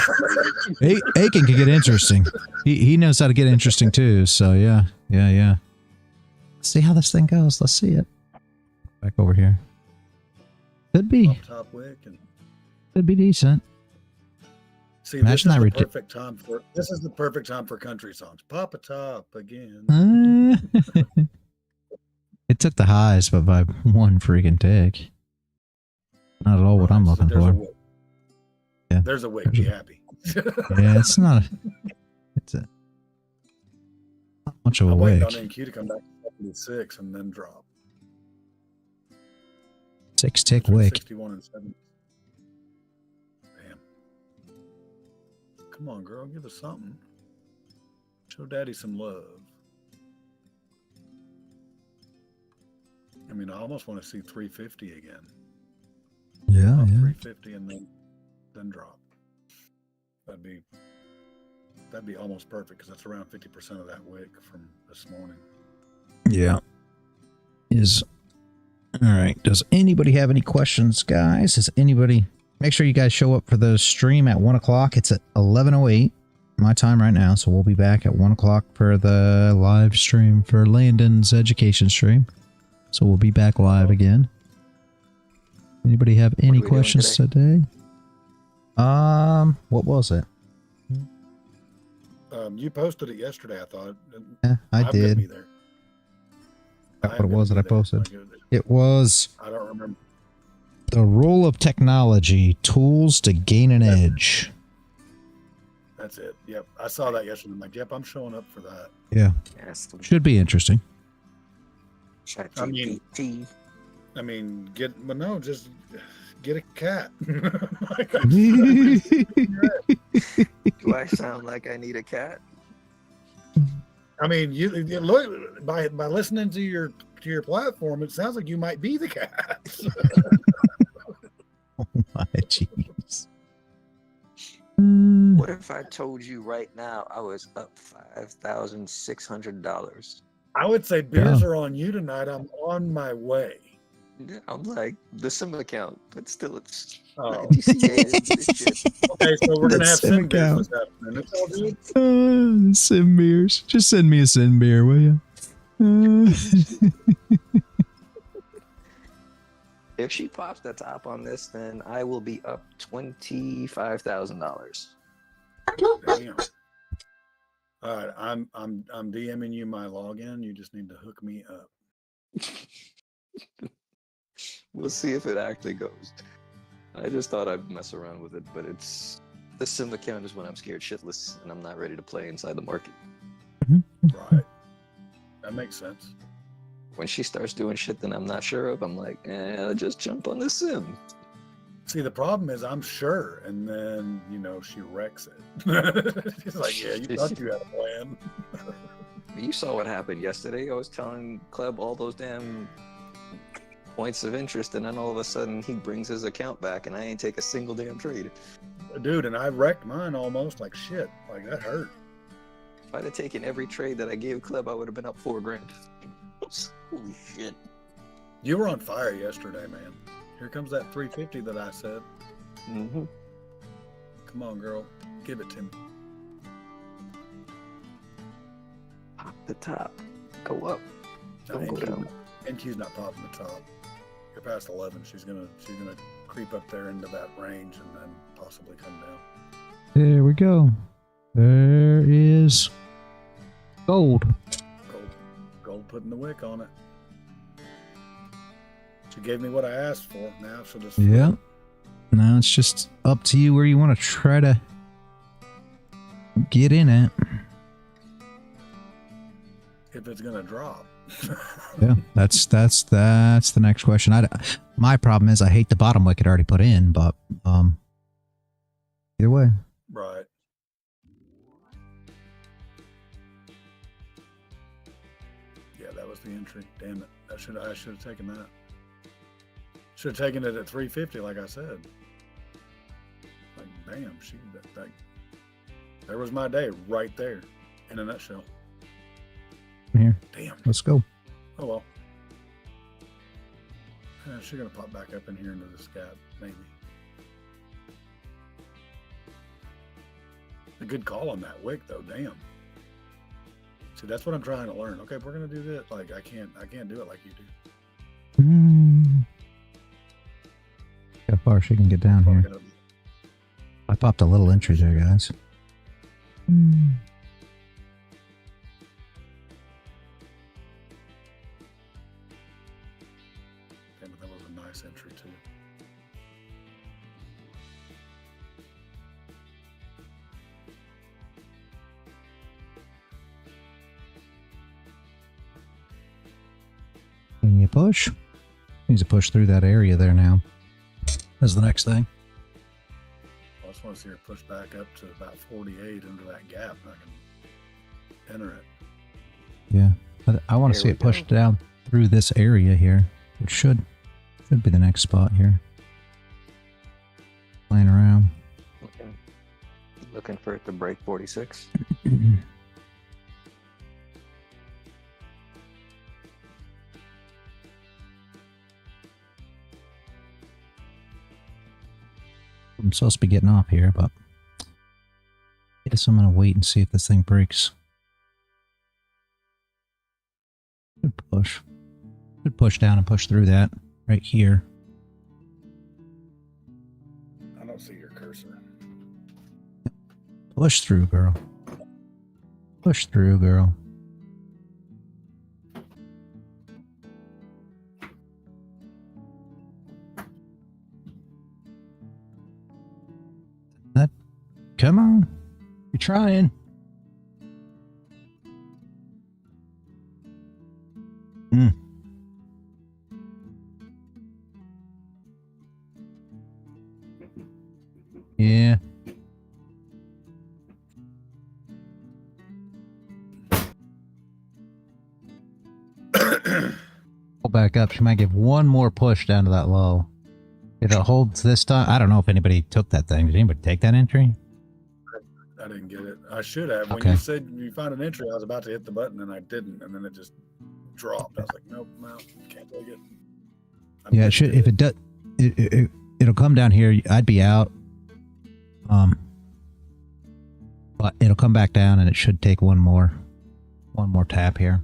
Aiken can get interesting. He knows how to get interesting too. So yeah. Let's see how this thing goes. Let's see it. Back over here. Could be. Top wick and could be decent. see, Imagine this is that the perfect time for country songs. Pop a top again. It took the highs, but by one freaking tick. Not at all what I'm looking for. Yeah, there's a wick. Be happy. Yeah, it's not. It's a not much of a wick. I'm waiting on NQ to come back to 76 and then drop. 6 tick wick. 61 and 70. Damn. Come on, girl, give us something. Show daddy some love. I mean, I almost want to see 350 again. Yeah, Up yeah. 350 and then drop. That'd be almost perfect because that's around 50% of that wick from this morning. Yeah. All right. Does anybody have any questions, guys? Does anybody... Make sure you guys show up for the stream at 1 o'clock. It's at 11:08 my time right now, so we'll be back at 1 o'clock for the live stream for Landon's education stream. So we'll be back live again. Anybody have any questions today? What was it? You posted it yesterday, I thought. Yeah, I did. Be there. What it was that I posted? It was... I don't remember. The role of technology, tools to gain an edge. That's it. Yep. I saw that yesterday. I'm like, yep, I'm showing up for that. Yeah. Should be interesting. I mean, just get a cat. Do I sound like I need a cat? I mean, you look by listening to your platform, it sounds like you might be the cat. Oh my jeez. What if I told you right now I was up $5,600? I would say beers are on you tonight. I'm on my way. Yeah, I'm like the sim account, but still it's Oh. shit. Okay, so we're gonna have sim beers account. this afternoon. It's all good. Sim beers. Just send me a sim beer, will you? If she pops the top on this, then I will be up $25,000. Damn. All right, I'm DMing you my login. You just need to hook me up. We'll see if it actually goes. I just thought I'd mess around with it, but it's the sim account is when I'm scared shitless and I'm not ready to play inside the market. Right. That makes sense. When she starts doing shit that I'm not sure of, I'm like, I'll just jump on the sim. See, the problem is I'm sure, and then, she wrecks it. She's like, yeah, you thought you had a plan. You saw what happened yesterday. I was telling Kleb all those damn points of interest, and then all of a sudden he brings his account back, and I ain't take a single damn trade. Dude, and I wrecked mine almost like shit. Like, that hurt. If I'd have taken every trade that I gave Kleb, I would have been up $4,000. Holy shit. You were on fire yesterday, man. Here comes that 350 that I said. Mm-hmm. Come on, girl. Give it to me. Pop the top. Go up. Don't go down. NQ's not popping the top. You're past 11. She's gonna creep up there into that range and then possibly come down. There we go. There is gold. Gold putting the wick on it. She gave me what I asked for. Now she'll just... Yeah. Now it's just up to you where you want to try to get in it. If it's gonna drop. Yeah, that's the next question. My problem is I hate the bottom wick it already put in, but either way. Right. Yeah, that was the entry. Damn it. I should have taken that. Should have taken it at 350, like I said. Like, damn, there was my day right there in a nutshell. Here. Damn. Let's go. Oh well. She's gonna pop back up in here into this gap, maybe. A good call on that wick though, damn. See, that's what I'm trying to learn. Okay, we're gonna do this. Like I can't do it like you do. How far she can get down here? I popped a little entry there, guys. Damn it, that was a nice entry too. Can you push? Needs to push through that area there now. That's the next thing. I just want to see her push back up to about 48 into that gap, and I can enter it. Yeah, but I want to see it pushed down through this area here, which should be the next spot here. Playing around. Looking for it to break 46. I'm supposed to be getting off here, but I guess I'm going to wait and see if this thing breaks. Good push. Good push down and push through that right here. I don't see your cursor. Push through, girl. Push through, girl. Come on. You're trying. Yeah. Pull back up. She might give one more push down to that low. If it holds this time, I don't know if anybody took that thing. Did anybody take that entry? I didn't get it. I should have. When Okay. you said you found an entry, I was about to hit the button and I didn't, and then it just dropped. I was like, nope, no, can't take it. Yeah, it should. If it does, it'll come down here. I'd be out. But it'll come back down, and it should take one more tap here.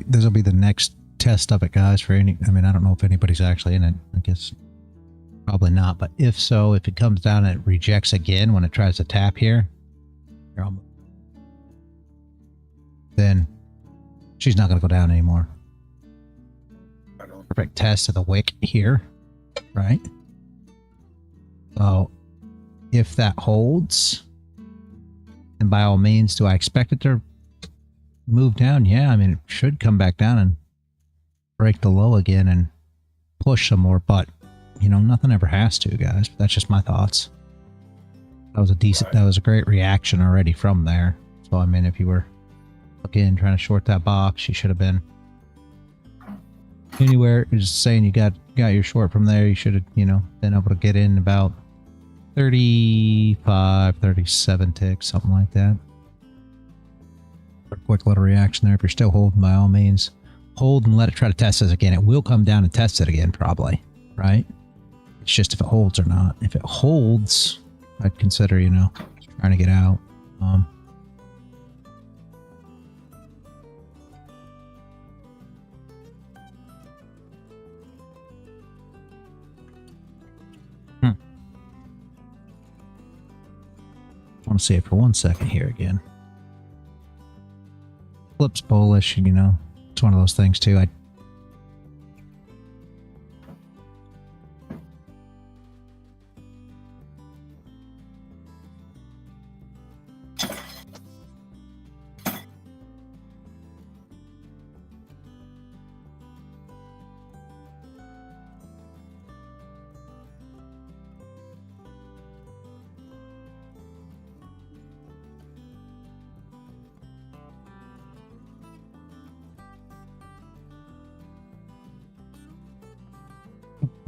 This will be the next test of it, guys. For any, I mean, I don't know if anybody's actually in it. I guess probably not. But if so, if it comes down and it rejects again when it tries to tap here, then she's not going to go down anymore. Perfect test of the wick here, right? So if that holds, then by all means, do I expect it to move down? Yeah, I mean, it should come back down and break the low again and push some more, but you know, nothing ever has to, guys. That's just my thoughts. That was a decent, that was a great reaction already from there. So I mean, if you were looking, trying to short that box, you should have been anywhere. Just saying, you got your short from there. You should have, you know, been able to get in about 35, 37 ticks, something like that. A quick little reaction there. If you're still holding, by all means, hold and let it try to test this again. It will come down and test it again, probably, right? It's just if it holds or not. If it holds, I'd consider, you know, trying to get out. want to see it for 1 second here again. Flip's bullish, you know. It's one of those things too.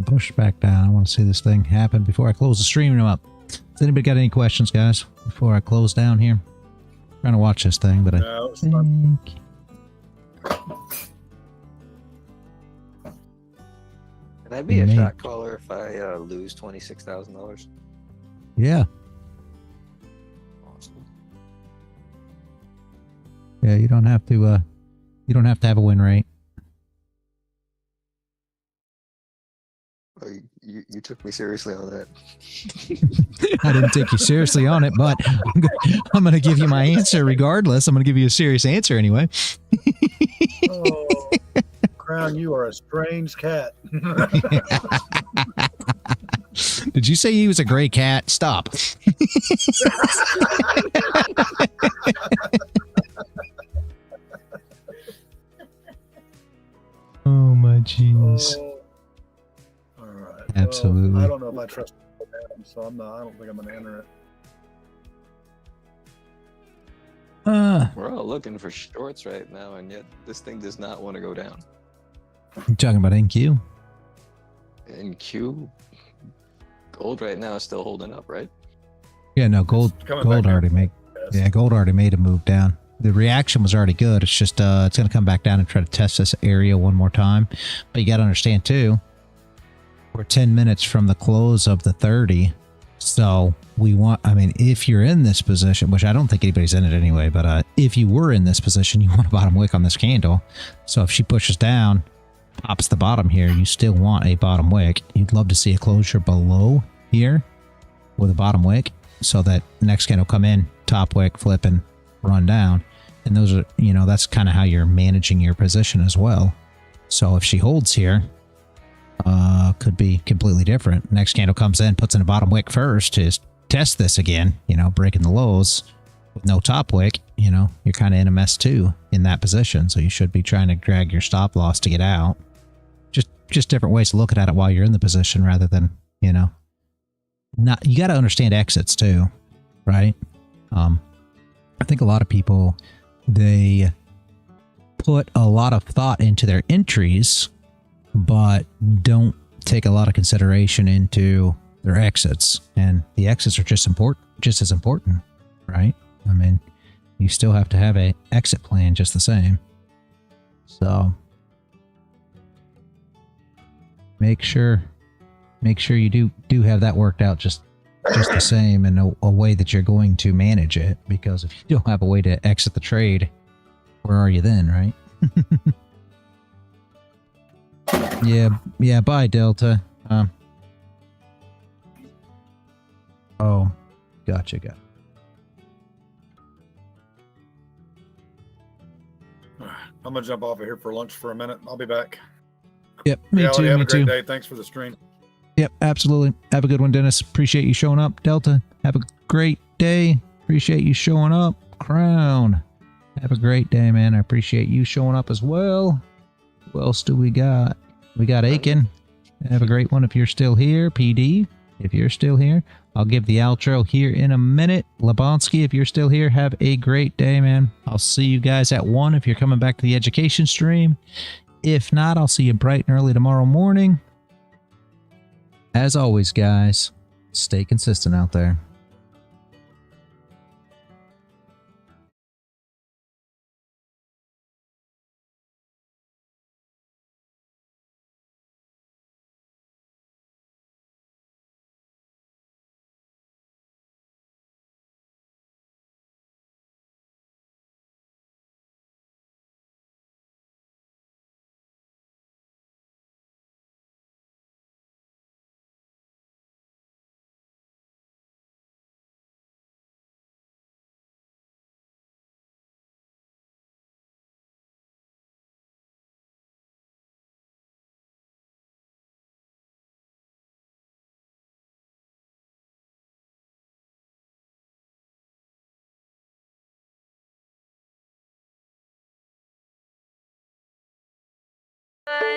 Push back down. I want to see this thing happen before I close the stream up. Has anybody got any questions, guys, before I close down here? I'm trying to watch this thing, but I think... Can I be a shot caller if I lose $26,000? Yeah. Awesome. Yeah, you don't have to. You don't have to have a win rate. Oh, you took me seriously on that. I didn't take you seriously on it, but I'm going to give you my answer regardless. I'm going to give you a serious answer anyway. Oh, Crown, you are a strange cat. Did you say he was a gray cat? Stop. Oh my jeez. Oh. Absolutely. Well, I don't know if I trust it, so I'm not. I don't think I'm going to enter it. We're all looking for shorts right now, and yet this thing does not want to go down. You talking about NQ? NQ, gold right now is still holding up, right? Yeah, no, gold already made. Yeah, gold already made a move down. The reaction was already good. It's just it's going to come back down and try to test this area one more time. But you got to understand too, we're 10 minutes from the close of the 30. So we want, I mean, if you're in this position, which I don't think anybody's in it anyway, but if you were in this position, you want a bottom wick on this candle. So if she pushes down, pops the bottom here, you still want a bottom wick. You'd love to see a closure below here with a bottom wick so that the next candle come in, top wick, flip, and run down. And those are, you know, that's kind of how you're managing your position as well. So if she holds here, could be completely different. Next candle comes in, puts in a bottom wick first to test this again, you know, breaking the lows with no top wick, you know, you're kind of in a mess too in that position. So you should be trying to drag your stop loss to get out. Just different ways to look at it while you're in the position rather than, you know, not, you got to understand exits too, right? I think a lot of people, they put a lot of thought into their entries, but don't take a lot of consideration into their exits, and the exits are just as important, right? I mean, you still have to have a exit plan just the same. So make sure you do have that worked out just the same, in a way that you're going to manage it, because if you don't have a way to exit the trade, where are you then, right? Yeah, bye, Delta. Oh, gotcha. I'm going to jump off of here for lunch for a minute. I'll be back. Yep, me too. Have me a great too. day. Thanks for the stream. Yep, absolutely. Have a good one, Dennis. Appreciate you showing up. Delta, have a great day. Appreciate you showing up. Crown, have a great day, man. I appreciate you showing up as well. Who else do we got? We got Aiken. Have a great one if you're still here. PD, if you're still here. I'll give the outro here in a minute. Lebonsky, if you're still here, have a great day, man. I'll see you guys at 1 if you're coming back to the education stream. If not, I'll see you bright and early tomorrow morning. As always, guys, stay consistent out there.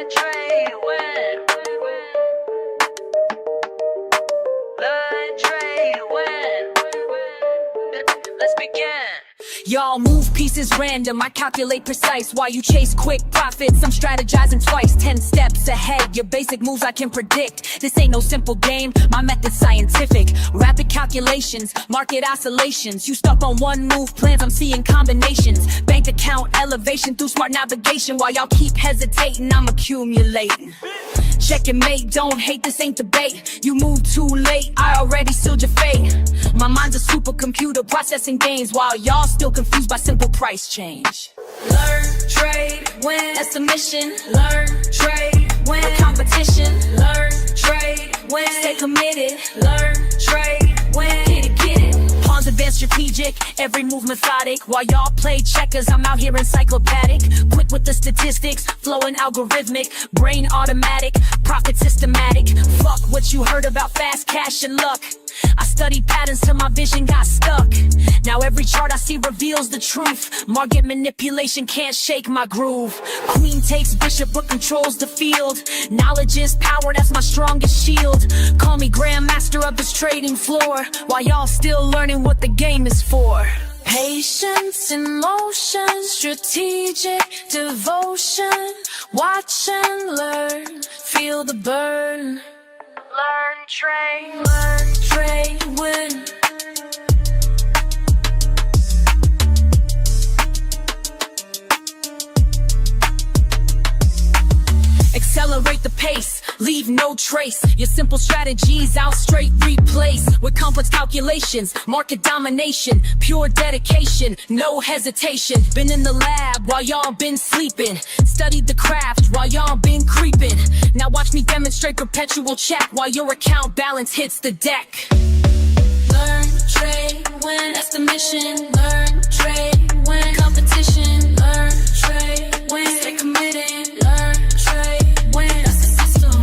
LearnTradeWin. LearnTradeWin. Let's begin. Y'all move pieces random, I calculate precise. While you chase quick profits, I'm strategizing twice. 10 steps ahead, your basic moves I can predict. This ain't no simple game, my method's scientific. Rapid calculations, market oscillations. You stuck on one move plans, I'm seeing combinations. Bank account elevation through smart navigation. While y'all keep hesitating, I'm accumulating. Check and mate, don't hate, this ain't debate. You moved too late, I already sealed your fate. My mind's a supercomputer processing gains, while y'all still confused by simple price change. Learn, trade, win, that's the mission. Learn, trade, win, no competition. Learn, trade, win, stay committed. Learn, trade, win, get it. Pawns advanced strategic, every move methodic. While y'all play checkers, I'm out here encyclopedic. Quick with the statistics, flowing algorithmic. Brain automatic, profit systematic. Fuck what you heard about fast cash and luck. I studied patterns till my vision got stuck. Now every chart I see reveals the truth. Market manipulation can't shake my groove. Queen takes bishop but controls the field. Knowledge is power, that's my strongest shield. Call me grandmaster of this trading floor, while y'all still learning what the game is for. Patience in motion, strategic devotion. Watch and learn, feel the burn. Learn, trade. Learn, trade, win. Accelerate the pace, leave no trace. Your simple strategies I'll straight replace with complex calculations, market domination, pure dedication, no hesitation. Been in the lab while y'all been sleeping, studied the craft while y'all been creeping. Now watch me demonstrate perpetual check while your account balance hits the deck. Learn, trade, win, that's the mission. Learn, trade, win, competition. Learn, trade, win, stay committed. Learn, trade, win, that's the system.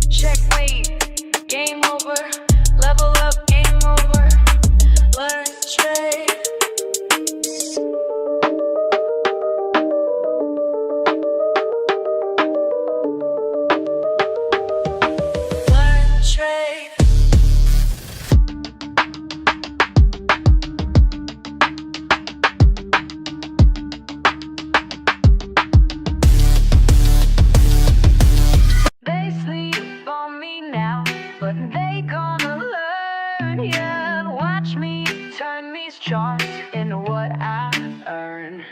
Checkmate, game over. Level up, game over. Learn, trade. Learn, trade. They sleep on me now, but they gonna learn, yeah. Watch me turn these charts into what I earn.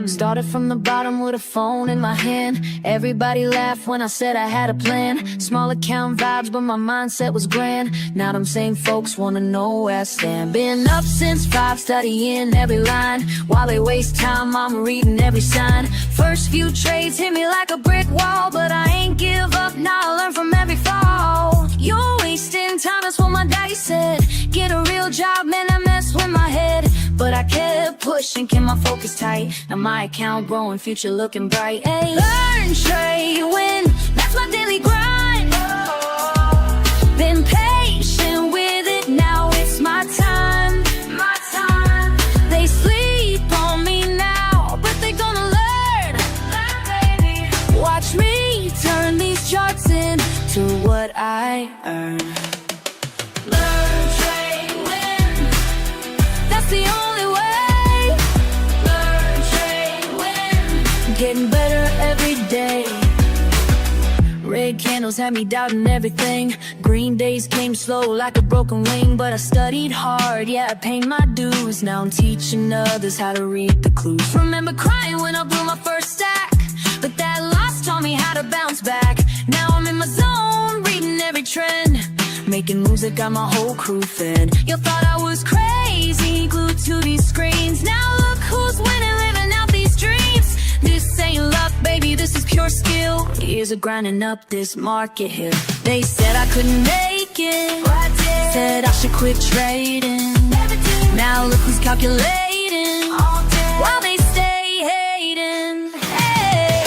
Started from the bottom with a phone in my hand. Everybody laughed when I said I had a plan. Small account vibes, but my mindset was grand. Now them same folks wanna know where I stand. Been up since 5, studying every line. While they waste time, I'm reading every sign. First few trades hit me like a brick wall, but I ain't give up, now I learn from every fall. You're wasting time, that's what my daddy said. Get a real job, man, that mess with my head. But I kept pushing, kept my focus tight. Now my account growing, future looking bright. Ay, learn, trade, win, that's my daily grind. Been patient with it, now it's my time. My time. They sleep on me now, but they gonna learn. Learn, baby. Watch me turn these charts into what I earn. Learn, trade, win, that's the only way. Learn, trade, win, getting better every day. Red candles had me doubting everything. Green days came slow like a broken wing, but I studied hard, yeah, I paid my dues. Now I'm teaching others how to read the clues. Remember crying when I blew my first stack, but that loss taught me how to bounce back. Now I'm in my zone, reading every trend, making moves that got my whole crew fed. You thought I was crazy, glued to these screens. Now look who's winning, living out these dreams. This ain't luck, baby, this is pure skill. Years of grinding up this market hill. They said I couldn't make it, but I did. Said I should quit trading, never did. Now look who's calculating, all day. While they stay hating. Hey.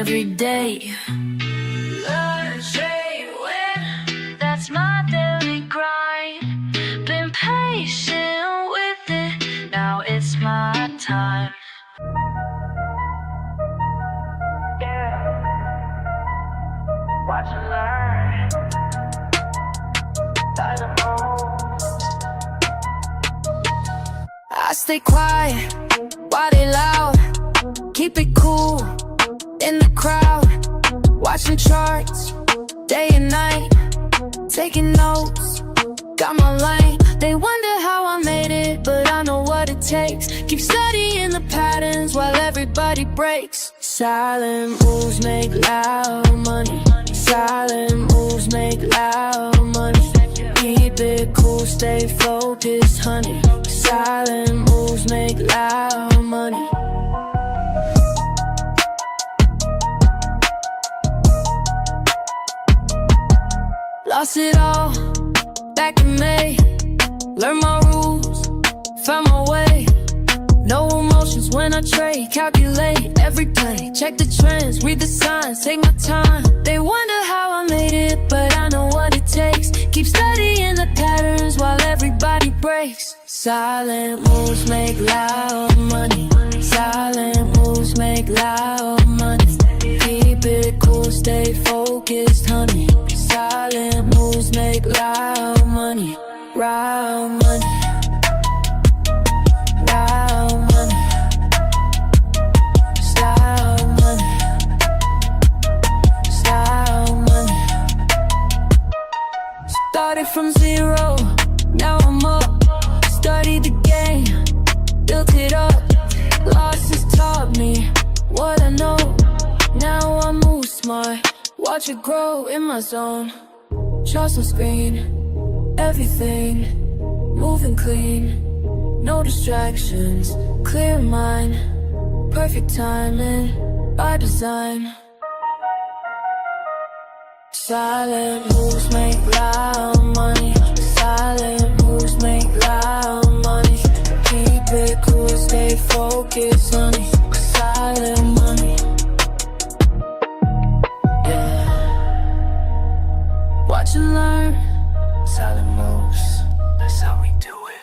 every day. LearnTradeWin, that's my daily grind. Been patient with it, now it's my time. Yeah. Watch and learn. I stay quiet while they loud. Keep it cool in the crowd. Watching charts day and night. Taking notes, got my lane. They wonder how I made it, but I know what it takes. Keep studying the patterns while everybody breaks. Silent moves make loud money. Silent moves make loud money. Keep it cool, stay focused, honey. Silent moves make loud money. Lost it all back in May. Learned my rules, found my way. No emotions when I trade. Calculate every play, check the trends, read the signs, take my time. They wonder how I made it, but I know what it takes. Keep studying the patterns while everybody breaks. Silent moves make loud money. Silent moves make loud money. Keep it cool, stay focused, honey. Silent moves make loud money. Loud money. Loud money. Style money. Style money. Started from zero, now I'm up. Studied the game, built it up. Losses taught me what I know. Now I move smart, watch it grow in my zone. Trust on screen, everything moving clean. No distractions, clear mind. Perfect timing, by design. Silent moves make loud money. Silent moves make loud money. Keep it cool, stay focused, honey. Silent money. Yeah. Watch and learn. Silent moves, that's how we do it.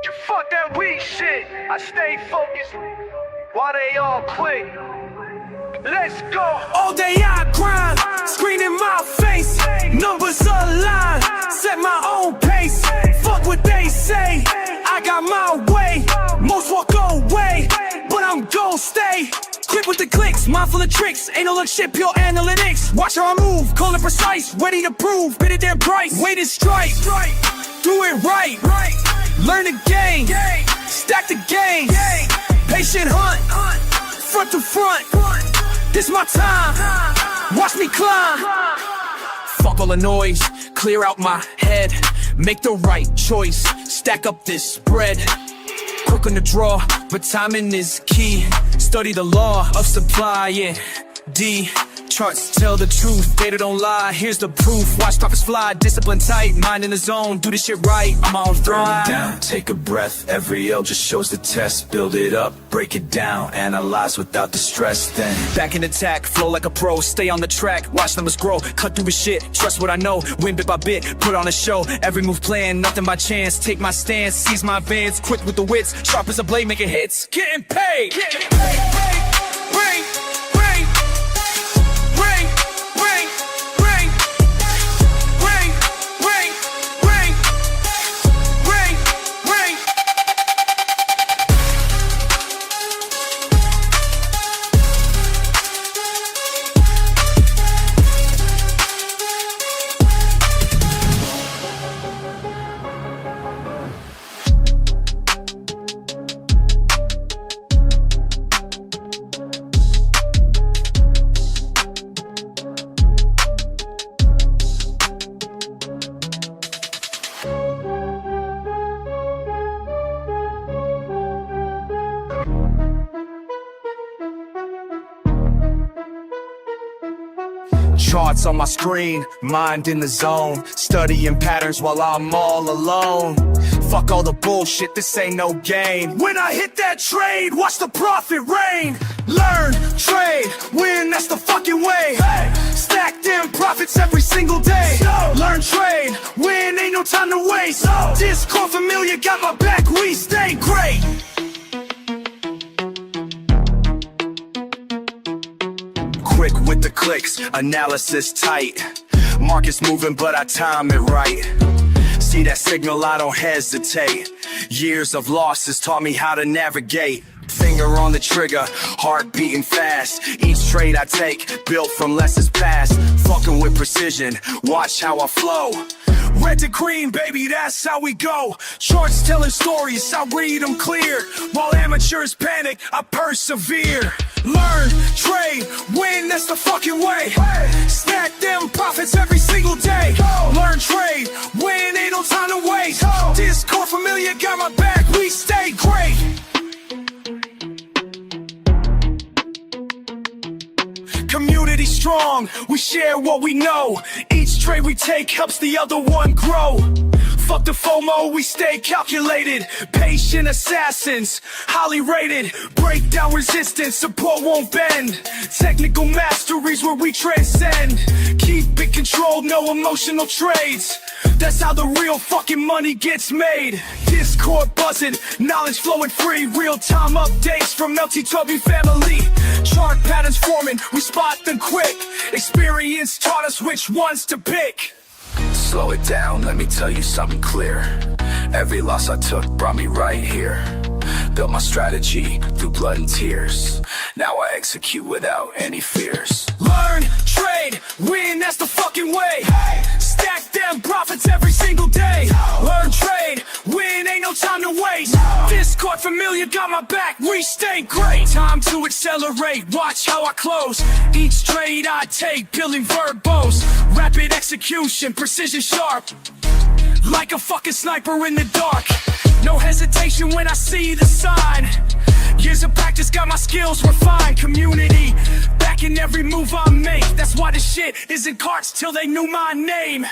You fuck that weak shit. I stay focused while they all quit. Let's go. All day I grind, screen in my face. Numbers align, set my own pace. Fuck what they say, I got my way. Most walk away, but I'm gon' stay. Quick with the clicks, mindful of tricks. Ain't no look shit, pure analytics. Watch how I move, call it precise. Ready to prove, bid it their price. Wait and strike, do it right. Learn the game, stack the game. Patient hunt, front to front. This my time, watch me climb. Fuck all the noise, clear out my head. Make the right choice, stack up this bread. Quick on the draw, but timing is key. Study the law of supply and D. Charts tell the truth, data don't lie. Here's the proof, watch profits fly. Discipline tight, mind in the zone, do this shit right. I'm on thrive. Down, take a breath, every L just shows the test. Build it up, break it down, analyze without the stress. Then back in attack, flow like a pro. Stay on the track, watch numbers grow. Cut through the shit, trust what I know. Win bit by bit, put on a show. Every move planned, nothing by chance. Take my stance, seize my advance. Quick with the wits, sharp as a blade, making hits. Getting paid, getting paid. Bring. charts on my screen, mind in the zone, studying patterns while I'm all alone. Fuck all the bullshit, this ain't no game. When I hit that trade, watch the profit rain. Learn, trade, win, that's the fucking way. Stack them profits every single day. Learn, trade, win, ain't no time to waste. Discord familiar, got my back, we stay great. Quick with the clicks, analysis tight. Market's moving, but I time it right. See that signal, I don't hesitate. Years of losses taught me how to navigate. Finger on the trigger, heart beating fast. Each trade I take, built from lessons past. Fucking with precision, watch how I flow. Red to green, baby, that's how we go. Charts telling stories, I read them clear. While amateurs panic, I persevere. Learn, trade, win, that's the fucking way. Stack them profits every single day. Learn, trade, win, ain't no time to waste. Discord familiar, got my back, we stay great. Community strong, we share what we know. Each trade we take helps the other one grow. Fuck the FOMO, we stay calculated. Patient assassins, highly rated. Break down resistance, support won't bend. Technical masteries where we transcend. Keep it controlled, no emotional trades. That's how the real fucking money gets made. Discord buzzing, knowledge flowing free. Real-time updates from LT family. Chart patterns forming, we spot them quick. Experience taught us which ones to pick. Slow it down, let me tell you something clear. Every loss I took brought me right here. Built my strategy through blood and tears. Now I execute without any fears. Learn, trade, win, that's the fucking way. Stack them profits every single day. Learn, trade, win, ain't no time to waste. Discord familiar, got my back, we stay great. Time to accelerate, watch how I close. Each trade I take, peeling verbose. Rapid execution, precision sharp. Like a fucking sniper in the dark. No hesitation when I see the sign. Years of practice got my skills refined. Community, backing every move I make. That's why this shit isn't cards till they knew my name.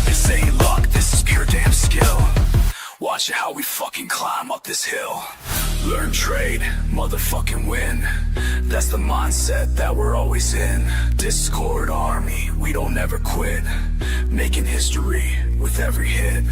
This ain't luck, this is pure damn skill. Watch how we fucking climb up this hill. Learn, trade, motherfucking win. That's the mindset that we're always in. Discord army, we don't ever quit. Making history with every hit.